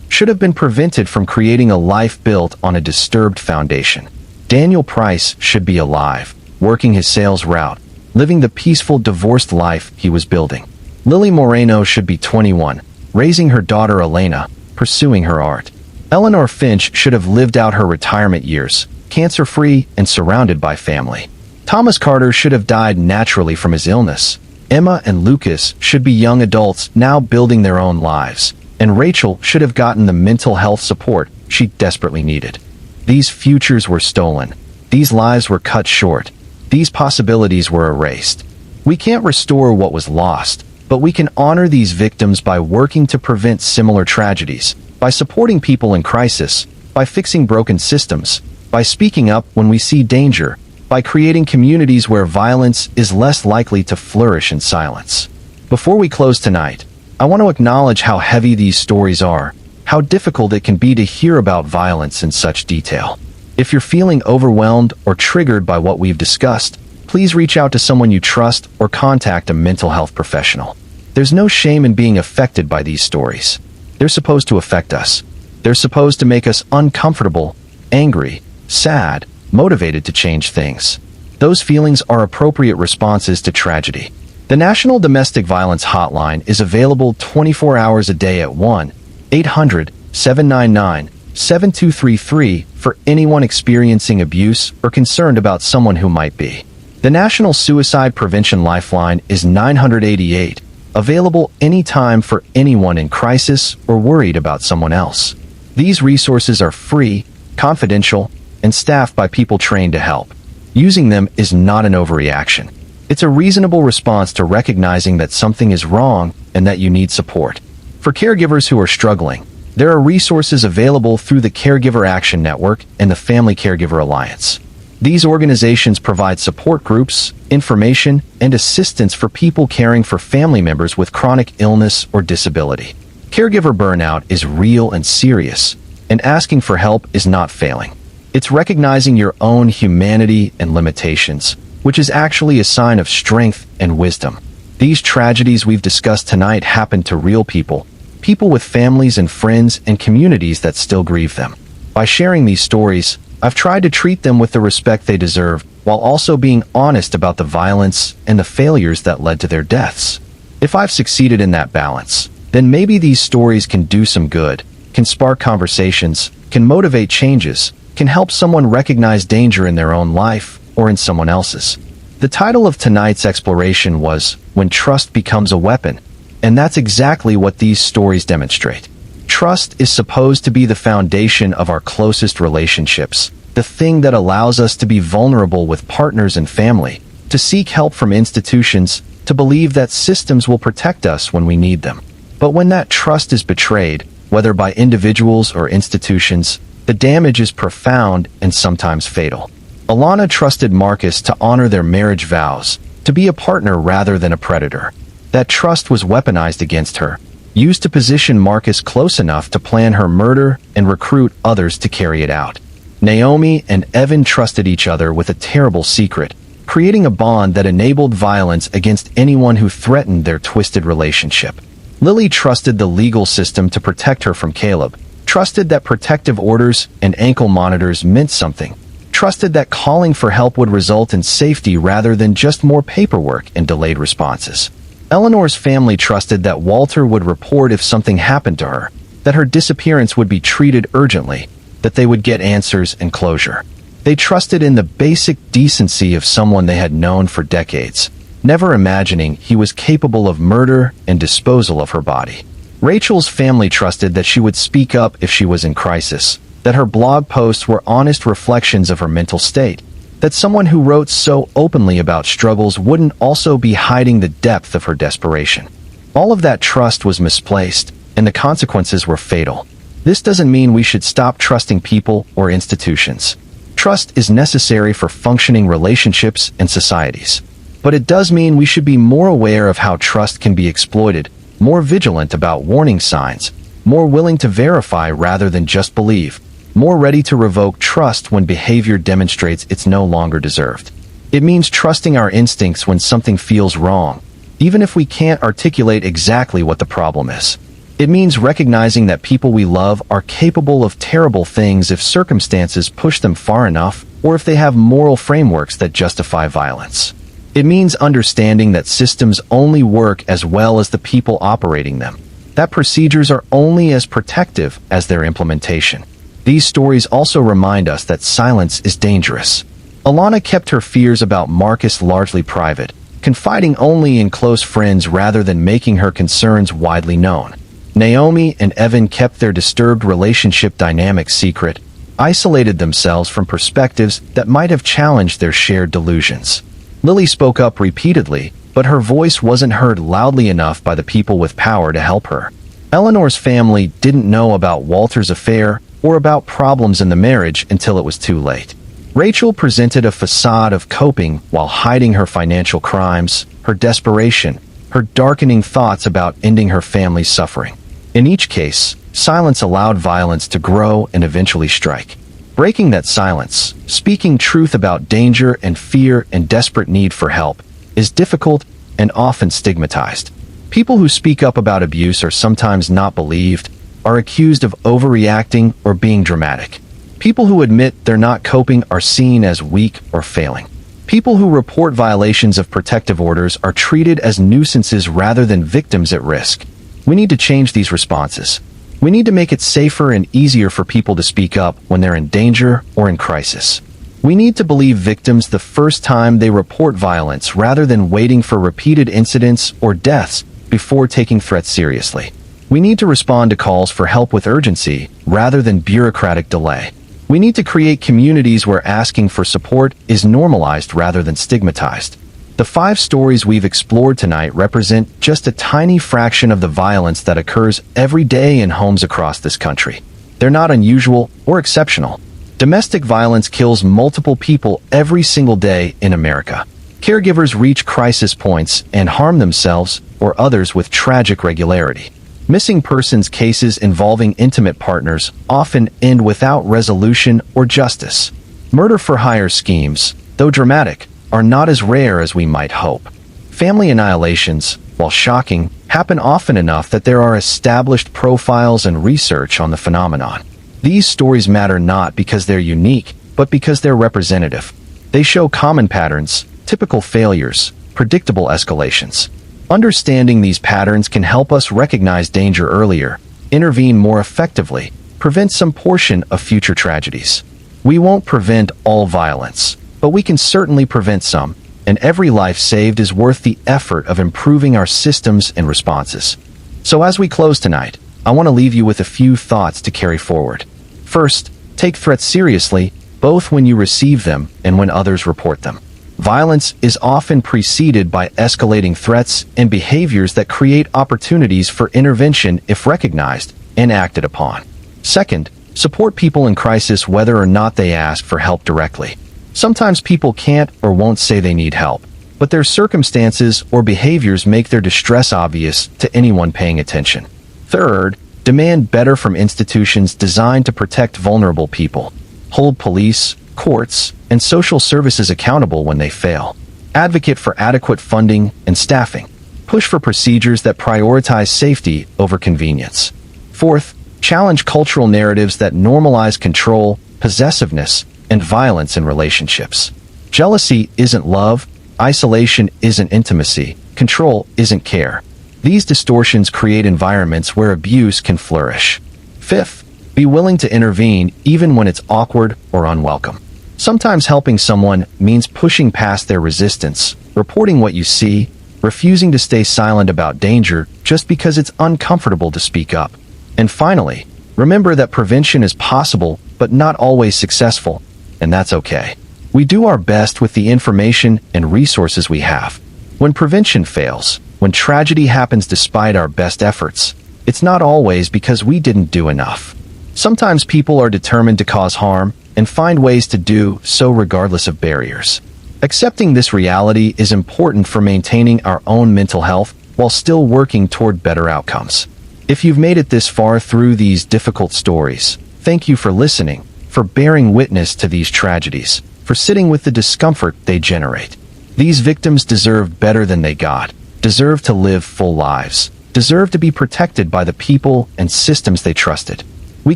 Speaker 1: should have been prevented from creating a life built on a disturbed foundation. Daniel Price should be alive, working his sales route, living the peaceful divorced life he was building. Lily Moreno should be 21, raising her daughter Elena, pursuing her art. Eleanor Finch should have lived out her retirement years, cancer-free and surrounded by family. Thomas Carter should have died naturally from his illness. Emma and Lucas should be young adults now building their own lives. And Rachel should have gotten the mental health support she desperately needed. These futures were stolen. These lives were cut short. These possibilities were erased. We can't restore what was lost, but we can honor these victims by working to prevent similar tragedies, by supporting people in crisis, by fixing broken systems, by speaking up when we see danger, by creating communities where violence is less likely to flourish in silence. Before we close tonight, I want to acknowledge how heavy these stories are, how difficult it can be to hear about violence in such detail. If you're feeling overwhelmed or triggered by what we've discussed, please reach out to someone you trust or contact a mental health professional. There's no shame in being affected by these stories. They're supposed to affect us. They're supposed to make us uncomfortable, angry, sad, motivated to change things. Those feelings are appropriate responses to tragedy. The National Domestic Violence Hotline is available 24 hours a day at 1-800-799-7233 for anyone experiencing abuse or concerned about someone who might be. The National Suicide Prevention Lifeline is 988, available anytime for anyone in crisis or worried about someone else. These resources are free, confidential, and staffed by people trained to help. Using them is not an overreaction. It's a reasonable response to recognizing that something is wrong and that you need support. For caregivers who are struggling, there are resources available through the Caregiver Action Network and the Family Caregiver Alliance. These organizations provide support groups, information, and assistance for people caring for family members with chronic illness or disability. Caregiver burnout is real and serious, and asking for help is not failing. It's recognizing your own humanity and limitations, which is actually a sign of strength and wisdom. These tragedies we've discussed tonight happen to real people, people with families and friends and communities that still grieve them. By sharing these stories, I've tried to treat them with the respect they deserve, while also being honest about the violence and the failures that led to their deaths. If I've succeeded in that balance, then maybe these stories can do some good, can spark conversations, can motivate changes, can help someone recognize danger in their own life or in someone else's. The title of tonight's exploration was When Trust Becomes a Weapon, and that's exactly what these stories demonstrate. Trust is supposed to be the foundation of our closest relationships, the thing that allows us to be vulnerable with partners and family, to seek help from institutions, to believe that systems will protect us when we need them. But when that trust is betrayed, whether by individuals or institutions, the damage is profound and sometimes fatal. Alana trusted Marcus to honor their marriage vows, to be a partner rather than a predator. That trust was weaponized against her, used to position Marcus close enough to plan her murder and recruit others to carry it out. Naomi and Evan trusted each other with a terrible secret, creating a bond that enabled violence against anyone who threatened their twisted relationship. Lily trusted the legal system to protect her from Caleb, trusted that protective orders and ankle monitors meant something, trusted that calling for help would result in safety rather than just more paperwork and delayed responses. Eleanor's family trusted that Walter would report if something happened to her, that her disappearance would be treated urgently, that they would get answers and closure. They trusted in the basic decency of someone they had known for decades, never imagining he was capable of murder and disposal of her body. Rachel's family trusted that she would speak up if she was in crisis, that her blog posts were honest reflections of her mental state, that someone who wrote so openly about struggles wouldn't also be hiding the depth of her desperation. All of that trust was misplaced, and the consequences were fatal. This doesn't mean we should stop trusting people or institutions. Trust is necessary for functioning relationships and societies. But it does mean we should be more aware of how trust can be exploited, more vigilant about warning signs, more willing to verify rather than just believe, more ready to revoke trust when behavior demonstrates it's no longer deserved. It means trusting our instincts when something feels wrong, even if we can't articulate exactly what the problem is. It means recognizing that people we love are capable of terrible things if circumstances push them far enough, or if they have moral frameworks that justify violence. It means understanding that systems only work as well as the people operating them, that procedures are only as protective as their implementation. These stories also remind us that silence is dangerous. Alana kept her fears about Marcus largely private, confiding only in close friends rather than making her concerns widely known. Naomi and Evan kept their disturbed relationship dynamic secret, isolated themselves from perspectives that might have challenged their shared delusions. Lily spoke up repeatedly, but her voice wasn't heard loudly enough by the people with power to help her. Eleanor's family didn't know about Walter's affair or about problems in the marriage until it was too late. Rachel presented a facade of coping while hiding her financial crimes, her desperation, her darkening thoughts about ending her family's suffering. In each case, silence allowed violence to grow and eventually strike. Breaking that silence, speaking truth about danger and fear and desperate need for help, is difficult and often stigmatized. People who speak up about abuse are sometimes not believed, are accused of overreacting or being dramatic. People who admit they're not coping are seen as weak or failing. People who report violations of protective orders are treated as nuisances rather than victims at risk. We need to change these responses. We need to make it safer and easier for people to speak up when they're in danger or in crisis. We need to believe victims the first time they report violence rather than waiting for repeated incidents or deaths before taking threats seriously. We need to respond to calls for help with urgency rather than bureaucratic delay. We need to create communities where asking for support is normalized rather than stigmatized. The 5 stories we've explored tonight represent just a tiny fraction of the violence that occurs every day in homes across this country. They're not unusual or exceptional. Domestic violence kills multiple people every single day in America. Caregivers reach crisis points and harm themselves or others with tragic regularity. Missing persons cases involving intimate partners often end without resolution or justice. Murder-for-hire schemes, though dramatic, are not as rare as we might hope. Family annihilations, while shocking, happen often enough that there are established profiles and research on the phenomenon. These stories matter not because they're unique, but because they're representative. They show common patterns, typical failures, predictable escalations. Understanding these patterns can help us recognize danger earlier, intervene more effectively, prevent some portion of future tragedies. We won't prevent all violence, but we can certainly prevent some, and every life saved is worth the effort of improving our systems and responses. So as we close tonight, I want to leave you with a few thoughts to carry forward. First, take threats seriously, both when you receive them and when others report them. Violence is often preceded by escalating threats and behaviors that create opportunities for intervention if recognized and acted upon. Second, support people in crisis whether or not they ask for help directly. Sometimes people can't or won't say they need help, but their circumstances or behaviors make their distress obvious to anyone paying attention. Third, demand better from institutions designed to protect vulnerable people. Hold police, courts, and social services accountable when they fail. Advocate for adequate funding and staffing. Push for procedures that prioritize safety over convenience. Fourth, challenge cultural narratives that normalize control, possessiveness, and violence in relationships. Jealousy isn't love, isolation isn't intimacy, control isn't care. These distortions create environments where abuse can flourish. Fifth, be willing to intervene even when it's awkward or unwelcome. Sometimes helping someone means pushing past their resistance, reporting what you see, refusing to stay silent about danger just because it's uncomfortable to speak up. And finally, remember that prevention is possible but not always successful, and that's okay. We do our best with the information and resources we have. When prevention fails, when tragedy happens despite our best efforts, it's not always because we didn't do enough. Sometimes people are determined to cause harm and find ways to do so regardless of barriers. Accepting this reality is important for maintaining our own mental health while still working toward better outcomes. If you've made it this far through these difficult stories, thank you for listening, for bearing witness to these tragedies, for sitting with the discomfort they generate. These victims deserve better than they got, deserve to live full lives, deserve to be protected by the people and systems they trusted. We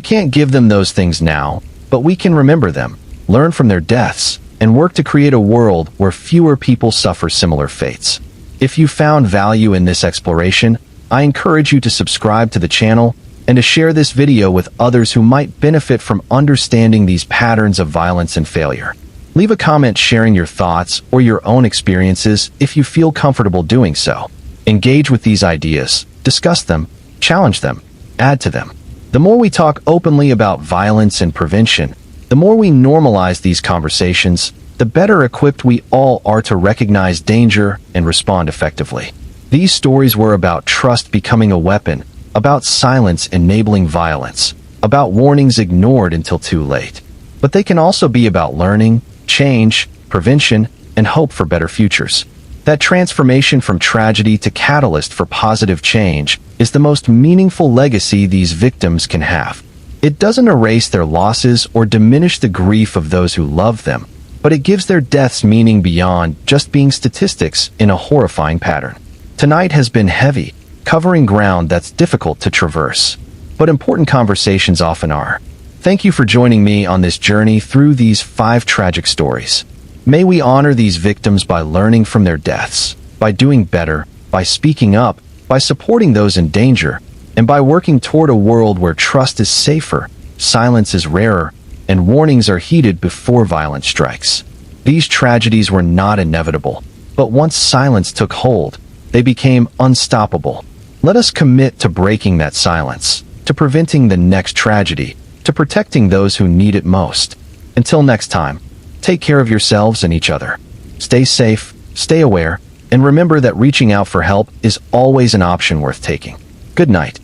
Speaker 1: can't give them those things now, but we can remember them, learn from their deaths, and work to create a world where fewer people suffer similar fates. If you found value in this exploration, I encourage you to subscribe to the channel and to share this video with others who might benefit from understanding these patterns of violence and failure. Leave a comment sharing your thoughts or your own experiences if you feel comfortable doing so. Engage with these ideas, discuss them, challenge them, add to them. The more we talk openly about violence and prevention, the more we normalize these conversations, the better equipped we all are to recognize danger and respond effectively. These stories were about trust becoming a weapon, about silence enabling violence, about warnings ignored until too late. But they can also be about learning, change, prevention, and hope for better futures. That transformation from tragedy to catalyst for positive change is the most meaningful legacy these victims can have. It doesn't erase their losses or diminish the grief of those who love them, but it gives their deaths meaning beyond just being statistics in a horrifying pattern. Tonight has been heavy, covering ground that's difficult to traverse, but important conversations often are. Thank you for joining me on this journey through these 5 tragic stories. May we honor these victims by learning from their deaths, by doing better, by speaking up, by supporting those in danger, and by working toward a world where trust is safer, silence is rarer, and warnings are heeded before violence strikes. These tragedies were not inevitable, but once silence took hold, they became unstoppable. Let us commit to breaking that silence, to preventing the next tragedy, to protecting those who need it most. Until next time, take care of yourselves and each other. Stay safe, stay aware, and remember that reaching out for help is always an option worth taking. Good night.